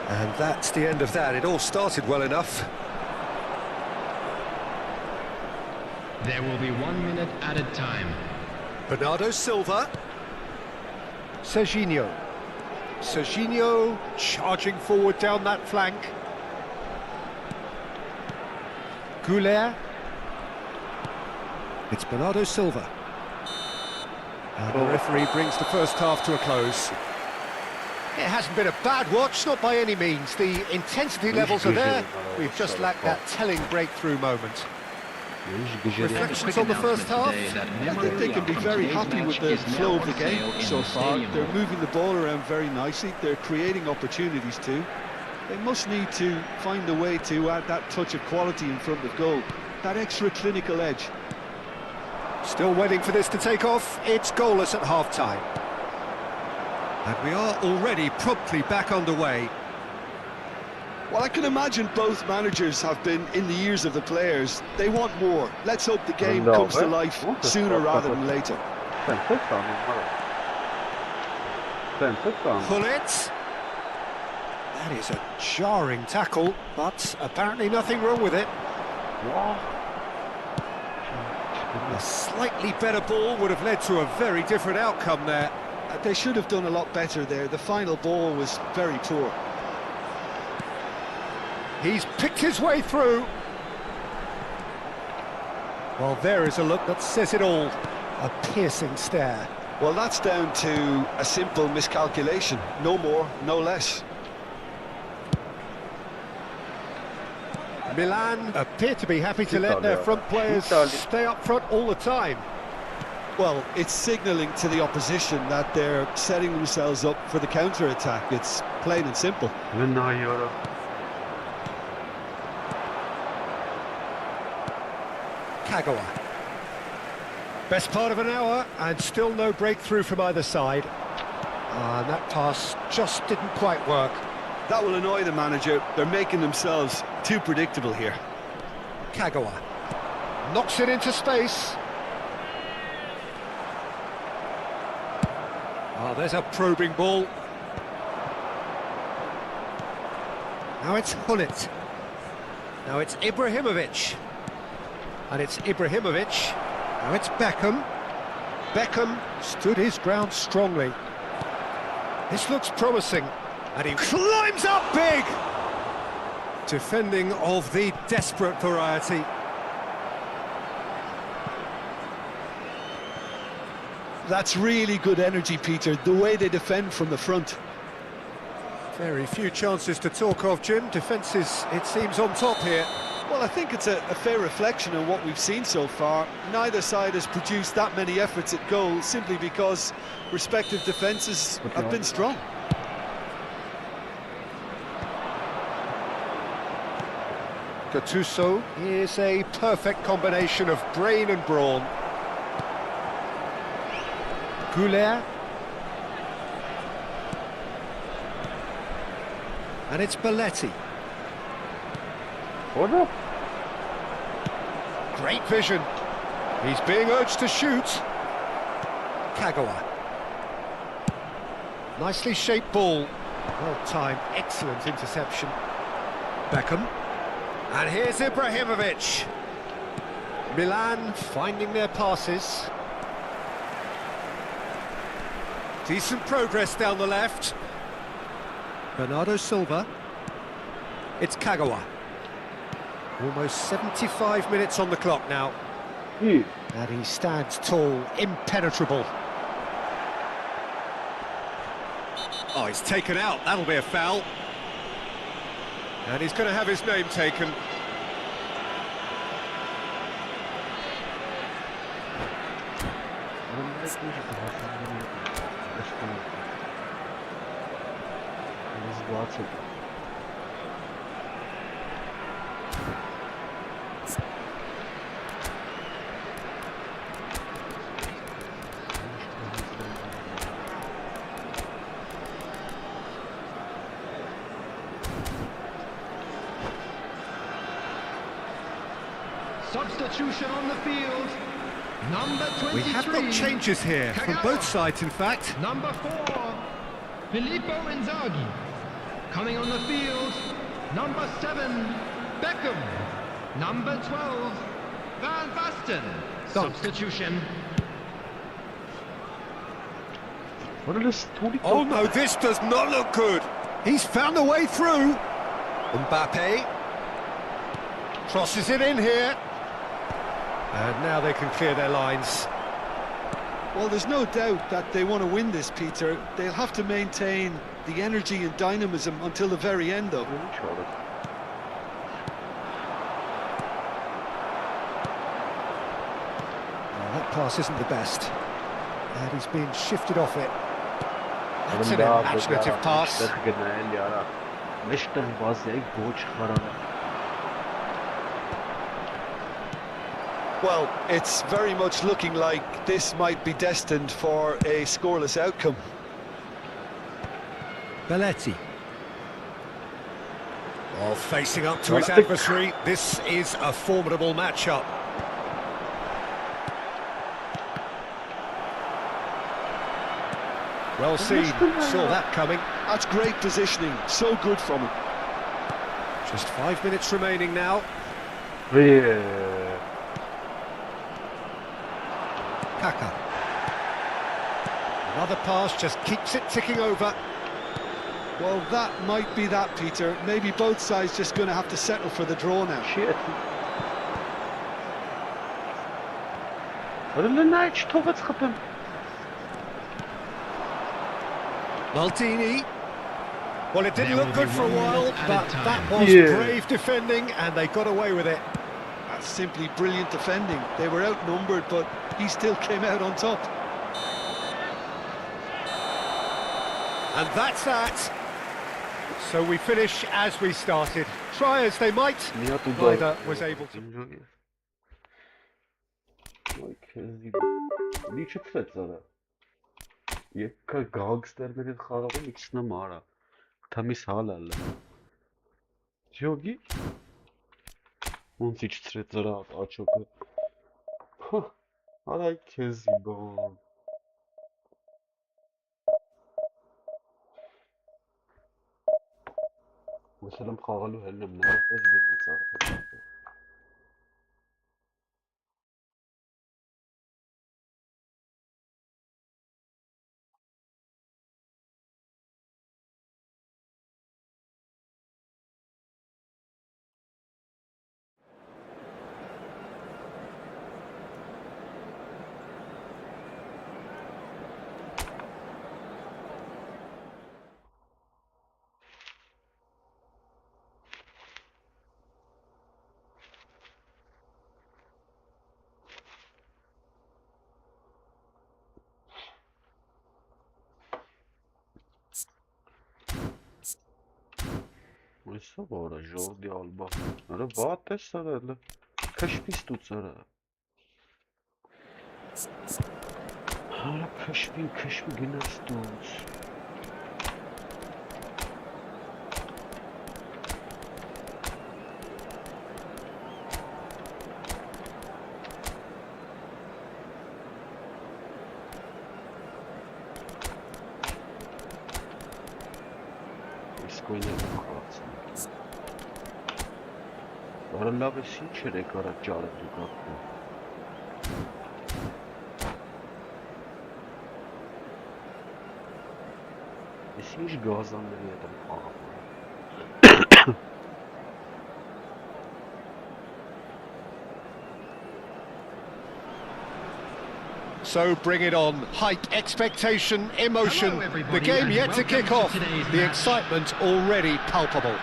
And that's the end of that. It all started well enough. There will be 1 minute added time. Bernardo Silva. Serginho. Serginho charging forward down that flank. 𝐄𝐅𝐻𝐻. It's Bernardo Silva. And the referee brings the first half to a close. It hasn't been a bad watch, not by any means. The intensity levels are there. We've just lacked that telling breakthrough moment. Reflections on the first half? I think they can be very happy with the flow of the game so far. They're moving the ball around very nicely. They're creating opportunities too. They must need to find a way to add that touch of quality in front of goal. That extra clinical edge. Still waiting for this to take off. It's goalless at half-time. And we are already promptly back underway. Well, I can imagine both managers have been in the ears of the players. They want more. Let's hope the game comes to life sooner rather than later. Pull it. That is a jarring tackle, but apparently nothing wrong with it. A slightly better ball would have led to a very different outcome there. They should have done a lot better there. The final ball was very poor. He's picked his way through. Well, there is a look that says it all. A piercing stare. Well, that's down to a simple miscalculation. No more, no less. Milan appear to be happy to let their front players stay up front all the time. Well, it's signalling to the opposition that they're setting themselves up for the counter-attack. It's plain and simple. Kagawa. Best part of an hour and still no breakthrough from either side. And that pass just didn't quite work. That will annoy the manager. They're making themselves too predictable here. Kagawa knocks it into space. Oh, there's a probing ball. Now it's Hullet. Now it's Ibrahimovic. And it's Ibrahimovic. Now it's Beckham. Beckham stood his ground strongly. This looks promising. And he climbs up big! Defending of the desperate variety. That's really good energy, Peter, the way they defend from the front. Very few chances to talk of, Jim. Defence is, it seems, on top here. Well, I think it's a fair reflection of what we've seen so far. Neither side has produced that many efforts at goal simply because respective defences have been strong. Gattuso is a perfect combination of brain and brawn. 𝐄𝐅𝐎𝐎𝐻. And it's Belletti. Order. Great vision. He's being urged to shoot. Kagawa. Nicely shaped ball. Well timed, excellent interception. Beckham. And here's Ibrahimovic. Milan finding their passes. Decent progress down the left. Bernardo Silva. It's Kagawa. Almost 75 minutes on the clock now. And he stands tall, impenetrable. Oh, he's taken out. That'll be a foul. And he's going to have his name taken. Substitution on the field. Number 23. We have got changes here from both sides, in fact. Number 4, Filippo Inzaghi. Coming on the field, number 7, Beckham. Number 12, Van Basten. Substitution. Oh no, this does not look good. He's found a way through. Mbappe crosses it in here. And now they can clear their lines. Well, there's no doubt that they want to win this, Peter. They'll have to maintain the energy and dynamism until the very end, though. Well, that pass isn't the best. And he's being shifted off it. That's an imaginative pass. Well, it's very much looking like this might be destined for a scoreless outcome. Belletti. Well, facing up to his adversary, this is a formidable matchup. Well seen, saw that coming. That's great positioning, so good from him. Just 5 minutes remaining now. Yeah. Kaka. Another pass just keeps it ticking over. Well, that might be that, Peter. Maybe both sides just going to have to settle for the draw now. Shit. Maldini. Well, it didn't look good for a while, but that was brave defending, and they got away with it. That's simply brilliant defending. They were outnumbered, but he still came out on top. And that's that. So we finish as we started. Try as they might, neither was able to. Եկա գանգստերներին խաղում իջնեմ արա թամիս հալալ ջոգի ոնց իջցրեց դրա աչոկը արա քեզի բան Ուսելեմ խաղալու հելնեմ նաև ես դիմաց արդեն Ույսը որը ժորդի ալբա Արա վատ է սարել Քշվի ստուծարը Արա քշվի գինա ստուծ Արա լավ ես ինչ էր եք արա ճարը դուք ակվում Ես ինչ գազանների հետ եմ խաղապարը So bring it on. Hype, expectation, emotion. The game yet to kick off. The excitement already palpable.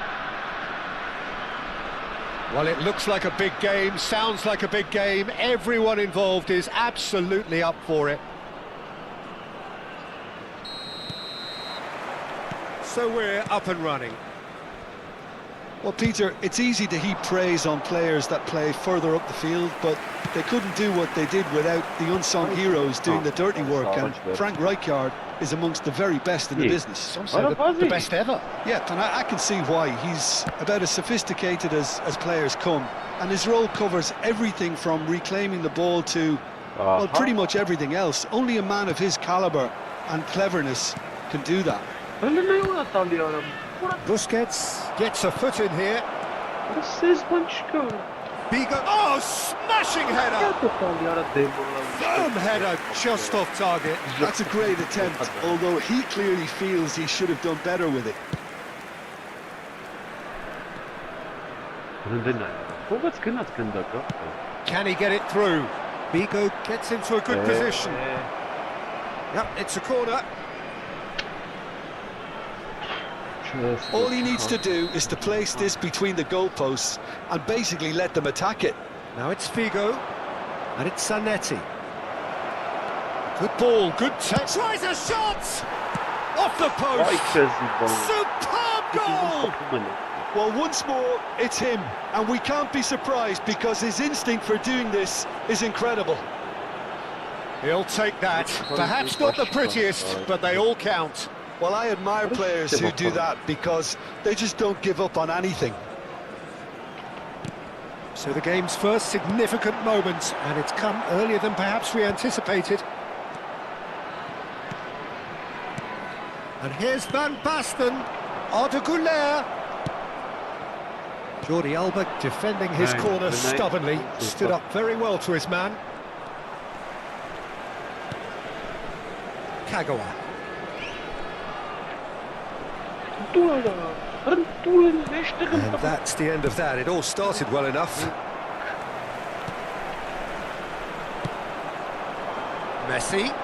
Well, it looks like a big game, sounds like a big game. Everyone involved is absolutely up for it. So we're up and running. Well, Peter, it's easy to heap praise on players that play further up the field, but they couldn't do what they did without the unsung heroes doing the dirty work, and Frank Rijkaard is amongst the very best in the business. Some say the best ever. Yeah, and I can see why. He's about as sophisticated as players come, and his role covers everything from reclaiming the ball to, well, pretty much everything else. Only a man of his calibre and cleverness can do that. Busquets gets a foot in here. Bigo, oh, smashing header! Firm header, just off target. That's a great attempt, although he clearly feels he should have done better with it. Can he get it through? Bigo gets into a good position. Yep, it's a corner. All he needs to do is to place this between the goalposts and basically let them attack it. Now it's Figo, and it's Zanetti. Good ball, good touch. Tries a shot! Off the post! Superb goal! Well, once more, it's him, and we can't be surprised because his instinct for doing this is incredible. He'll take that. Perhaps not the prettiest, but they all count. Well, I admire players who do that because they just don't give up on anything. So the game's first significant moment, and it's come earlier than perhaps we anticipated. And here's Van Basten. 𝐿𝐴. Jordi Alba defending his corner stubbornly. Stood up very well to his man. 𝐿𝐴. And that's the end of that. It all started well enough. Messi.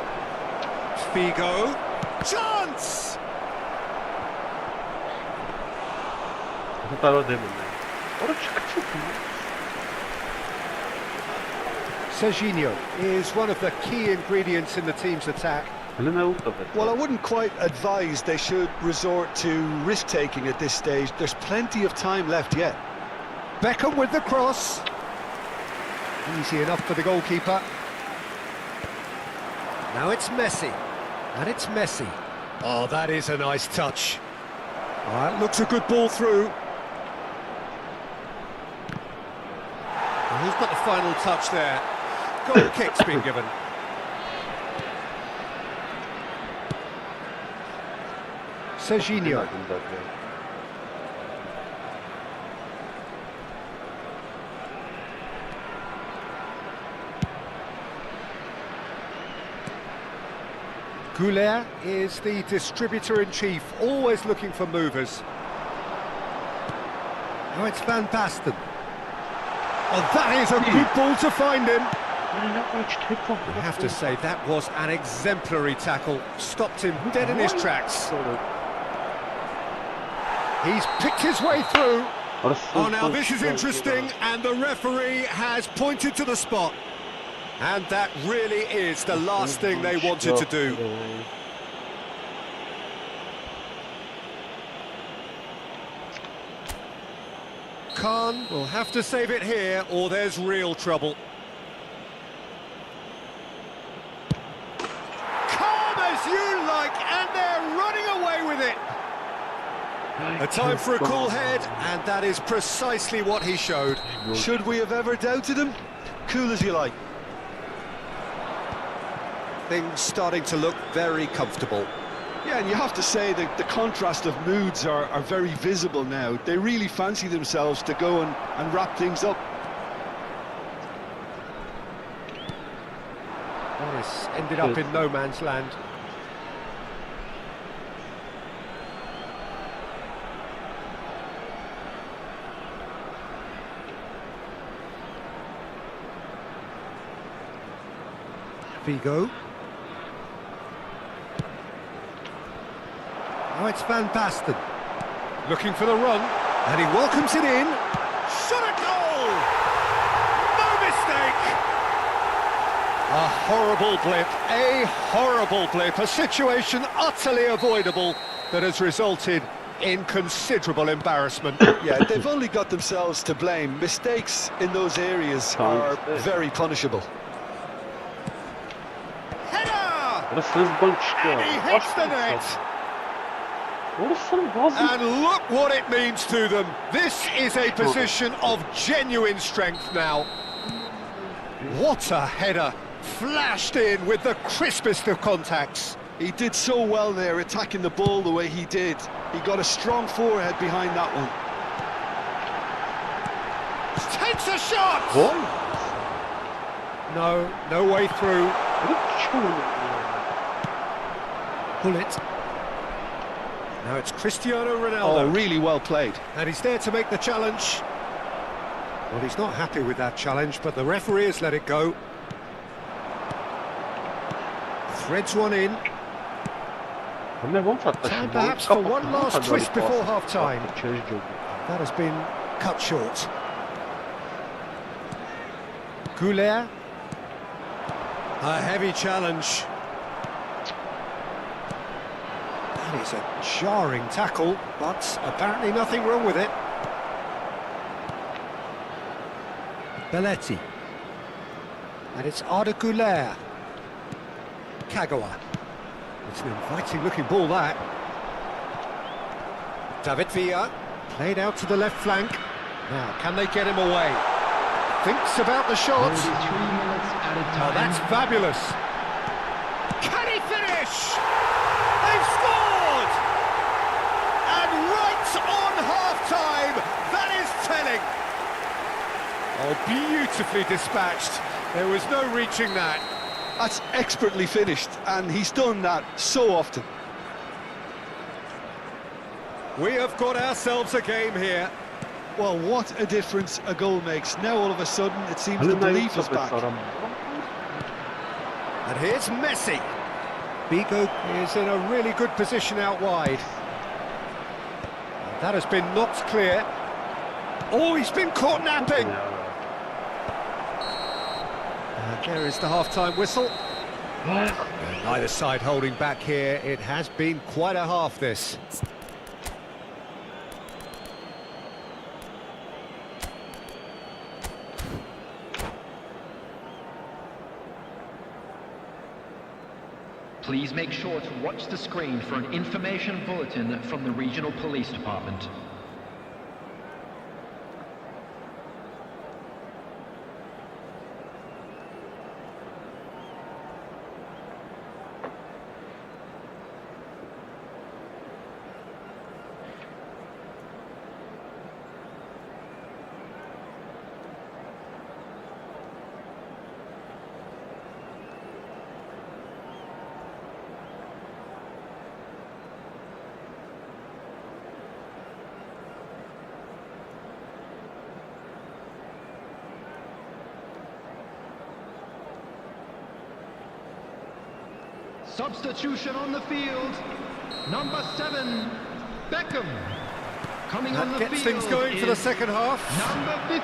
Figo. Chance! 𝐶𝐄𝐅𝐎𝐻 is one of the key ingredients in the team's attack. Well, I wouldn't quite advise they should resort to risk-taking at this stage. There's plenty of time left yet. Beckham with the cross. Easy enough for the goalkeeper. Now it's Messi. And it's Messi. Oh, that is a nice touch. That looks a good ball through. And who's got the final touch there? Goal kick's been given. 𝐶𝐄𝐅𝐻. 𝐿𝐴 is the distributor-in-chief, always looking for movers. Now it's Van Basten. Oh, that is a good ball to find him. I have to say, that was an exemplary tackle. Stopped him dead in his tracks. He's picked his way through. Oh, now this is interesting, and the referee has pointed to the spot. And that really is the last thing they wanted to do. Khan will have to save it here, or there's real trouble. Calm as you like, and they're running away with it. A time for a cool head, and that is precisely what he showed. Should we have ever doubted him? Cool as you like. Things starting to look very comfortable. Yeah, and you have to say that the contrast of moods are very visible now. They really fancy themselves to go and wrap things up. Morris ended up in no man's land. Figo. Now it's Van Basten. Looking for the run, and he welcomes it in. Shot a goal! No mistake! A horrible blip, a situation utterly avoidable that has resulted in considerable embarrassment. Yeah, they've only got themselves to blame. Mistakes in those areas are very punishable. And he hits the net. And look what it means to them. This is a position of genuine strength now. What a header. Flashed in with the crispest of contacts. He did so well there, attacking the ball the way he did. He got a strong forehead behind that one. Takes a shot! What? No way through. Pull it. Now it's Cristiano Ronaldo. Oh, really well played. And he's there to make the challenge. Well, he's not happy with that challenge, but the referee has let it go. Threads one in. Time perhaps for one last twist before half-time. That has been cut short. 𝐿𝐴. A heavy challenge. That is a jarring tackle, but apparently nothing wrong with it. Belletti. And it's 𝐿𝐴. 𝐿𝐴. It's an inviting-looking ball, that. David Villa. Played out to the left flank. Now, can they get him away? Thinks about the shot. Oh, that's fabulous. Can he finish? They've scored! half-time. That is telling. Oh, beautifully dispatched. There was no reaching that. That's expertly finished, and he's done that so often. We have got ourselves a game here. Well, what a difference a goal makes. Now all of a sudden it seems the belief is back. And here's Messi. Bigo is in a really good position out wide. That has been knocked clear. Oh, he's been caught napping. And there is the half-time whistle. And neither side holding back here. It has been quite a half, this. Please make sure to watch the screen for an information bulletin from the regional police department. Substitution on the field. Number 7, Beckham. Coming on the That field. gets things going for the second half. Number 15.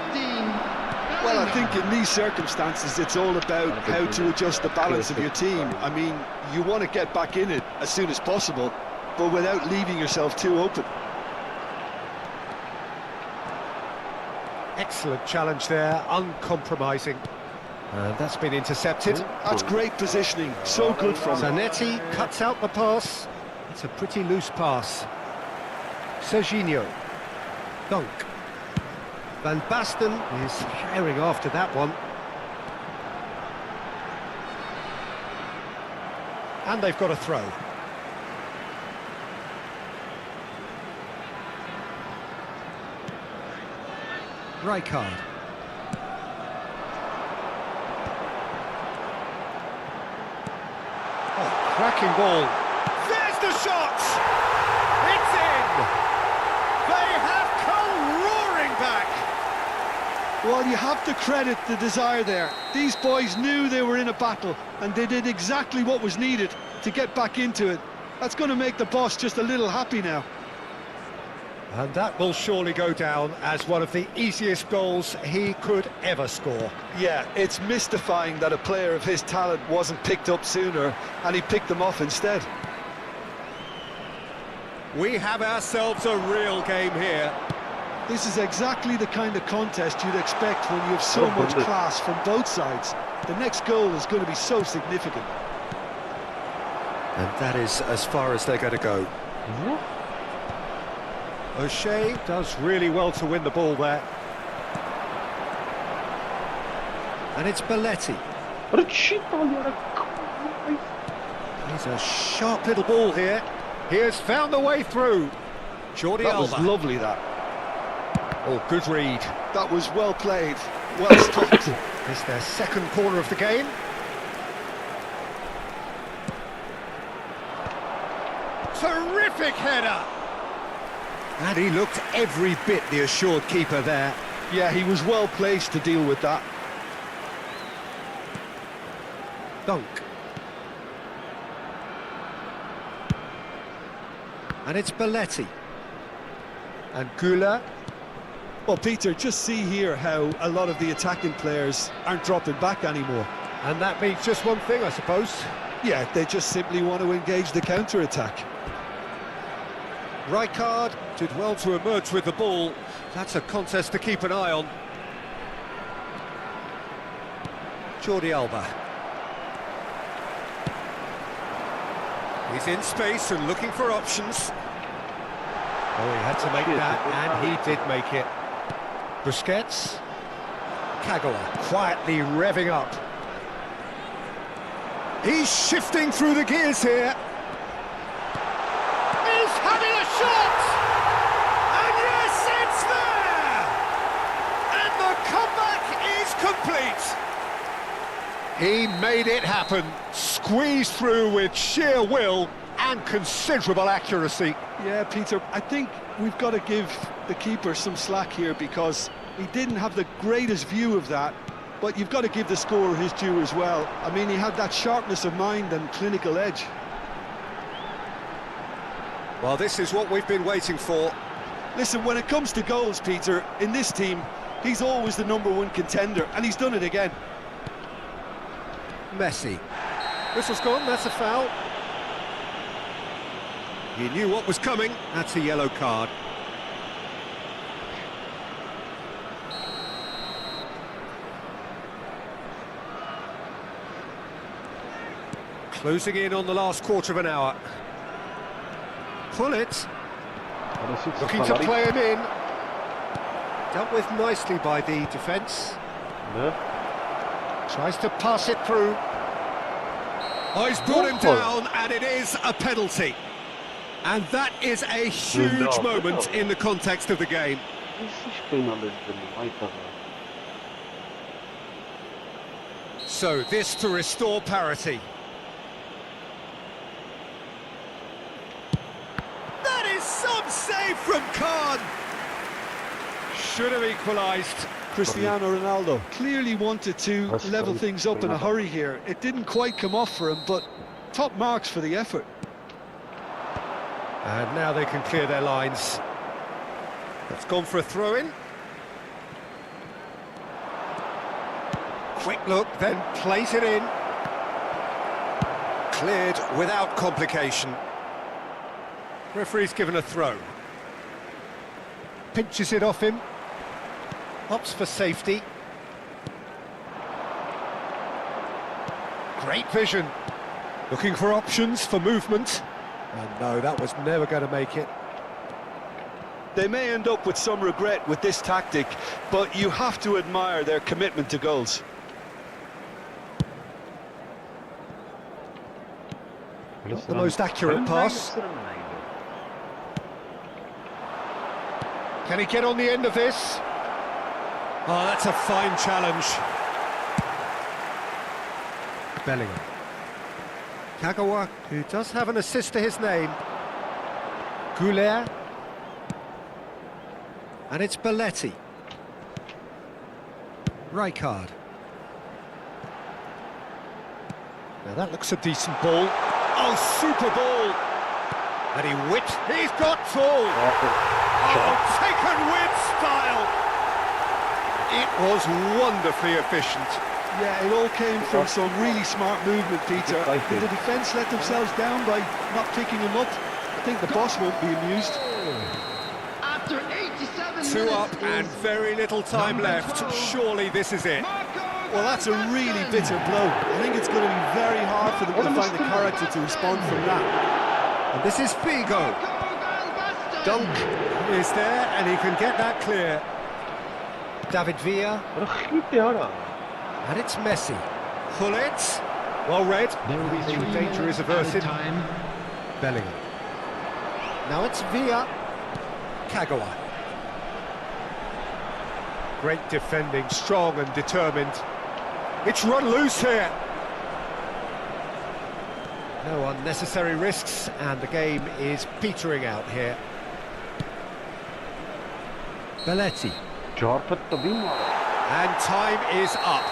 Well, I think in these circumstances it's all about how to adjust the balance of your team. I mean, you want to get back in it as soon as possible, but without leaving yourself too open. Excellent challenge there, uncompromising. And that's been intercepted. That's great positioning, so good from him. Zanetti cuts out the pass. It's a pretty loose pass. Serginho. Dunk. Van Basten is firing after that one. And they've got a throw. Rijkaard. Oh, cracking ball. There's the shot! It's in! They have come roaring back! Well, you have to credit the desire there. These boys knew they were in a battle, and they did exactly what was needed to get back into it. That's going to make the boss just a little happy now. And that will surely go down as one of the easiest goals he could ever score. Yeah, it's mystifying that a player of his talent wasn't picked up sooner, and he picked them off instead. We have ourselves a real game here. This is exactly the kind of contest you'd expect when you have so much class from both sides. The next goal is going to be so significant. And that is as far as they're going to go. O'Shea does really well to win the ball there. And it's Belletti. He's a sharp little ball here. He has found the way through. Jordi That Alba. was lovely, that. Oh, good read. That was well played, well stopped. It's their second corner of the game. Terrific header! And he looked every bit the assured keeper there. Yeah, he was well placed to deal with that. Dunk. And it's Belletti. And Güler. Well, Peter, just see here how a lot of the attacking players aren't dropping back anymore. And that means just one thing, I suppose. Yeah, they just simply want to engage the counter-attack. Rijkaard did well to emerge with the ball. That's a contest to keep an eye on. Jordi Alba. He's in space and looking for options. Oh, he had to make that, and he did make it. Busquets. Kagawa quietly revving up. He's shifting through the gears here. He's having a shot! And He made it happen, squeezed through with sheer will and considerable accuracy. Yeah, Peter, I think we've got to give the keeper some slack here because he didn't have the greatest view of that, but you've got to give the scorer his due as well. I mean, he had that sharpness of mind and clinical edge. Well, this is what we've been waiting for. Listen, when it comes to goals, Peter, in this team, he's always the #1 contender, and he's done it again. Messi. Whistle's gone, that's a foul. He knew what was coming, that's a yellow card. Closing in on the last quarter of an hour. Pull it. Looking to play him in. Dealt with nicely by the defence. Tries to pass it through. Oh, he's brought him down, and it is a penalty. And that is a huge moment in the context of the game. So this to restore parity. That is some save from Khan. Should have equalised. Cristiano Ronaldo clearly wanted to level things up in a hurry here. It didn't quite come off for him, but top marks for the effort. And now they can clear their lines. That's gone for a throw-in. Quick look, then plays it in. Cleared without complication. Referee's given a throw. Pinches it off him. Opts for safety. Great vision. Looking for options for movement. And no, that was never going to make it. They may end up with some regret with this tactic, but you have to admire their commitment to goals. Not the most accurate pass. Can he get on the end of this? Oh, that's a fine challenge. Bellingham. Kagawa, who does have an assist to his name. 𝐄𝐅𝐎𝐎𝐿. And it's Belletti. Rijkaard. Now that looks a decent ball. Oh, super ball! And he whipped. He's got tall. Oh, taken with style. It was wonderfully efficient. Yeah, it all came from some really smart movement, Peter. Did the defence let themselves down by not picking him up? I think the boss won't be amused. After 87 Two up and very little time left. Surely this is it. Well, that's a really bitter blow. I think it's going to be very hard for them to find the character to respond from that. And this is Figo. Dunk is there, and he can get that clear. David Villa. And it's Messi. Pull it. Well read. There will be The 3 danger is minutes averted. added time. Bellingham. Now it's Villa. Kagawa. Great defending, strong and determined. It's run loose here. No unnecessary risks, and the game is petering out here. Belletti. And time is up.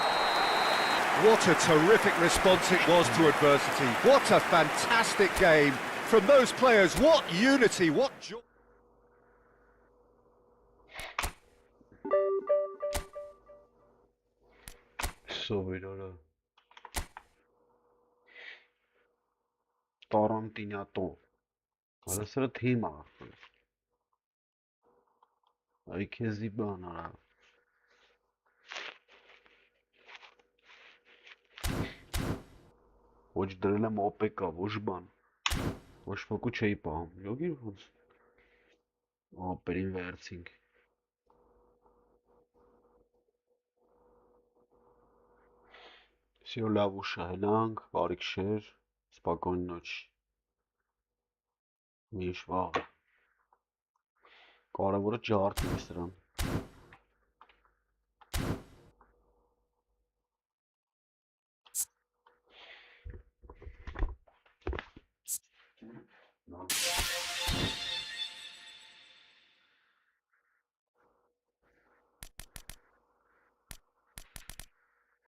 What a terrific response it was to adversity. What a fantastic game from those players. What unity, what joy. Տարանտինյատո Հալասրը թիմ է Այ քեզի բան արա Ոչ դրել եմ OPK, ոչ բան Ոչ մոկու չէի պահում Յոգիր ոնց Ապերին վերցինք Всё լավ ուշ հելանք, բարիք շեր Спокойной ночи. Միշտ վաղ Կարևորը ջարդի սրան